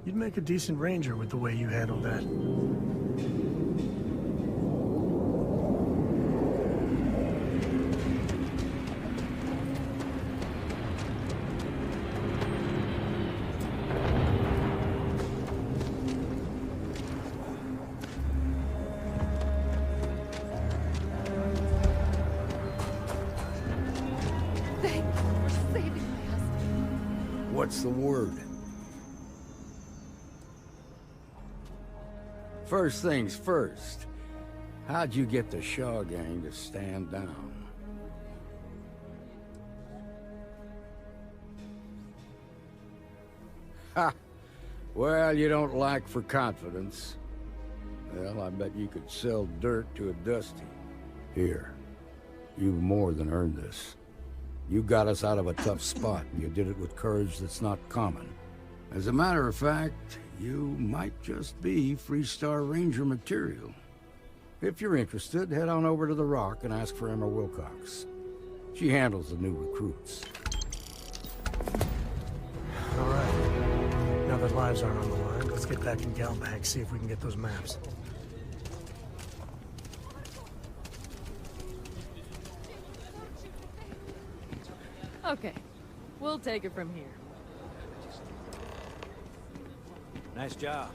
You'd make a decent ranger with the way you handled that. What's the word? First things first. How'd you get the Shaw gang to stand down? Ha! Well, you don't lack for confidence. Well, I bet you could sell dirt to a Dusty. Here. You've more than earned this. You got us out of a tough spot, and you did it with courage that's not common. As a matter of fact, you might just be Freestar Ranger material. If you're interested, head on over to the Rock and ask for Emma Wilcox. She handles the new recruits. All right. Now that lives aren't on the line, let's get back in Galbank, see if we can get those maps. Okay, we'll take it from here. Nice job.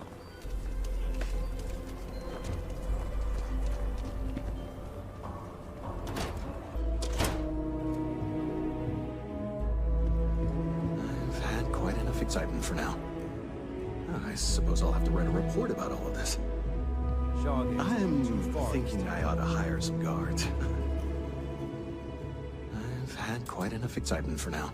I've had quite enough excitement for now. I suppose I'll have to write a report about all of this. I'm thinking I ought to hire some guards. I've had quite enough excitement for now.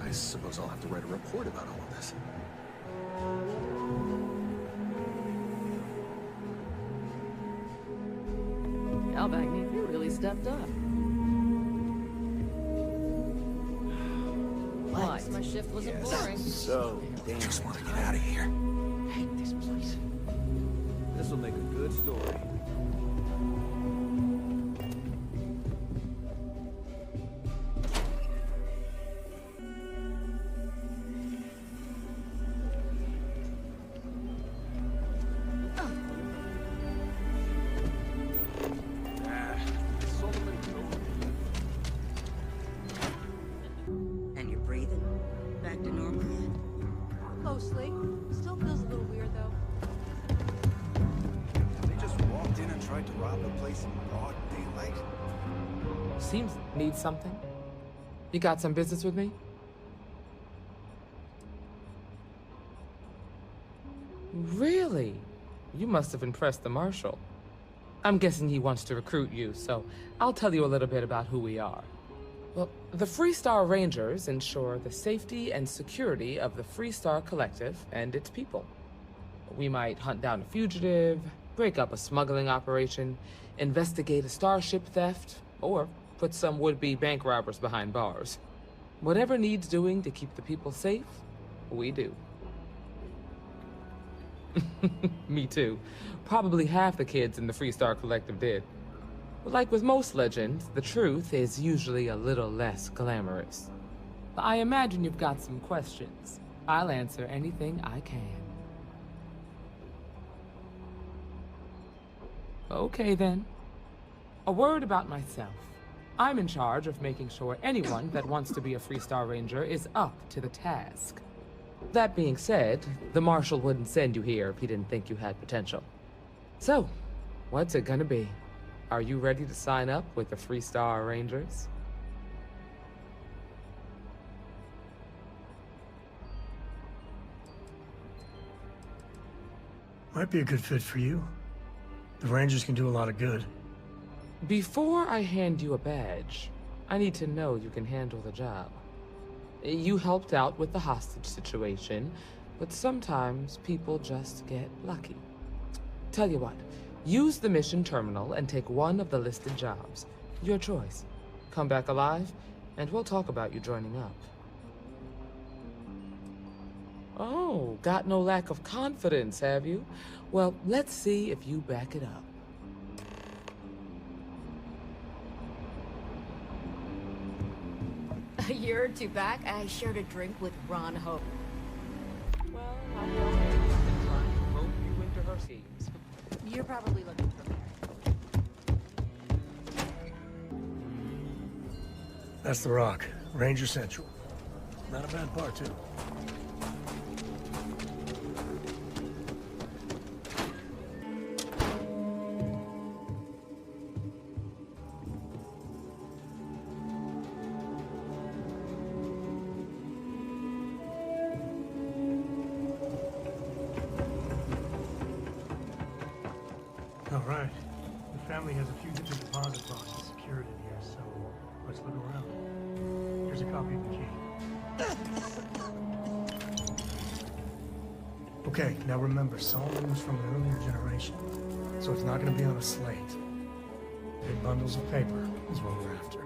I suppose I'll have to write a report about all of this. stepped up. What? My shift wasn't boring. So, damn. Just want to get out of here. Hate this place. This'll make a good story. And you're breathing? Back to normal yet? Mostly. Still feels a little weird, though. They just walked in and tried to rob the place in broad daylight. Seems need something. You got some business with me? Really? You must have impressed the Marshal. I'm guessing he wants to recruit you, so I'll tell you a little bit about who we are. Well, the Freestar Rangers ensure the safety and security of the Freestar Collective and its people. We might hunt down a fugitive, break up a smuggling operation, investigate a starship theft, or put some would-be bank robbers behind bars. Whatever needs doing to keep the people safe, we do. Me too. Probably half the kids in the Freestar Collective did. But like with most legends, the truth is usually a little less glamorous. I imagine you've got some questions. I'll answer anything I can. Okay then. A word about myself. I'm in charge of making sure anyone that wants to be a Freestar Ranger is up to the task. That being said, the Marshal wouldn't send you here if he didn't think you had potential. So, what's it gonna be? Are you ready to sign up with the Freestar Rangers? Might be a good fit for you. The Rangers can do a lot of good. Before I hand you a badge, I need to know you can handle the job. You helped out with the hostage situation, but sometimes people just get lucky. Tell you what, use the mission terminal and take one of the listed jobs. Your choice. Come back alive, and we'll talk about you joining up. Oh, got no lack of confidence, have you? Well, let's see if you back it up. A year or two back, I shared a drink with Ron Hope. Well, I know been trying to rope you into her schemes. You're probably looking for Mary. That's the Rock, Ranger Central. Not a bad bar, too. All right. The family has a few different deposit boxes secured in here, so let's look around. Here's a copy of the key. Okay, now remember, Solomon was from an earlier generation, so it's not going to be on a slate. Big bundles of paper is what we're after.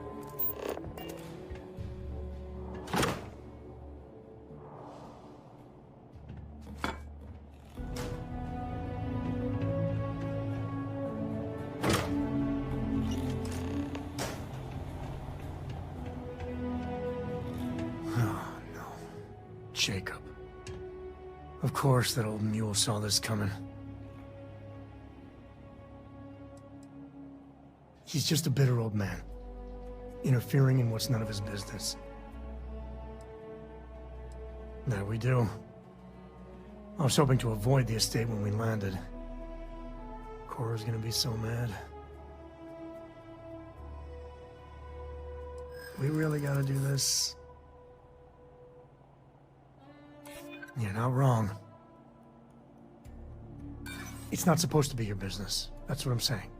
Jacob. Of course that old mule saw this coming. He's just a bitter old man, interfering in what's none of his business. That we do. I was hoping to avoid the estate when we landed. Cora's gonna be so mad. We really gotta do this. You're not wrong. It's not supposed to be your business. That's what I'm saying.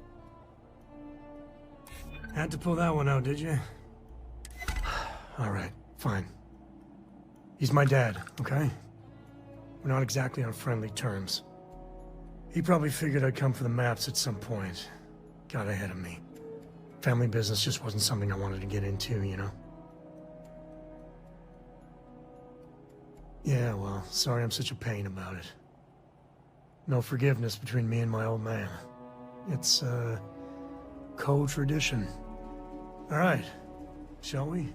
Had to pull that one out, did you? All right, fine. He's my dad, okay? We're not exactly on friendly terms. He probably figured I'd come for the maps at some point. Got ahead of me. Family business just wasn't something I wanted to get into, you know? Yeah, well, sorry I'm such a pain about it. No forgiveness between me and my old man. It's, co-tradition. All right, shall we?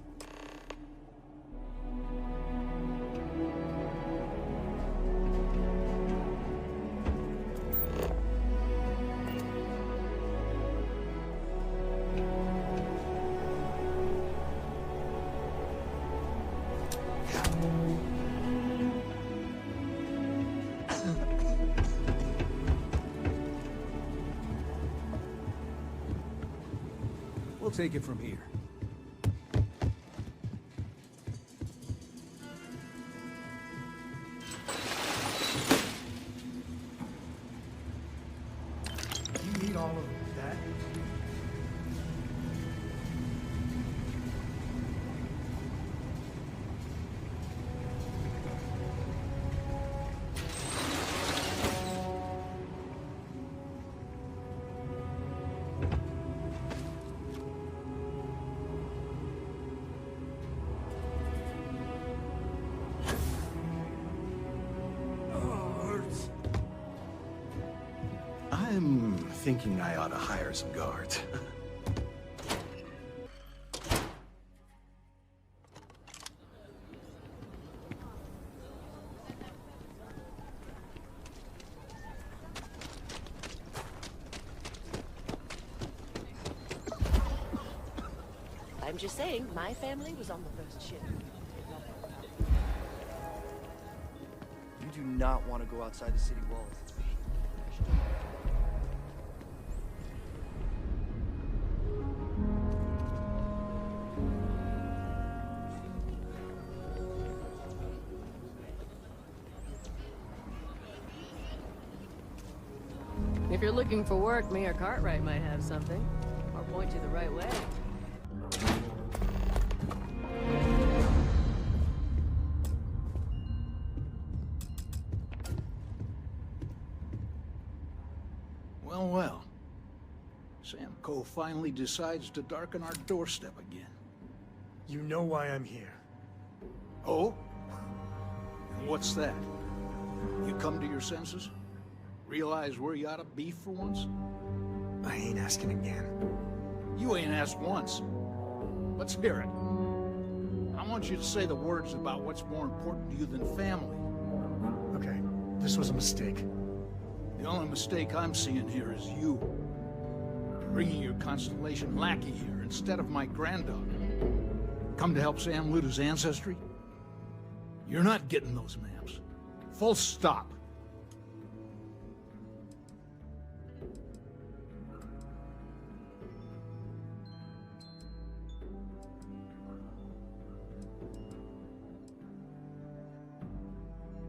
We'll take it from here. You need all of that? I'm thinking I ought to hire some guards. I'm just saying, my family was on the first ship. You do not want to go outside the city walls. If you're looking for work, me or Cartwright might have something. Or point you the right way. Well, well. Sam Coe finally decides to darken our doorstep again. You know why I'm here. Oh? And what's that? You come to your senses? Realize where you ought to be for once? I ain't asking again. You ain't asked once. Let's hear it. I want you to say the words about what's more important to you than family. Okay, this was a mistake. The only mistake I'm seeing here is you. Bringing your Constellation lackey here instead of my granddaughter. Come to help Sam loot his ancestry? You're not getting those maps. Full stop.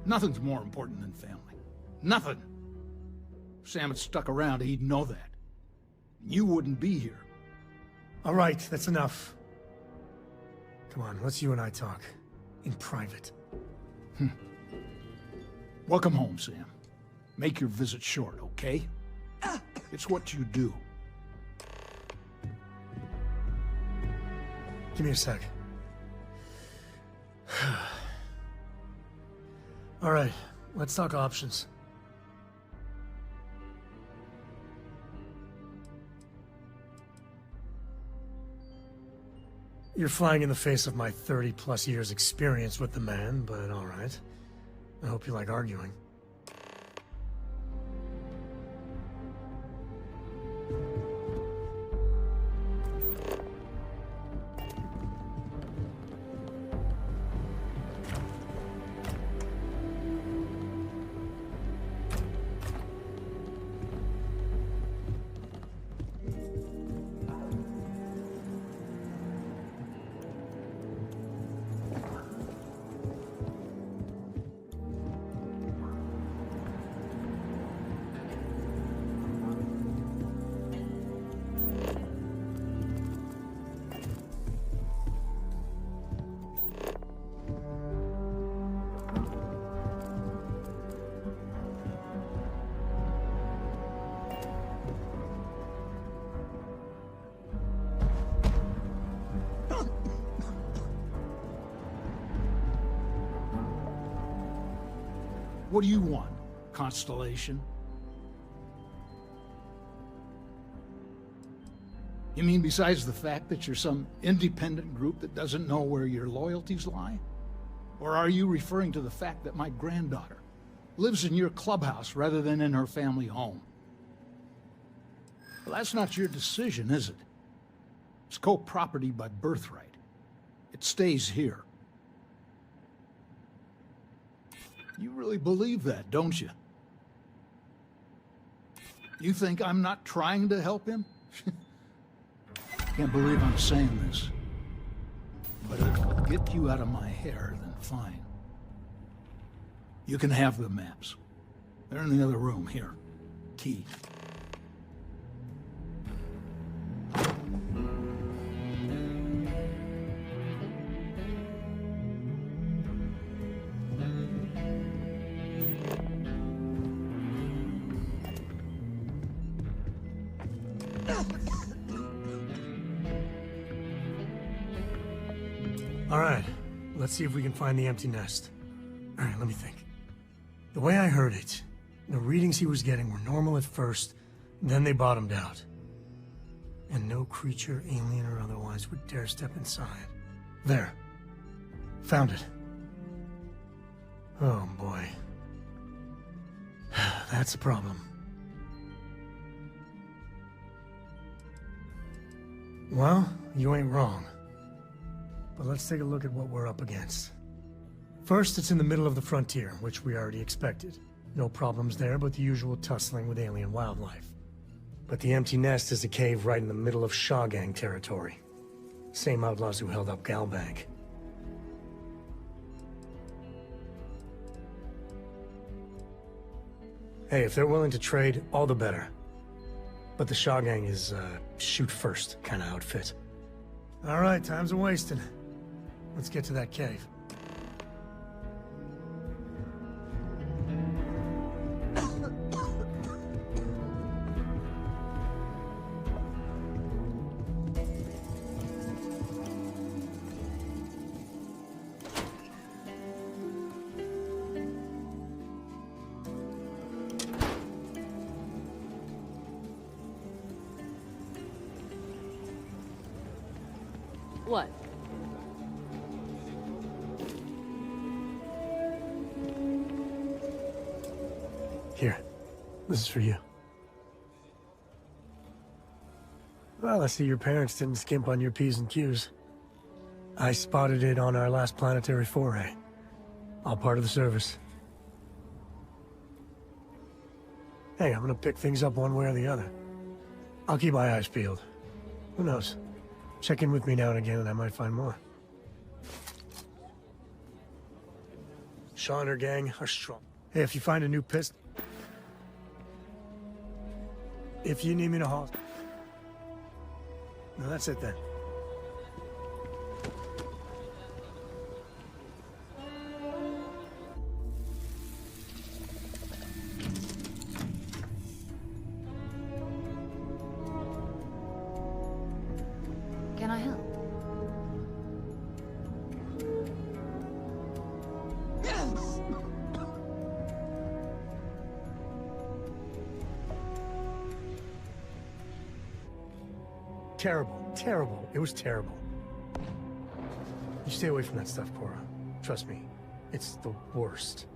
Nothing's more important than family. Nothing. If Sam had stuck around, he'd know that. You wouldn't be here. All right, that's enough. Come on, let's you and I talk. In private. Welcome home, Sam. Make your visit short, okay? It's what you do. Give me a sec. All right, let's talk options. You're flying in the face of my 30-plus years experience with the man, but all right. I hope you like arguing. What do you want? Constellation? You mean besides the fact that you're some independent group that doesn't know where your loyalties lie? Or are you referring to the fact that my granddaughter lives in your clubhouse rather than in her family home? Well, that's not your decision, is it? It's co-property by birthright. It stays here. You really believe that, don't you? You think I'm not trying to help him? Can't believe I'm saying this. But if it'll get you out of my hair, then fine. You can have the maps. They're in the other room, here. Key. All right, let's see if we can find the empty nest. All right, let me think. The way I heard it, the readings he was getting were normal at first, then they bottomed out. And no creature, alien or otherwise, would dare step inside. There. Found it. Oh, boy. That's the problem. Well, you ain't wrong. But let's take a look at what we're up against. First, it's in the middle of the frontier, which we already expected. No problems there, but the usual tussling with alien wildlife. But the empty nest is a cave right in the middle of Shaw Gang territory. Same outlaws who held up Galbank. Hey, if they're willing to trade, all the better. But the Shaw Gang is, shoot first kind of outfit. All right, time's a-wasting. Let's get to that cave. What? Here, this is for you. Well, I see your parents didn't skimp on your P's and Q's. I spotted it on our last planetary foray. All part of the service. Hey, I'm gonna pick things up one way or the other. I'll keep my eyes peeled. Who knows? Check in with me now and again and I might find more. Shaw and her gang are strong. Hey, if you find a new pistol... If you need me to haul... No, that's it then. Can I help? Terrible. Terrible. It was terrible. You stay away from that stuff, Cora. Trust me. It's the worst.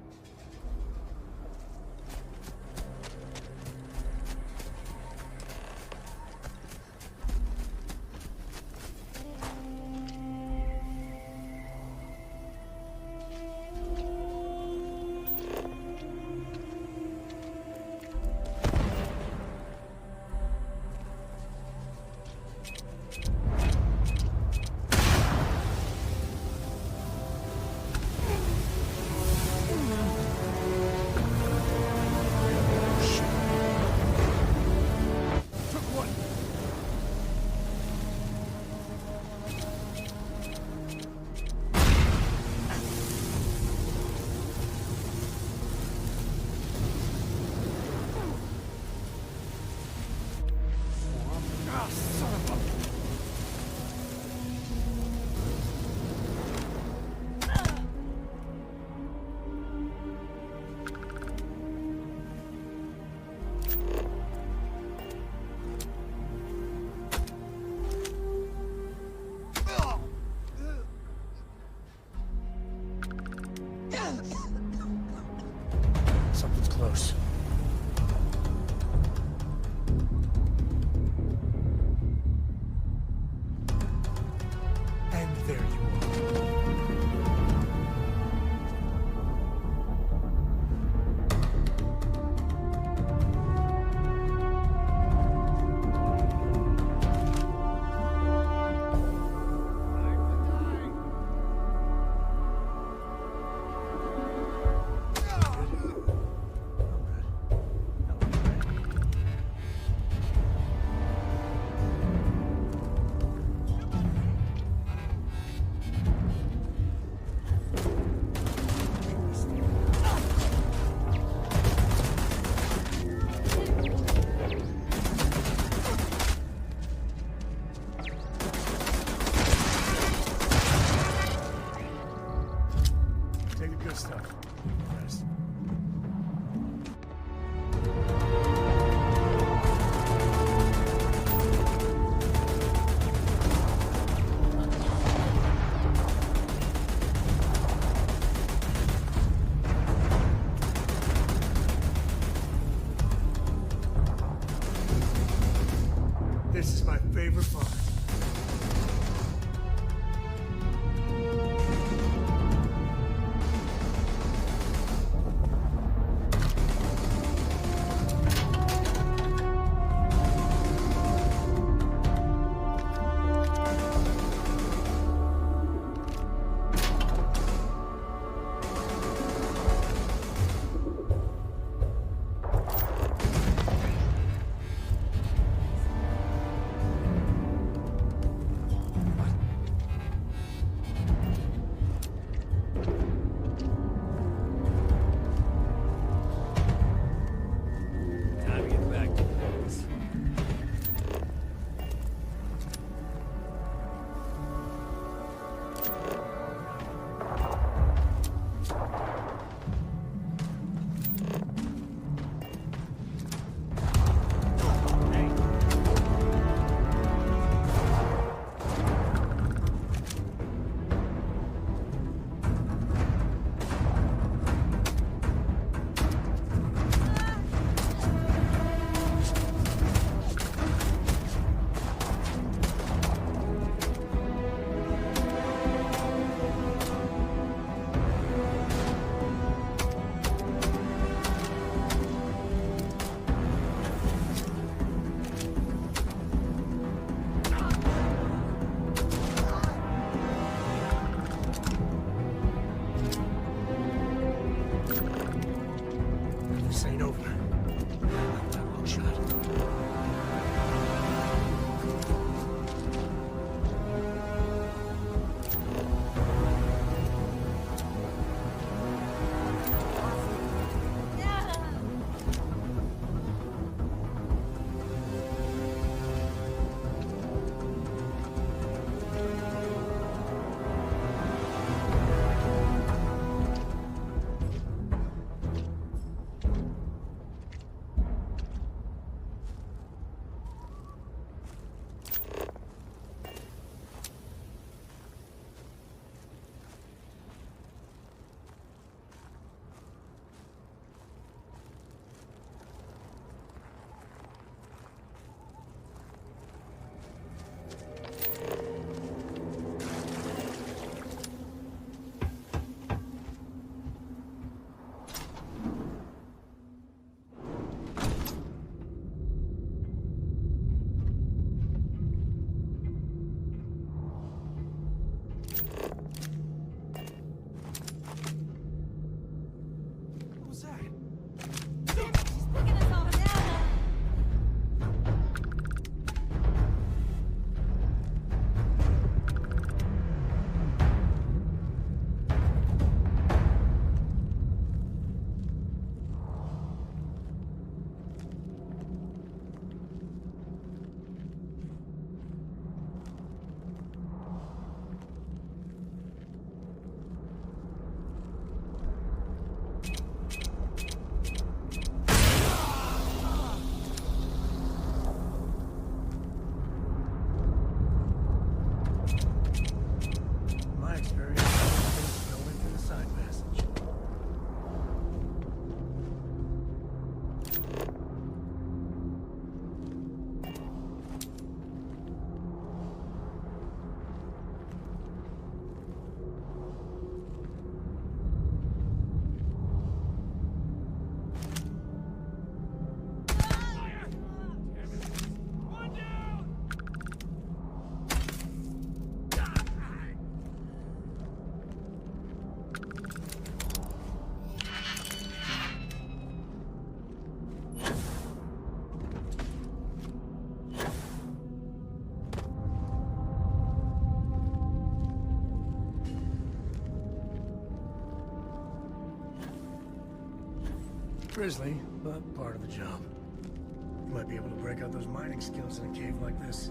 Grisly, but part of the job. You might be able to break out those mining skills in a cave like this.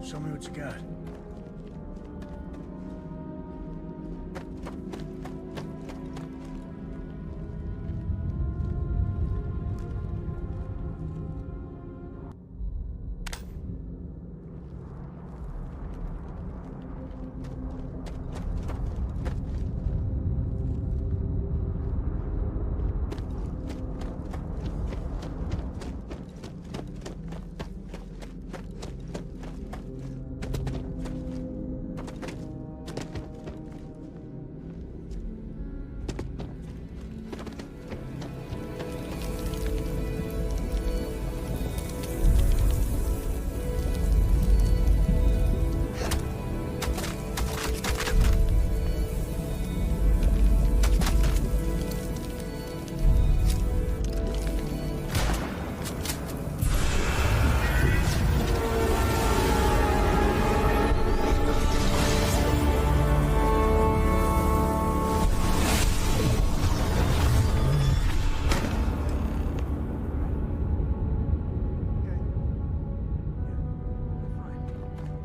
Show me what you got.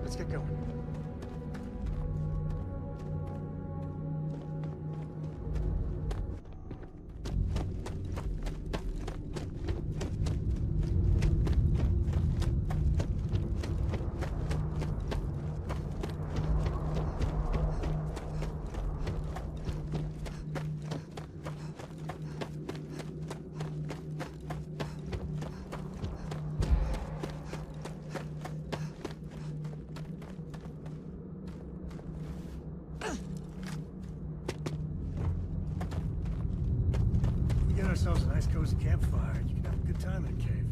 Let's get going. Ourselves a nice cozy campfire. You can have a good time in a cave.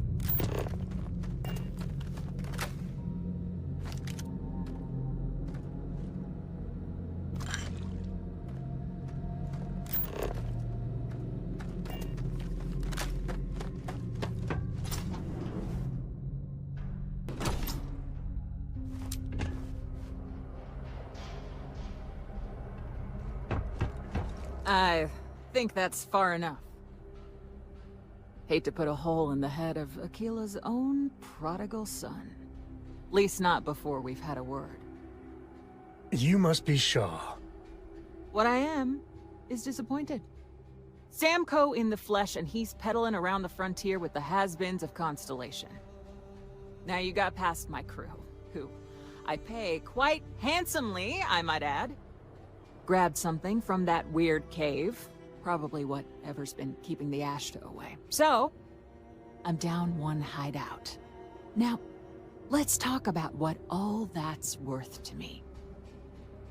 I think that's far enough. Hate to put a hole in the head of Akila's own prodigal son. Least not before we've had a word. You must be Shaw. What I am is disappointed. Sam Coe in the flesh, and he's peddling around the frontier with the has-beens of Constellation. Now you got past my crew, who I pay quite handsomely, I might add. Grabbed something from that weird cave. Probably whatever's been keeping the Ashta away. So, I'm down one hideout. Now, let's talk about what all that's worth to me.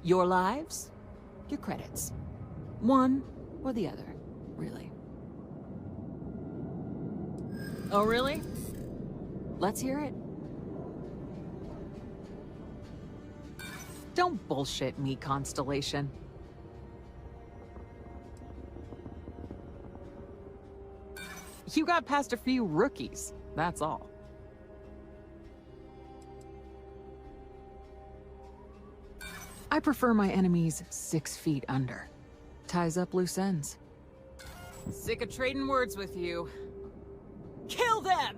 Your lives, your credits. One or the other, really. Oh, really? Let's hear it. Don't bullshit me, Constellation. You got past a few rookies, that's all. I prefer my enemies 6 feet under. Ties up loose ends. Sick of trading words with you. Kill them!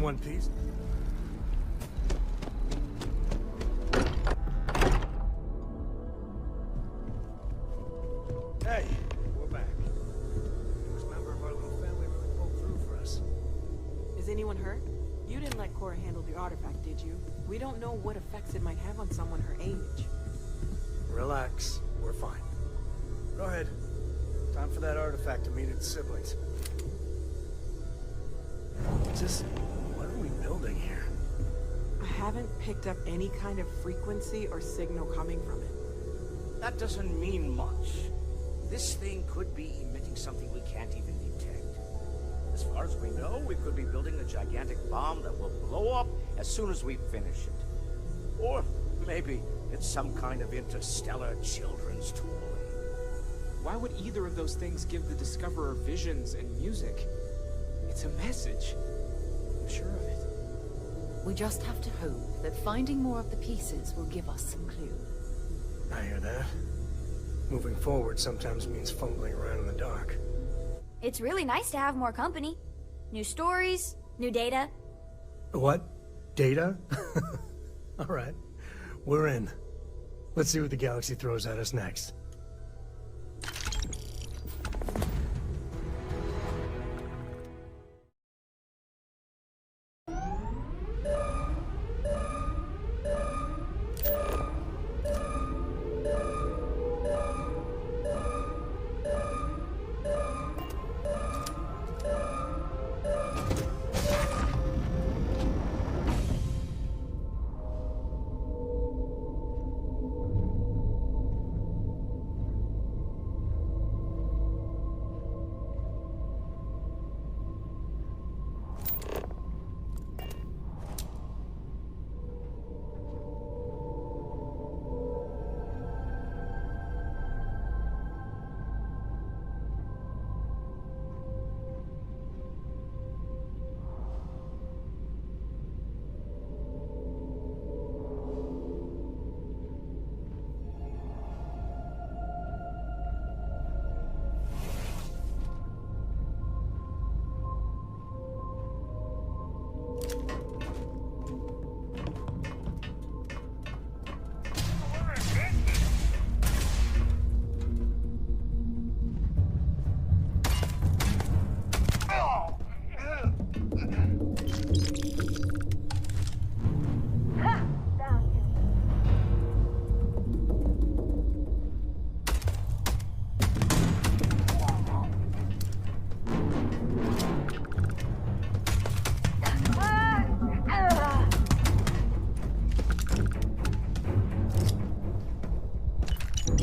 in one piece. Hey, we're back. Newest member of our little family really pulled through for us. Is anyone hurt? You didn't let Cora handle the artifact, did you? We don't know what effects it might have on someone her age. Relax. We're fine. Go ahead. Time for that artifact to meet its siblings. Just what are we building here? I haven't picked up any kind of frequency or signal coming from it. That doesn't mean much. This thing could be emitting something we can't even detect. As far as we know, we could be building a gigantic bomb that will blow up as soon as we finish it. Or maybe it's some kind of interstellar children's toy. Why would either of those things give the Discoverer visions and music? It's a message. I'm sure of it. We just have to hope that finding more of the pieces will give us some clue. I hear that. Moving forward sometimes means fumbling around in the dark. It's really nice to have more company. New stories, new data. What? Data? All right. We're in. Let's see what the galaxy throws at us next.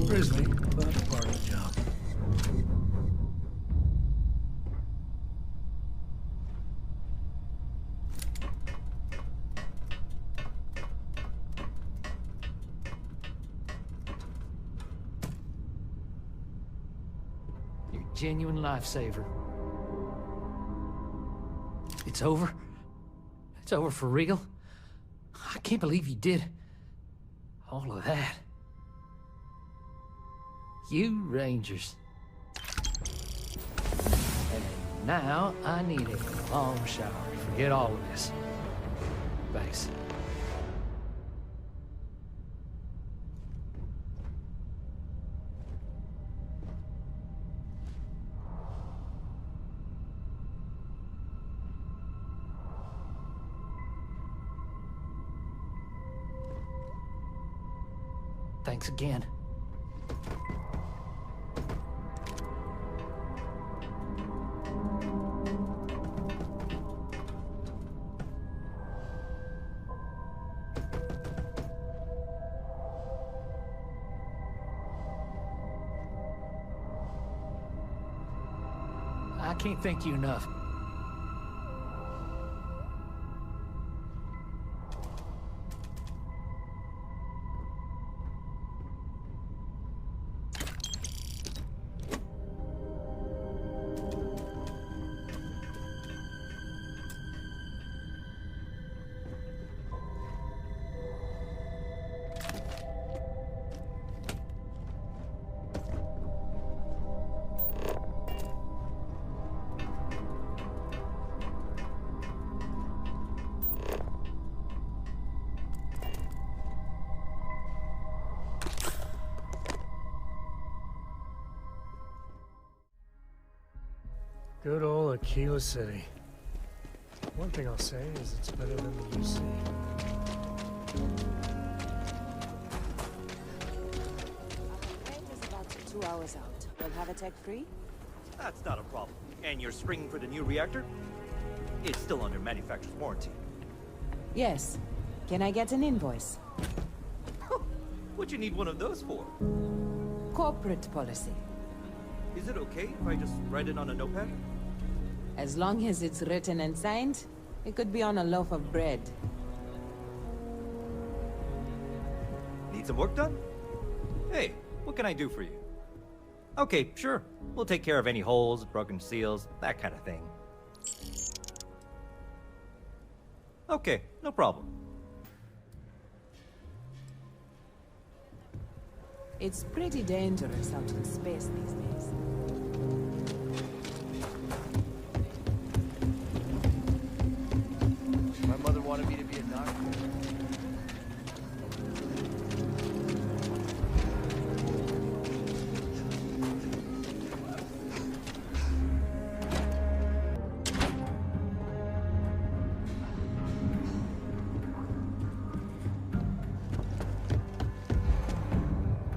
Grizzly, that's part of the job. You're a genuine lifesaver. It's over? It's over for real? I can't believe you did all of that. You Rangers. And now I need a long shower to forget all of this. Thanks. Thanks again. I can't thank you enough. Good old Aquila City. One thing I'll say is it's better than the UC. Flight is about 2 hours out. We'll have a tech free? That's not a problem. And you're springing for the new reactor? It's still under manufacturer's warranty. Yes. Can I get an invoice? What'd you need one of those for? Corporate policy. Is it okay if I just write it on a notepad? As long as it's written and signed, it could be on a loaf of bread. Need some work done? Hey, what can I do for you? Okay, sure. We'll take care of any holes, broken seals, that kind of thing. Okay, no problem. It's pretty dangerous out in space these days. My mother wanted me to be a doctor.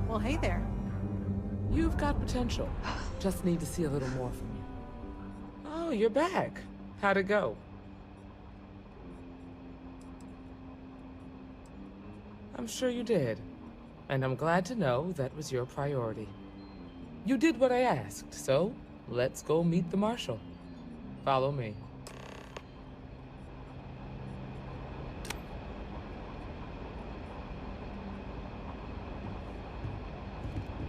Well, hey there. You've got potential. Just need to see a little more from you. Oh, you're back. How'd it go? I'm sure you did. And I'm glad to know that was your priority. You did what I asked, so let's go meet the Marshal. Follow me.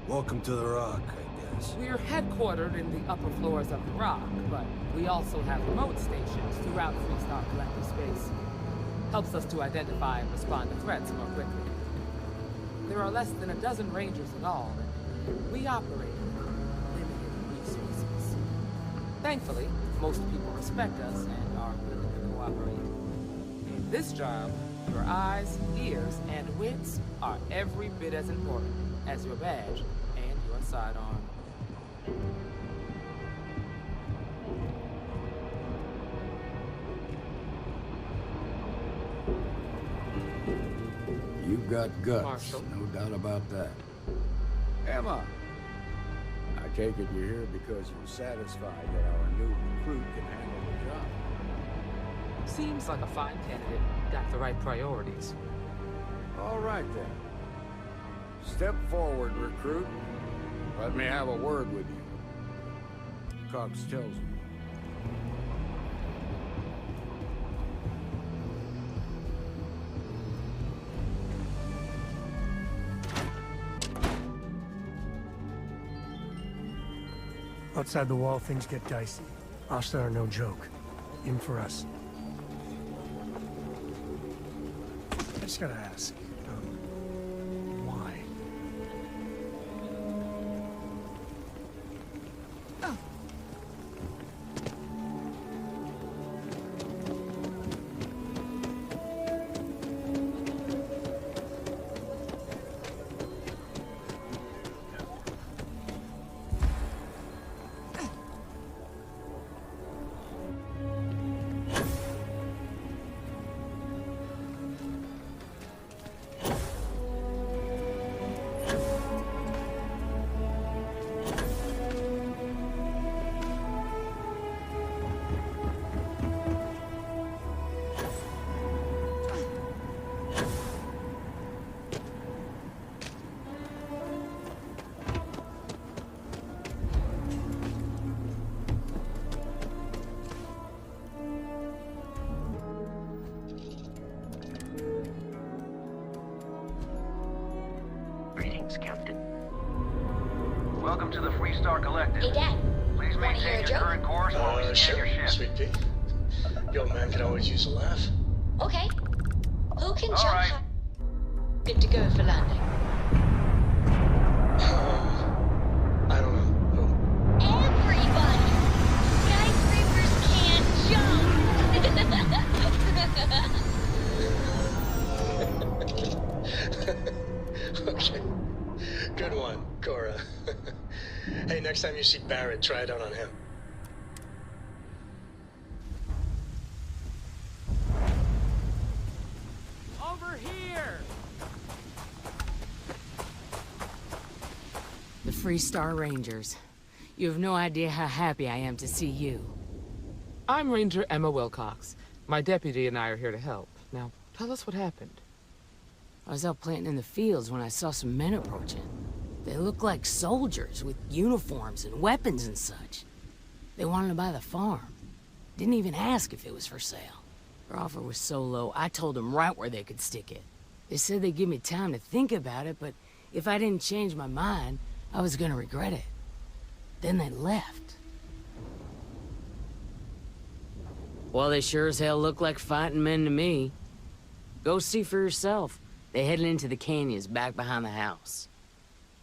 Welcome to the Rock, I guess. We're headquartered in the upper floors of the Rock, but we also have remote stations throughout Freestar Collective space. Helps us to identify and respond to threats more quickly. There are less than a dozen Rangers in all, and we operate with limited resources. Thankfully, most people respect us and are willing to cooperate. In this job, your eyes, ears, and wits are every bit as important as your badge and your sidearm. You've got guts, Marshal. no doubt about that. Emma, I take it you're here because you're satisfied that our new recruit can handle the job. Seems like a fine candidate. Got the right priorities. All right then. Step forward, recruit. Let me have a word with you. Cox tells me. Outside the wall, things get dicey. Asta are no joke. Even for us. I just gotta ask, why? Greetings, Captain. Welcome to the Freestar Collective. Hey, Dad. Please maintain your current course while we scan your ship. Sweet pea. Yo, man can always use a laugh. Okay. Who can All jump right. high? Good to go for landing. I don't know. Who? Everybody! Skyscrapers can't jump! Okay. Good one, Cora. Hey, next time you see Barrett, try it out on him. Over here! The Freestar Rangers. You have no idea how happy I am to see you. I'm Ranger Emma Wilcox. My deputy and I are here to help. Now, tell us what happened. I was out planting in the fields when I saw some men approaching. They looked like soldiers with uniforms and weapons and such. They wanted to buy the farm. Didn't even ask if it was for sale. Their offer was so low, I told them right where they could stick it. They said they'd give me time to think about it, but if I didn't change my mind, I was gonna regret it. Then they left. Well, they sure as hell look like fighting men to me. Go see for yourself. They headed into the canyons back behind the house.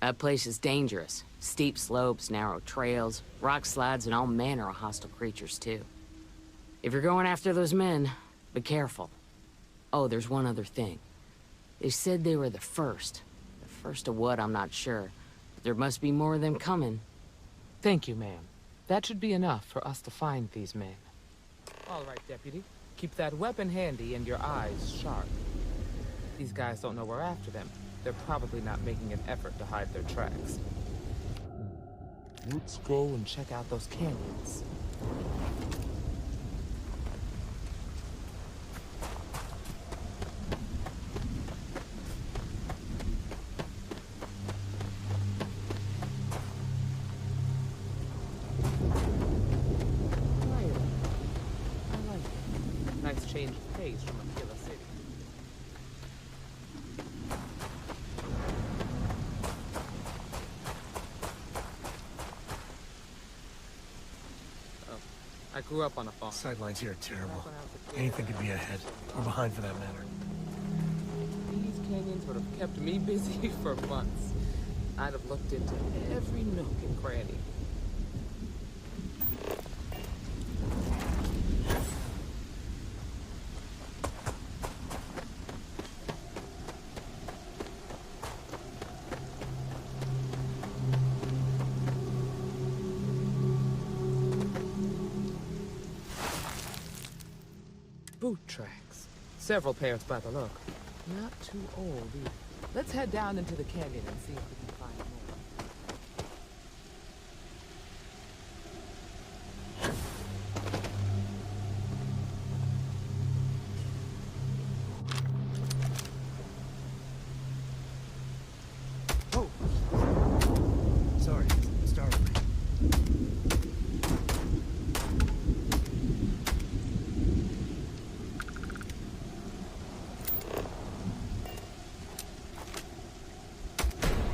That place is dangerous. Steep slopes, narrow trails, rock slides, and all manner of hostile creatures, too. If you're going after those men, be careful. Oh, there's one other thing. They said they were the first. The first of what, I'm not sure. But there must be more of them coming. Thank you, ma'am. That should be enough for us to find these men. All right, Deputy. Keep that weapon handy and your eyes sharp. These guys don't know we're after them. They're probably not making an effort to hide their tracks. Let's go and check out those canyons. Nice change of pace from a killer city. Oh, I grew up on a farm. Sidelines here are terrible. Anything could be ahead, or behind for that matter. These canyons would have kept me busy for months. I'd have looked into every nook and cranny. Boot tracks. Several pairs by the look. Not too old either. Let's head down into the canyon and see if we can find more. Oh! Sorry, start over.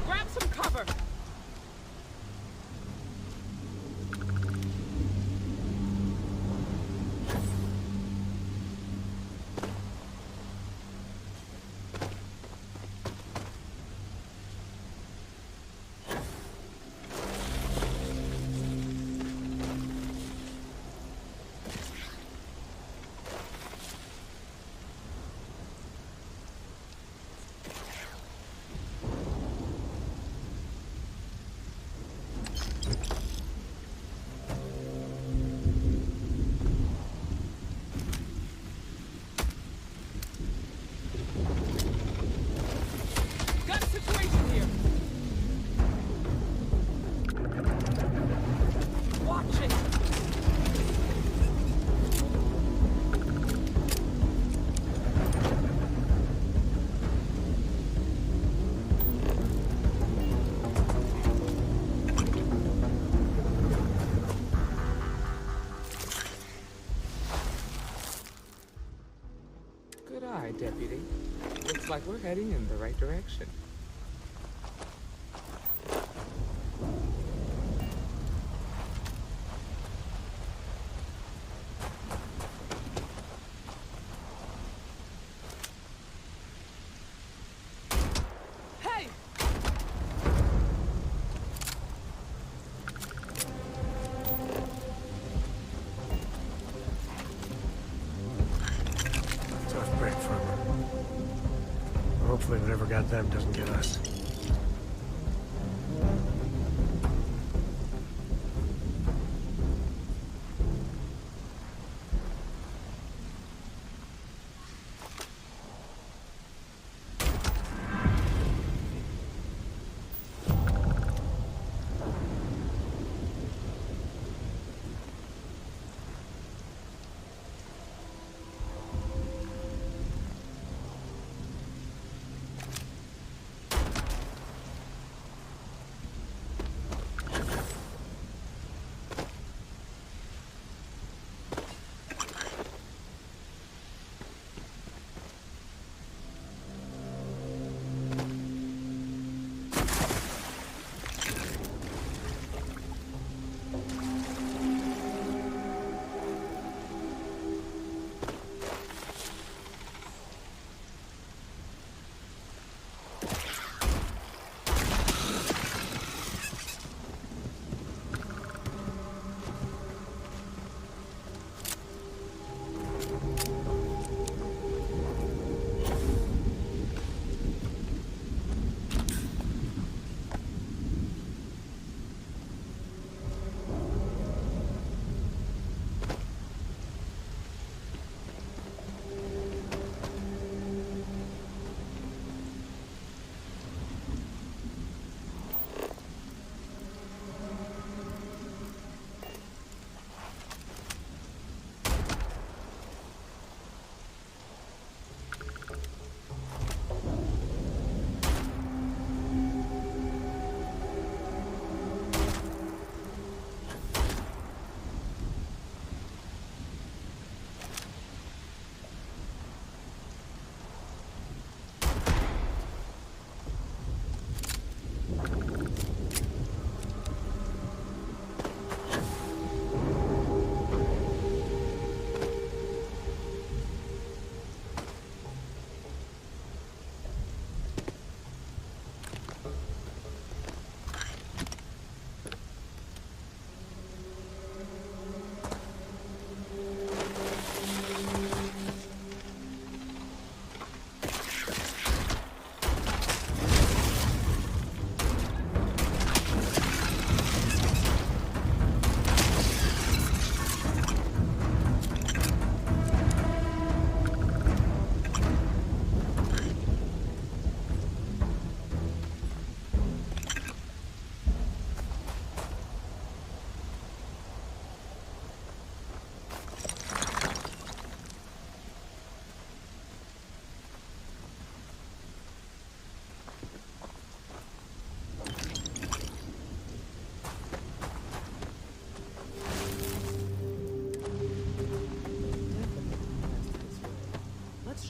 Grab some cover! Got a situation here! Watch it! Good eye, Deputy. Looks like we're heading in the right direction. Hey! Tough break for him. Hopefully whatever got them doesn't get us.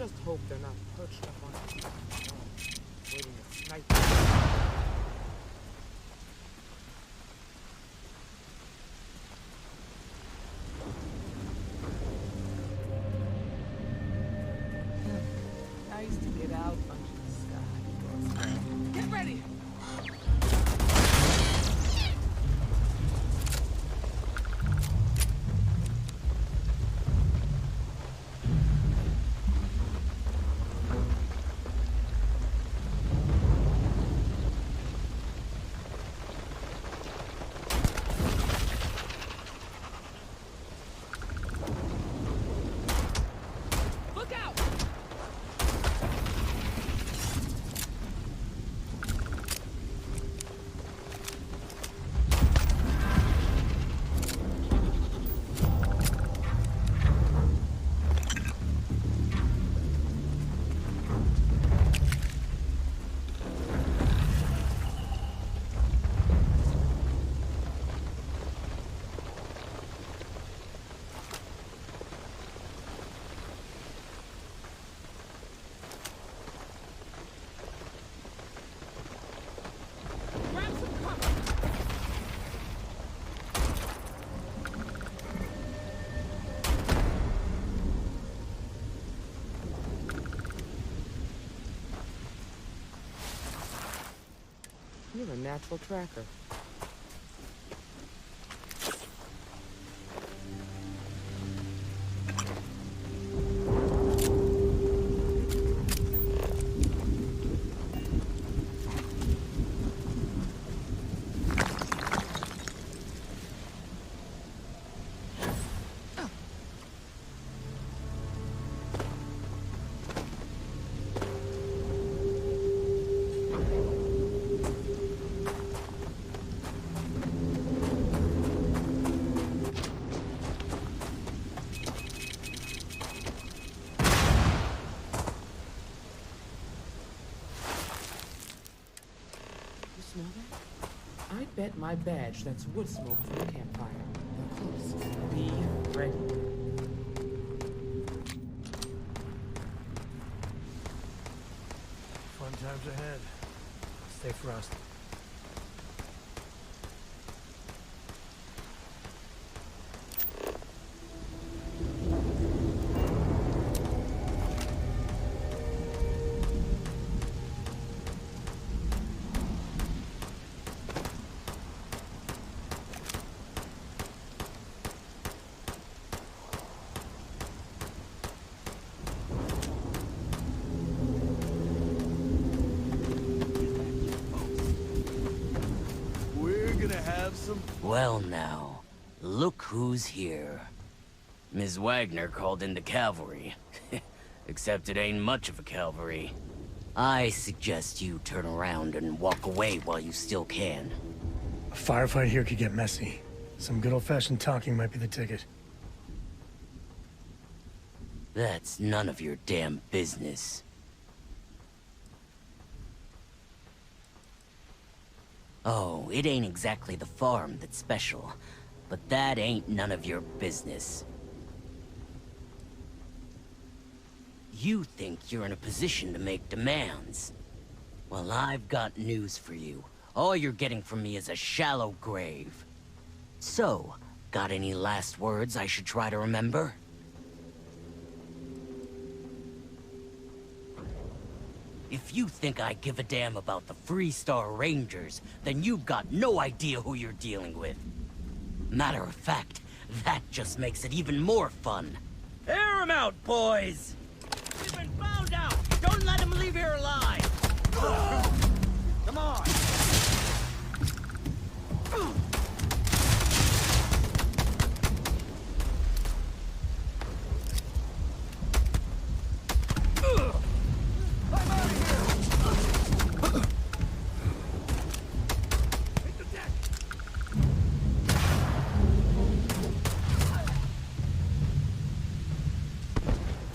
just hope they're not perched up on waiting to snipe. Nice to get out under the sky. Get ready! You're a natural tracker. Smell that? I bet my badge that's wood smoke from the campfire. They're close. Be ready. Fun times ahead. Stay frosty. Well now, look who's here. Ms. Wagner called in the cavalry. Except it ain't much of a cavalry. I suggest you turn around and walk away while you still can. A firefight here could get messy. Some good old-fashioned talking might be the ticket. That's none of your damn business. Oh, it ain't exactly the farm that's special, but that ain't none of your business. You think you're in a position to make demands. Well, I've got news for you. All you're getting from me is a shallow grave. So, got any last words I should try to remember? If you think I give a damn about the Freestar Rangers, then you've got no idea who you're dealing with. Matter of fact, that just makes it even more fun. Air 'em out, boys! We've been found out! Don't let him leave here alive! Come on!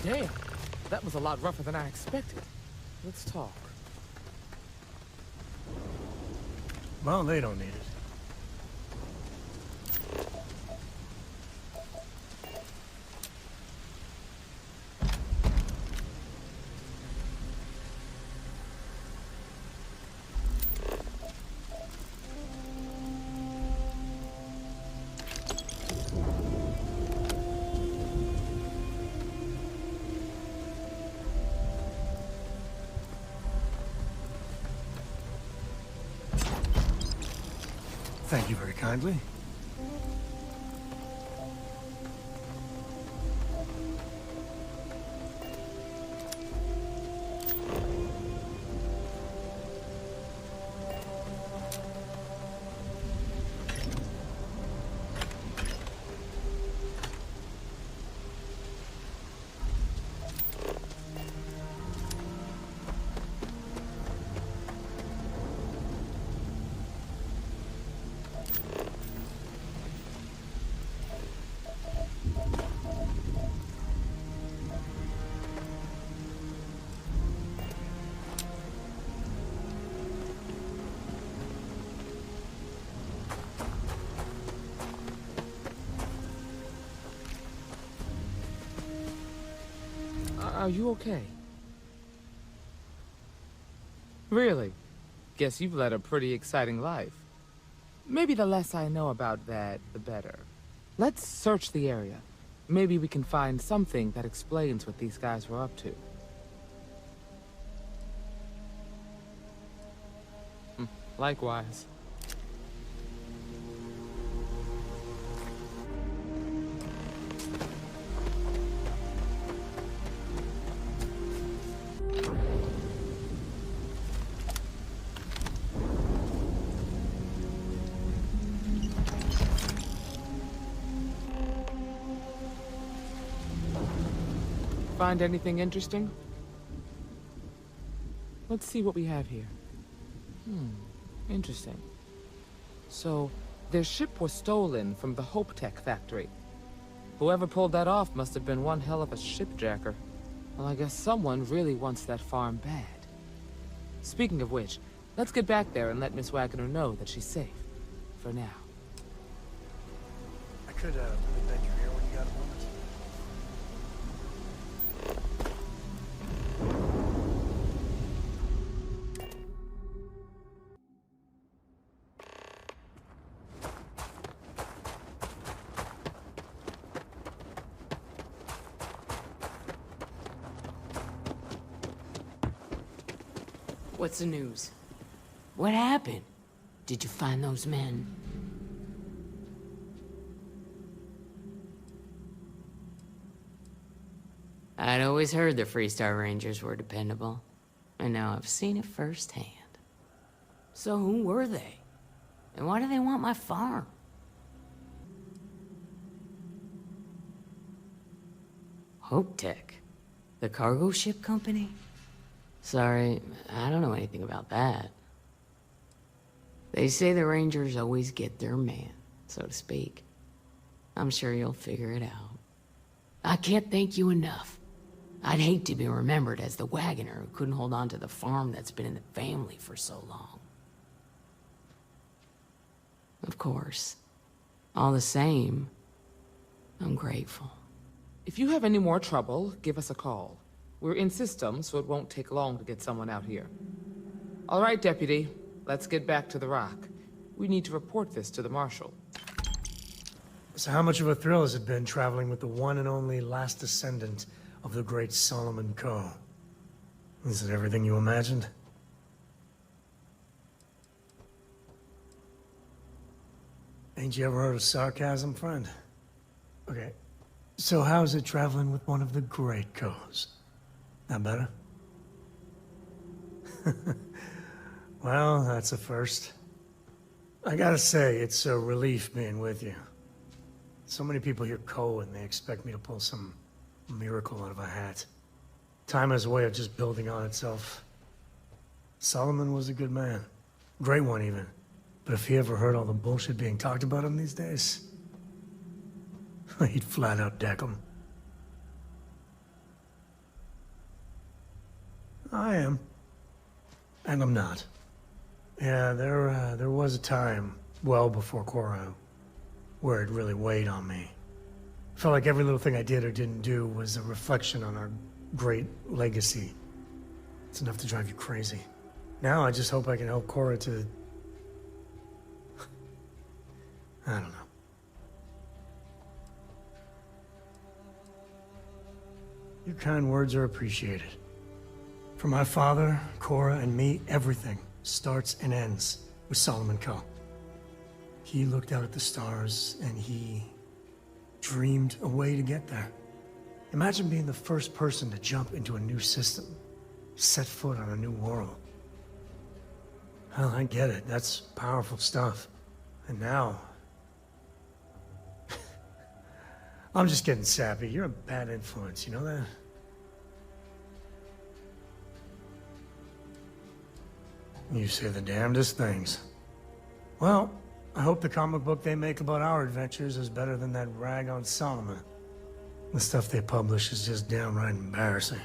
Damn, that was a lot rougher than I expected. Let's talk. Well, they don't need it. Thank you very kindly. Are you okay? Really? Guess you've led a pretty exciting life. Maybe the less I know about that, the better. Let's search the area. Maybe we can find something that explains what these guys were up to. Likewise. Find anything interesting? Let's see what we have here. Interesting. So, their ship was stolen from the Hope Tech factory. Whoever pulled that off must have been one hell of a shipjacker. Well, I guess someone really wants that farm bad. Speaking of which, let's get back there and let Miss Wagner know that she's safe. For now. I could, really bend your ear when you got a moment. What's the news? What happened? Did you find those men? I'd always heard the Freestar Rangers were dependable, and now I've seen it firsthand. So who were they? And why do they want my farm? Hope Tech? The cargo ship company? Sorry, I don't know anything about that. They say the Rangers always get their man, so to speak. I'm sure you'll figure it out. I can't thank you enough. I'd hate to be remembered as the wagoner who couldn't hold on to the farm that's been in the family for so long. Of course. All the same, I'm grateful. If you have any more trouble, give us a call. We're in system, so it won't take long to get someone out here. All right, Deputy. Let's get back to the Rock. We need to report this to the Marshal. So how much of a thrill has it been traveling with the one and only last descendant of the great Solomon Coe? Is it everything you imagined? Ain't you ever heard of sarcasm, friend? Okay, so how's it traveling with one of the great Coes? That better? Well, that's a first. I gotta say, it's a relief being with you. So many people hear Coe and they expect me to pull some miracle out of a hat. Time has a way of just building on itself. Solomon was a good man. Great one, even. But if he ever heard all the bullshit being talked about him these days, he'd flat out deck him. I am. And I'm not. Yeah, there was a time, well before Cora, where it really weighed on me. Felt like every little thing I did or didn't do was a reflection on our great legacy. It's enough to drive you crazy. Now I just hope I can help Cora to... I don't know. Your kind words are appreciated. For my father, Cora, and me, everything starts and ends with Solomon Coe. He looked out at the stars, and he dreamed a way to get there. Imagine being the first person to jump into a new system, set foot on a new world. Hell, I get it. That's powerful stuff. And now... I'm just getting sappy. You're a bad influence, you know that? You say the damnedest things. Well, I hope the comic book they make about our adventures is better than that rag on Solomon. The stuff they publish is just downright embarrassing.